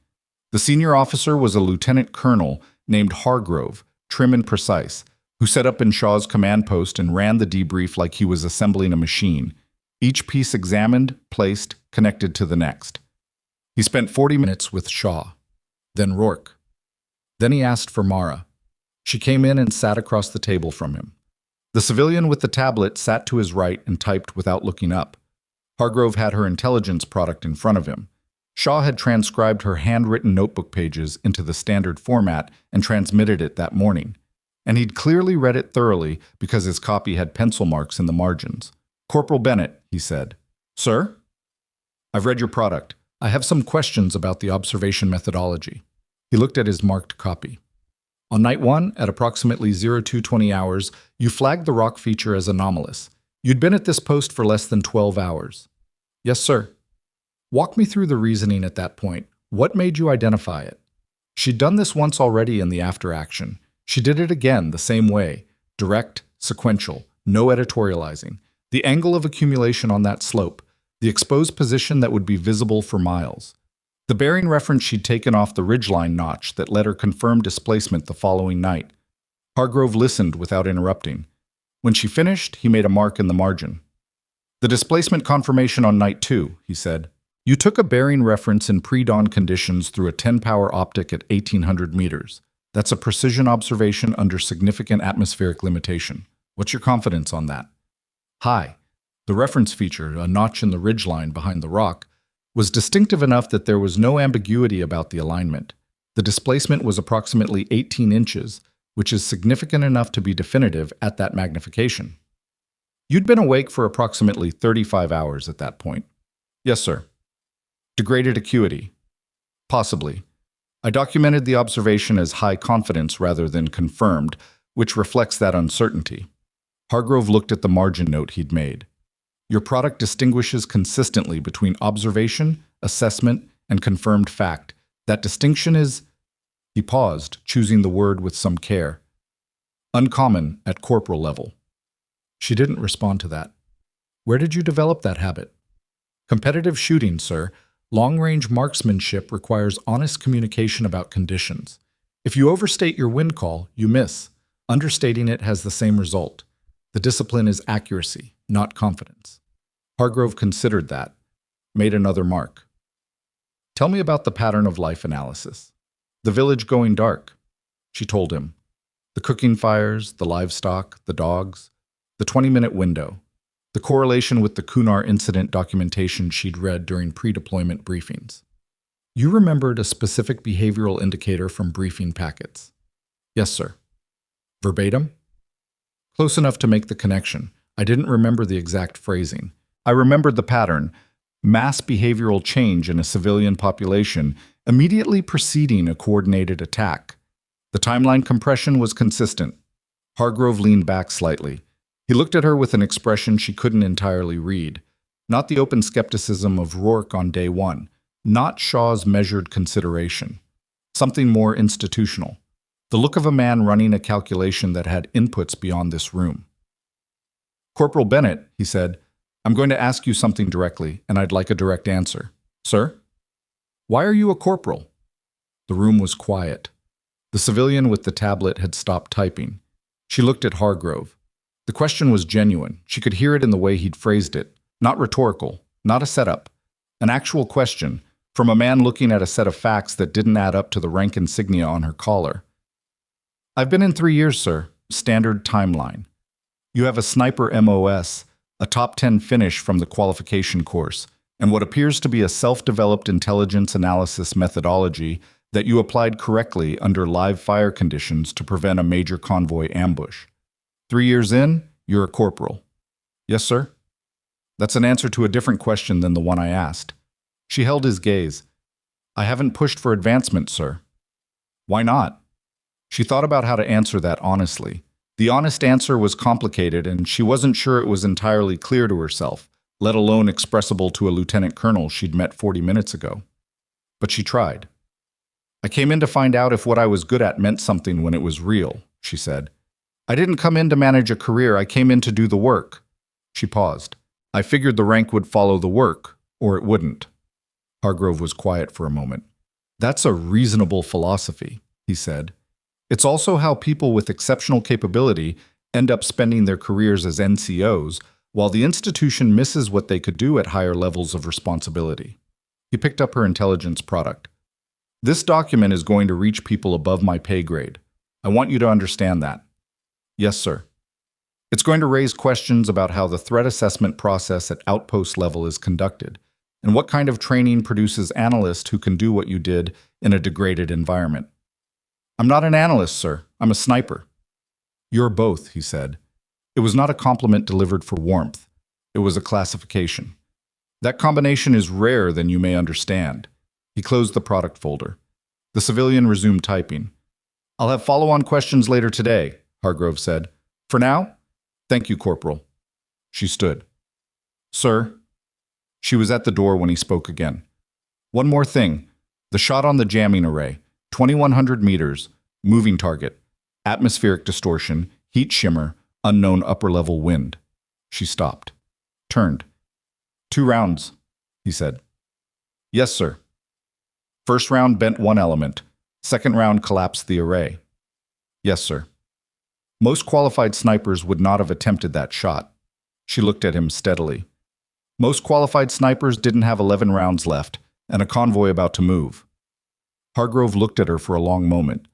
The senior officer was a lieutenant colonel named Hargrove, trim and precise, who set up in Shaw's command post and ran the debrief like he was assembling a machine, each piece examined, placed, connected to the next. He spent 40 minutes with Shaw, then Rourke. Then he asked for Mara. She came in and sat across the table from him. The civilian with the tablet sat to his right and typed without looking up. Hargrove had her intelligence product in front of him. Shaw had transcribed her handwritten notebook pages into the standard format and transmitted it that morning. And he'd clearly read it thoroughly because his copy had pencil marks in the margins. "Corporal Bennett," he said. "Sir?" "I've read your product. I have some questions about the observation methodology." He looked at his marked copy. "On night 1, at approximately 0220 hours, you flagged the rock feature as anomalous. You'd been at this post for less than 12 hours. "Yes, sir." "Walk me through the reasoning at that point. What made you identify it?" She'd done this once already in the after action. She did it again the same way, direct, sequential, no editorializing. The angle of accumulation on that slope, the exposed position that would be visible for miles. The bearing reference she'd taken off the ridgeline notch that let her confirm displacement the following night. Hargrove listened without interrupting. When she finished, he made a mark in the margin. "The displacement confirmation on night 2, he said. "You took a bearing reference in pre-dawn conditions through a 10-power optic at 1800 meters. That's a precision observation under significant atmospheric limitation. What's your confidence on that?" "High." The reference feature, a notch in the ridgeline behind the rock, was distinctive enough that there was no ambiguity about the alignment. The displacement was approximately 18 inches, which is significant enough to be definitive at that magnification. "You'd been awake for approximately 35 hours at that point." "Yes, sir." "Degraded acuity?" "Possibly. I documented the observation as high confidence rather than confirmed, which reflects that uncertainty." Hargrove looked at the margin note he'd made. "Your product distinguishes consistently between observation, assessment, and confirmed fact. That distinction is—" He paused, choosing the word with some care. "Uncommon at corporal level." She didn't respond to that. "Where did you develop that habit?" "Competitive shooting, sir. Long-range marksmanship requires honest communication about conditions. If you overstate your wind call, you miss. Understating it has the same result. The discipline is accuracy, not confidence." Hargrove considered that, made another mark. "Tell me about the pattern of life analysis." "The village going dark," she told him. "The cooking fires, the livestock, the dogs, the 20-minute window. The correlation with the Kunar incident documentation she'd read during pre-deployment briefings. You remembered a specific behavioral indicator from briefing packets?" "Yes, sir." "Verbatim?" "Close enough to make the connection. I didn't remember the exact phrasing. I remembered the pattern: mass behavioral change in a civilian population immediately preceding a coordinated attack. The timeline compression was consistent." Hargrove leaned back slightly. He looked at her with an expression she couldn't entirely read. Not the open skepticism of Rourke on day 1. Not Shaw's measured consideration. Something more institutional. The look of a man running a calculation that had inputs beyond this room. "Corporal Bennett," he said, "I'm going to ask you something directly, and I'd like a direct answer." "Sir?" "Why are you a corporal?" The room was quiet. The civilian with the tablet had stopped typing. She looked at Hargrove. The question was genuine. She could hear it in the way he'd phrased it. Not rhetorical, not a setup. An actual question, from a man looking at a set of facts that didn't add up to the rank insignia on her collar. "I've been in 3 years, sir. Standard timeline. You have a sniper MOS, a top 10 finish from the qualification course, and what appears to be a self-developed intelligence analysis methodology that you applied correctly under live fire conditions to prevent a major convoy ambush. 3 years in, you're a corporal. Yes, sir? That's an answer to a different question than the one I asked. She held his gaze. I haven't pushed for advancement, sir. Why not? She thought about how to answer that honestly. The honest answer was complicated, and she wasn't sure it was entirely clear to herself, let alone expressible to a lieutenant colonel she'd met 40 minutes ago. But she tried. I came in to find out if what I was good at meant something when it was real, she said. I didn't come in to manage a career, I came in to do the work. She paused. I figured the rank would follow the work, or it wouldn't. Hargrove was quiet for a moment. That's a reasonable philosophy, he said. It's also how people with exceptional capability end up spending their careers as NCOs, while the institution misses what they could do at higher levels of responsibility. He picked up her intelligence product. This document is going to reach people above my pay grade. I want you to understand that. Yes, sir. It's going to raise questions about how the threat assessment process at outpost level is conducted, and what kind of training produces analysts who can do what you did in a degraded environment. I'm not an analyst, sir. I'm a sniper. You're both, he said. It was not a compliment delivered for warmth. It was a classification. That combination is rarer than you may understand. He closed the product folder. The civilian resumed typing. I'll have follow-on questions later today, Hargrove said. For now, thank you, Corporal. She stood. Sir? She was at the door when he spoke again. One more thing. The shot on the jamming array. 2,100 meters, moving target, atmospheric distortion, heat shimmer, unknown upper-level wind. She stopped. Turned. 2 rounds, he said. Yes, sir. First round bent one element. Second round collapsed the array. Yes, sir. Most qualified snipers would not have attempted that shot. She looked at him steadily. Most qualified snipers didn't have 11 rounds left, and a convoy about to move. Hargrove looked at her for a long moment.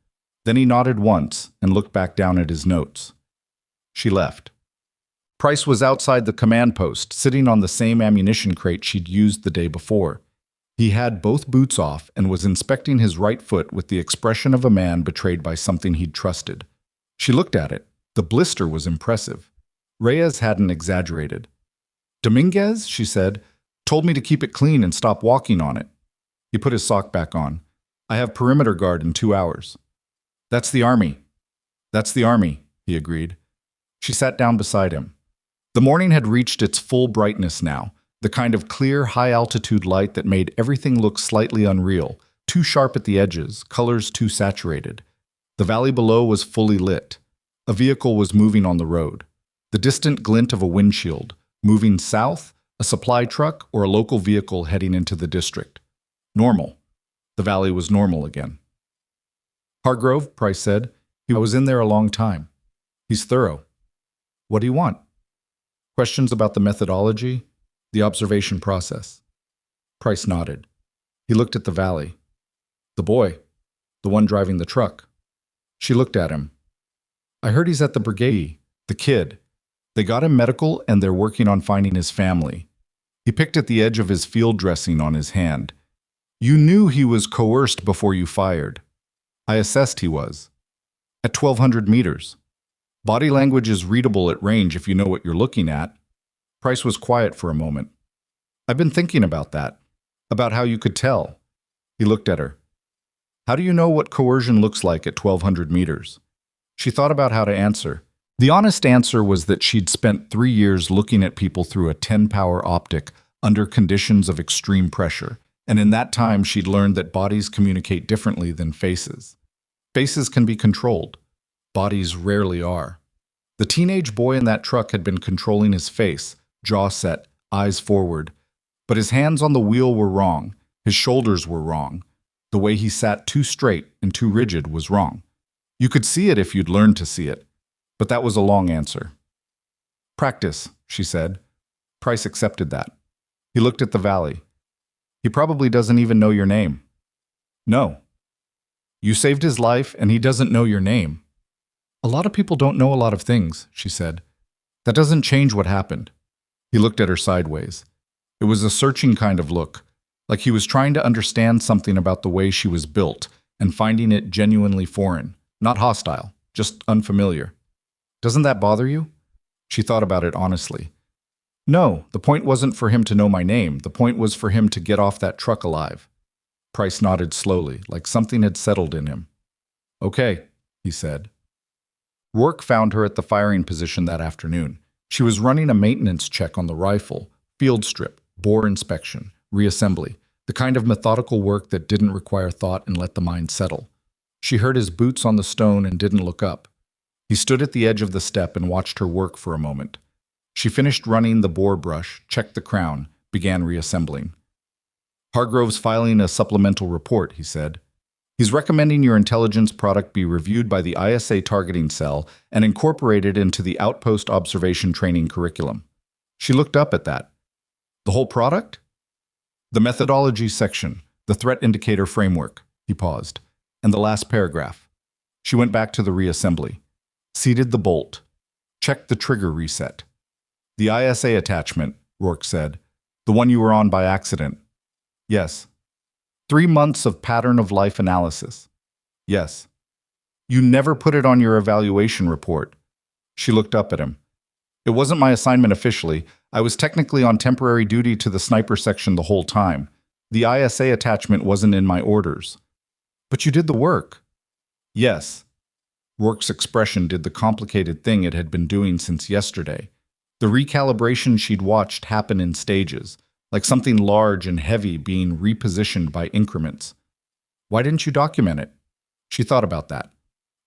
Then he nodded once and looked back down at his notes. She left. Price was outside the command post, sitting on the same ammunition crate she'd used the day before. He had both boots off and was inspecting his right foot with the expression of a man betrayed by something he'd trusted. She looked at it. The blister was impressive. Reyes hadn't exaggerated. Dominguez, she said, told me to keep it clean and stop walking on it. He put his sock back on. I have perimeter guard in 2 hours. That's the army. That's the army, he agreed. She sat down beside him. The morning had reached its full brightness now, the kind of clear, high-altitude light that made everything look slightly unreal, too sharp at the edges, colors too saturated. The valley below was fully lit. A vehicle was moving on the road. The distant glint of a windshield, moving south, a supply truck, or a local vehicle heading into the district. Normal. The valley was normal again. Hargrove, Price said. He was in there a long time. He's thorough. What do you want? Questions about the methodology, the observation process. Price nodded. He looked at the valley. The boy, the one driving the truck. She looked at him. I heard he's at the brigade, the kid. They got him medical and they're working on finding his family. He picked at the edge of his field dressing on his hand. You knew he was coerced before you fired. I assessed he was. At 1,200 meters. Body language is readable at range if you know what you're looking at. Price was quiet for a moment. I've been thinking about that. About how you could tell. He looked at her. How do you know what coercion looks like at 1,200 meters? She thought about how to answer. The honest answer was that she'd spent 3 years looking at people through a 10-power optic under conditions of extreme pressure. And in that time, she'd learned that bodies communicate differently than faces. Faces can be controlled. Bodies rarely are. The teenage boy in that truck had been controlling his face, jaw set, eyes forward. But his hands on the wheel were wrong. His shoulders were wrong. The way he sat too straight and too rigid was wrong. You could see it if you'd learned to see it. But that was a long answer. Practice, she said. Price accepted that. He looked at the valley. He probably doesn't even know your name. No. You saved his life and he doesn't know your name. A lot of people don't know a lot of things, she said. That doesn't change what happened. He looked at her sideways. It was a searching kind of look, like he was trying to understand something about the way she was built and finding it genuinely foreign, not hostile, just unfamiliar. Doesn't that bother you? She thought about it honestly. No, the point wasn't for him to know my name. The point was for him to get off that truck alive. Price nodded slowly, like something had settled in him. Okay, he said. Rourke found her at the firing position that afternoon. She was running a maintenance check on the rifle, field strip, bore inspection, reassembly, the kind of methodical work that didn't require thought and let the mind settle. She heard his boots on the stone and didn't look up. He stood at the edge of the step and watched her work for a moment. She finished running the bore brush, checked the crown, began reassembling. Hargrove's filing a supplemental report, he said. He's recommending your intelligence product be reviewed by the ISA targeting cell and incorporated into the Outpost observation training curriculum. She looked up at that. The whole product? The methodology section, the threat indicator framework, he paused, and the last paragraph. She went back to the reassembly, seated the bolt, checked the trigger reset. The ISA attachment, Rourke said, the one you were on by accident. Yes. 3 months of pattern of life analysis. Yes. You never put it on your evaluation report. She looked up at him. It wasn't my assignment officially. I was technically on temporary duty to the sniper section the whole time. The ISA attachment wasn't in my orders. But you did the work. Yes. Rourke's expression did the complicated thing it had been doing since yesterday. The recalibration she'd watched happen in stages, like something large and heavy being repositioned by increments. Why didn't you document it? She thought about that.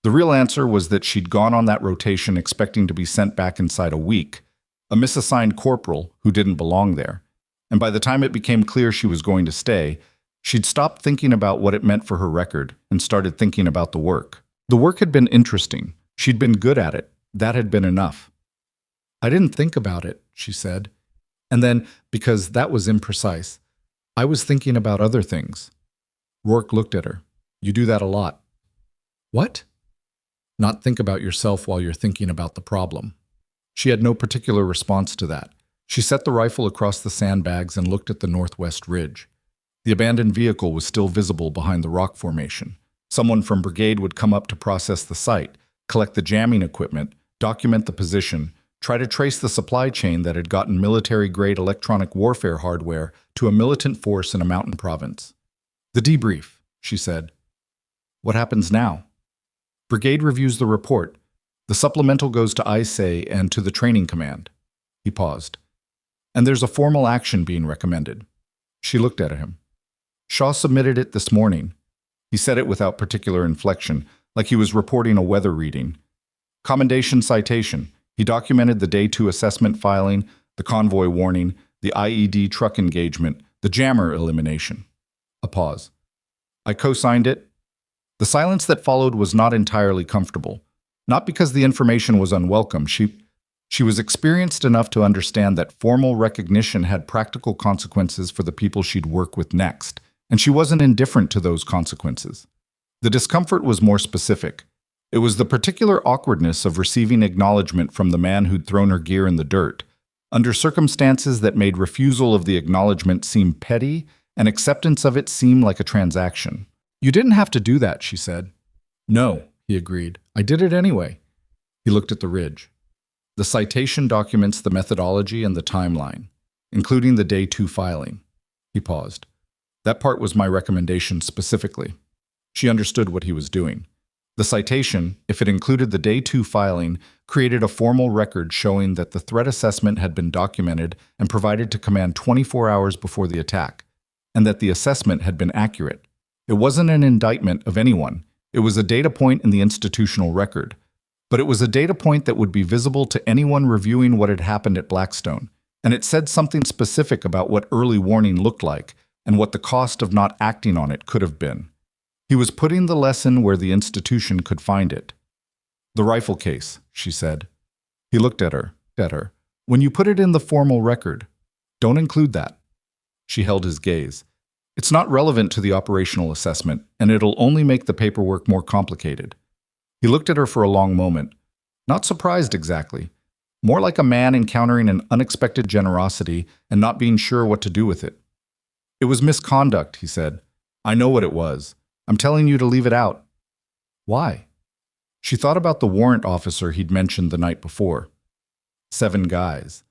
The real answer was that she'd gone on that rotation expecting to be sent back inside a week, a misassigned corporal who didn't belong there. And by the time it became clear she was going to stay, she'd stopped thinking about what it meant for her record and started thinking about the work. The work had been interesting. She'd been good at it. That had been enough. I didn't think about it, she said. And then, because that was imprecise, I was thinking about other things. Rourke looked at her. You do that a lot. What? Not think about yourself while you're thinking about the problem. She had no particular response to that. She set the rifle across the sandbags and looked at the northwest ridge. The abandoned vehicle was still visible behind the rock formation. Someone from brigade would come up to process the site, collect the jamming equipment, document the position, try to trace the supply chain that had gotten military-grade electronic warfare hardware to a militant force in a mountain province. The debrief, she said. What happens now? Brigade reviews the report. The supplemental goes to ISA and to the training command. He paused. And there's a formal action being recommended. She looked at him. Shaw submitted it this morning. He said it without particular inflection, like he was reporting a weather reading. Commendation citation. He documented the Day 2 assessment filing, the convoy warning, the IED truck engagement, the jammer elimination. A pause. I co-signed it. The silence that followed was not entirely comfortable. Not because the information was unwelcome. She was experienced enough to understand that formal recognition had practical consequences for the people she'd work with next, and she wasn't indifferent to those consequences. The discomfort was more specific. It was the particular awkwardness of receiving acknowledgement from the man who'd thrown her gear in the dirt, under circumstances that made refusal of the acknowledgement seem petty and acceptance of it seem like a transaction. You didn't have to do that, she said. No, he agreed. I did it anyway. He looked at the ridge. The citation documents the methodology and the timeline, including the Day 2 filing. He paused. That part was my recommendation specifically. She understood what he was doing. The citation, if it included the Day 2 filing, created a formal record showing that the threat assessment had been documented and provided to command 24 hours before the attack, and that the assessment had been accurate. It wasn't an indictment of anyone. It was a data point in the institutional record. But it was a data point that would be visible to anyone reviewing what had happened at Blackstone, and it said something specific about what early warning looked like and what the cost of not acting on it could have been. He was putting the lesson where the institution could find it. The rifle case, she said. He looked at her. When you put it in the formal record, don't include that. She held his gaze. It's not relevant to the operational assessment, and it'll only make the paperwork more complicated. He looked at her for a long moment, not surprised exactly. more like a man encountering an unexpected generosity and not being sure what to do with it. "It was misconduct," he said. "I know what it was. I'm telling you to leave it out." "Why?" She thought about the warrant officer he'd mentioned the night before. 7 guys.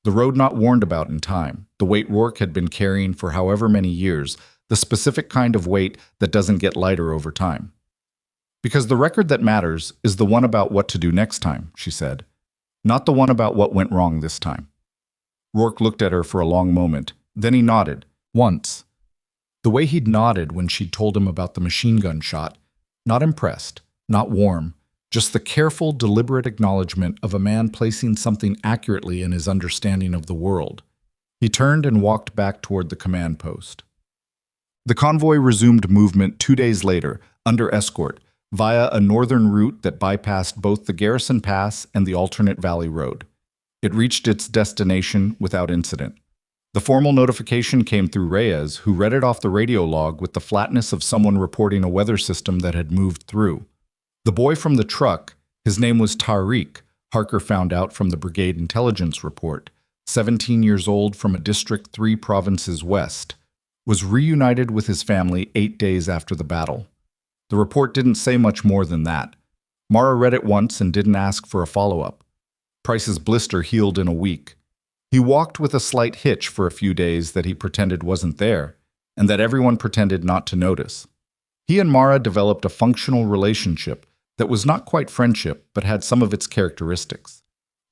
The road not warned about in time, the weight Rourke had been carrying for however many years, the specific kind of weight that doesn't get lighter over time. "Because the record that matters is the one about what to do next time," she said, "not the one about what went wrong this time." Rourke looked at her for a long moment, then he nodded, once. The way he'd nodded when she'd told him about the machine gun shot, not impressed, not warm, just the careful, deliberate acknowledgement of a man placing something accurately in his understanding of the world. He turned and walked back toward the command post. The convoy resumed movement 2 days later, under escort, via a northern route that bypassed both the Garrison Pass and the alternate valley road. It reached its destination without incident. The formal notification came through Reyes, who read it off the radio log with the flatness of someone reporting a weather system that had moved through. The boy from the truck, his name was Tariq, Harker found out from the brigade intelligence report, 17 years old from a District 3 provinces west, was reunited with his family 8 days after the battle. The report didn't say much more than that. Mara read it once and didn't ask for a follow-up. Price's blister healed in a week. He walked with a slight hitch for a few days that he pretended wasn't there, and that everyone pretended not to notice. He and Mara developed a functional relationship that was not quite friendship, but had some of its characteristics.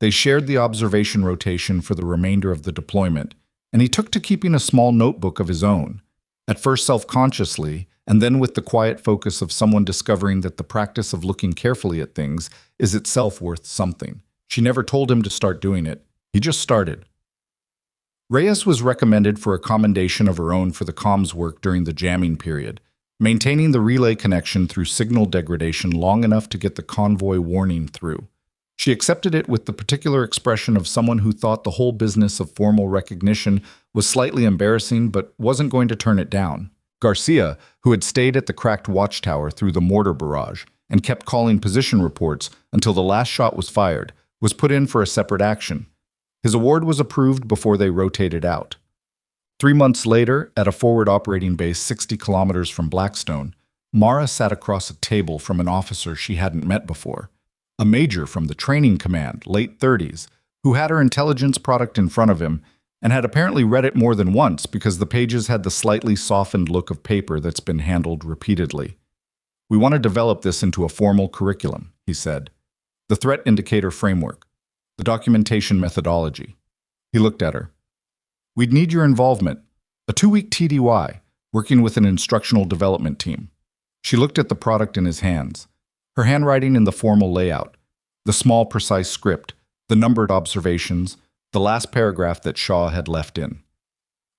They shared the observation rotation for the remainder of the deployment, and he took to keeping a small notebook of his own, at first self-consciously, and then with the quiet focus of someone discovering that the practice of looking carefully at things is itself worth something. She never told him to start doing it. He just started. Reyes was recommended for a commendation of her own for the comms work during the jamming period, maintaining the relay connection through signal degradation long enough to get the convoy warning through. She accepted it with the particular expression of someone who thought the whole business of formal recognition was slightly embarrassing but wasn't going to turn it down. Garcia, who had stayed at the cracked watchtower through the mortar barrage and kept calling position reports until the last shot was fired, was put in for a separate action. His award was approved before they rotated out. 3 months later, at a forward operating base 60 kilometers from Blackstone, Mara sat across a table from an officer she hadn't met before, a major from the training command, late 30s, who had her intelligence product in front of him and had apparently read it more than once because the pages had the slightly softened look of paper that's been handled repeatedly. "We want to develop this into a formal curriculum," he said. "The threat indicator framework, the documentation methodology." He looked at her. "We'd need your involvement. A 2-week TDY, working with an instructional development team." She looked at the product in his hands, her handwriting in the formal layout, the small, precise script, the numbered observations, the last paragraph that Shaw had left in.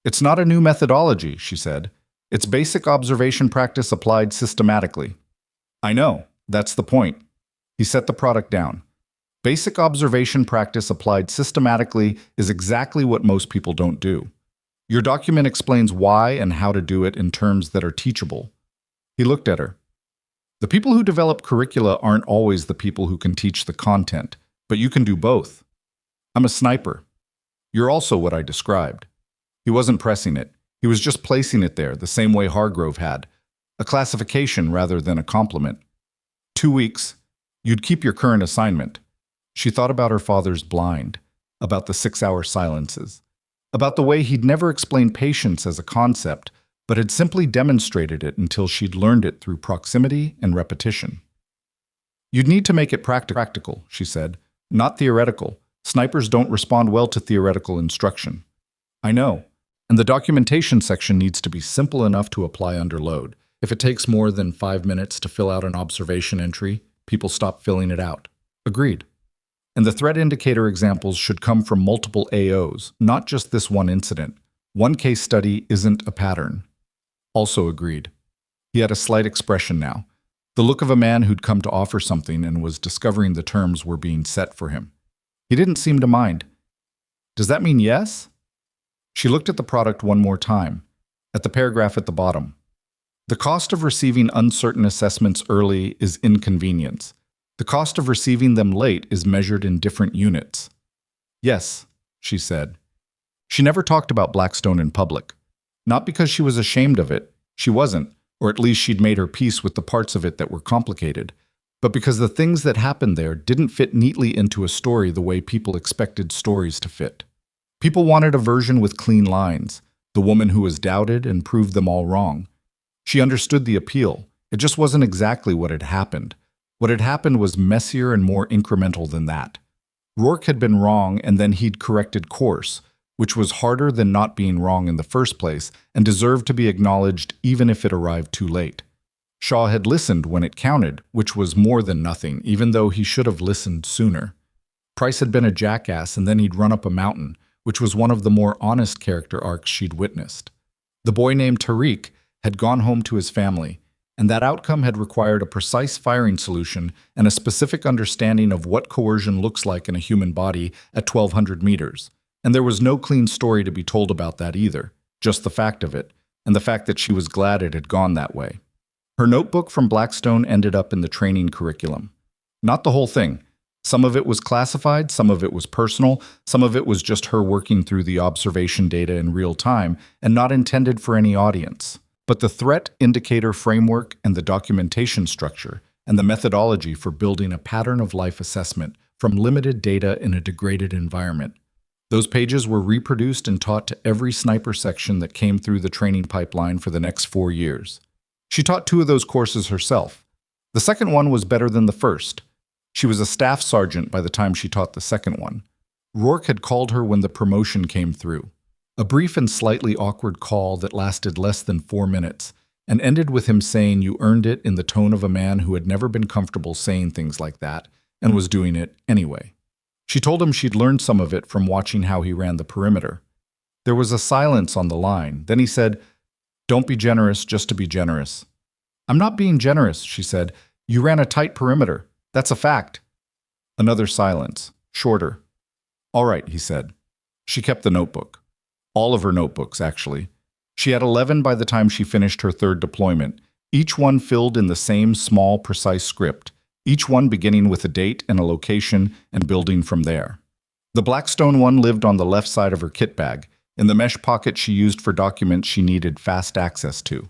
"It's not a new methodology," she said. "It's basic observation practice applied systematically." "I know, that's the point." He set the product down. Basic observation practice applied systematically is exactly what most people don't do. Your document explains why and how to do it in terms that are teachable. He looked at her. "The people who develop curricula aren't always the people who can teach the content, but you can do both. I'm a sniper. You're also what I described." He wasn't pressing it. He was just placing it there, the same way Hargrove had. A classification rather than a compliment. 2 weeks. You'd keep your current assignment. She thought about her father's blind, about the 6-hour silences, about the way he'd never explained patience as a concept, but had simply demonstrated it until she'd learned it through proximity and repetition. "You'd need to make it practical," she said, "not theoretical. Snipers don't respond well to theoretical instruction." "I know. And the documentation section needs to be simple enough to apply under load. If it takes more than 5 minutes to fill out an observation entry, people stop filling it out." "Agreed. And the threat indicator examples should come from multiple AOs, not just this one incident. One case study isn't a pattern." "Also agreed." He had a slight expression now, the look of a man who'd come to offer something and was discovering the terms were being set for him. He didn't seem to mind. "Does that mean yes?" She looked at the product one more time, at the paragraph at the bottom. "The cost of receiving uncertain assessments early is inconvenience. The cost of receiving them late is measured in different units." Yes, she said. She never talked about Blackstone in public. Not because she was ashamed of it, she wasn't, or at least she'd made her peace with the parts of it that were complicated, but because the things that happened there didn't fit neatly into a story the way people expected stories to fit. People wanted a version with clean lines, the woman who was doubted and proved them all wrong. She understood the appeal. It just wasn't exactly what had happened. What had happened was messier and more incremental than that. Rourke had been wrong and then he'd corrected course, which was harder than not being wrong in the first place and deserved to be acknowledged even if it arrived too late. Shaw had listened when it counted, which was more than nothing, even though he should have listened sooner. Price had been a jackass and then he'd run up a mountain, which was one of the more honest character arcs she'd witnessed. The boy named Tariq had gone home to his family, and that outcome had required a precise firing solution and a specific understanding of what coercion looks like in a human body at 1,200 meters. And there was no clean story to be told about that either, just the fact of it, and the fact that she was glad it had gone that way. Her notebook from Blackstone ended up in the training curriculum. Not the whole thing. Some of it was classified, some of it was personal, some of it was just her working through the observation data in real time and not intended for any audience. But the threat indicator framework and the documentation structure and the methodology for building a pattern of life assessment from limited data in a degraded environment. Those pages were reproduced and taught to every sniper section that came through the training pipeline for the next 4 years. She taught 2 of those courses herself. The second one was better than the first. She was a staff sergeant by the time she taught the second one. Rourke had called her when the promotion came through. A brief and slightly awkward call that lasted less than 4 minutes and ended with him saying you earned it in the tone of a man who had never been comfortable saying things like that and was doing it anyway. She told him she'd learned some of it from watching how he ran the perimeter. There was a silence on the line. Then he said, "Don't be generous just to be generous." "I'm not being generous," she said. "You ran a tight perimeter. That's a fact." Another silence, shorter. "All right," he said. She kept the notebook. All of her notebooks, actually. She had 11 by the time she finished her 3rd deployment, each one filled in the same small, precise script, each one beginning with a date and a location and building from there. The Blackstone one lived on the left side of her kit bag, in the mesh pocket she used for documents she needed fast access to.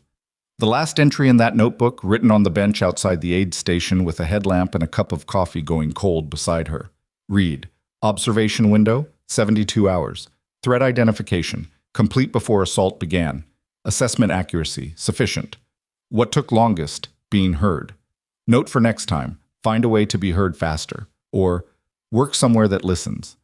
The last entry in that notebook, written on the bench outside the aid station with a headlamp and a cup of coffee going cold beside her. Read, observation window, 72 hours. Threat identification, complete before assault began. Assessment accuracy, sufficient. What took longest, being heard. Note for next time, find a way to be heard faster. Or, work somewhere that listens.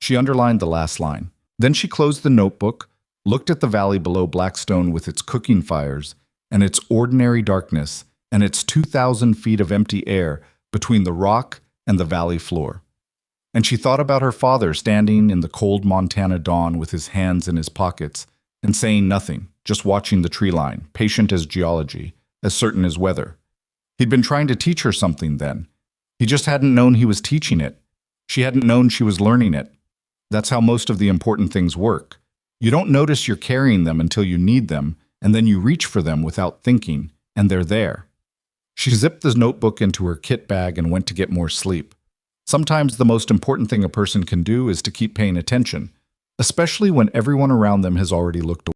She underlined the last line. Then she closed the notebook, looked at the valley below Blackstone with its cooking fires, and its ordinary darkness, and its 2,000 feet of empty air between the rock and the valley floor. And she thought about her father standing in the cold Montana dawn with his hands in his pockets and saying nothing, just watching the tree line, patient as geology, as certain as weather. He'd been trying to teach her something then. He just hadn't known he was teaching it. She hadn't known she was learning it. That's how most of the important things work. You don't notice you're carrying them until you need them, and then you reach for them without thinking, and they're there. She zipped the notebook into her kit bag and went to get more sleep. Sometimes the most important thing a person can do is to keep paying attention, especially when everyone around them has already looked away.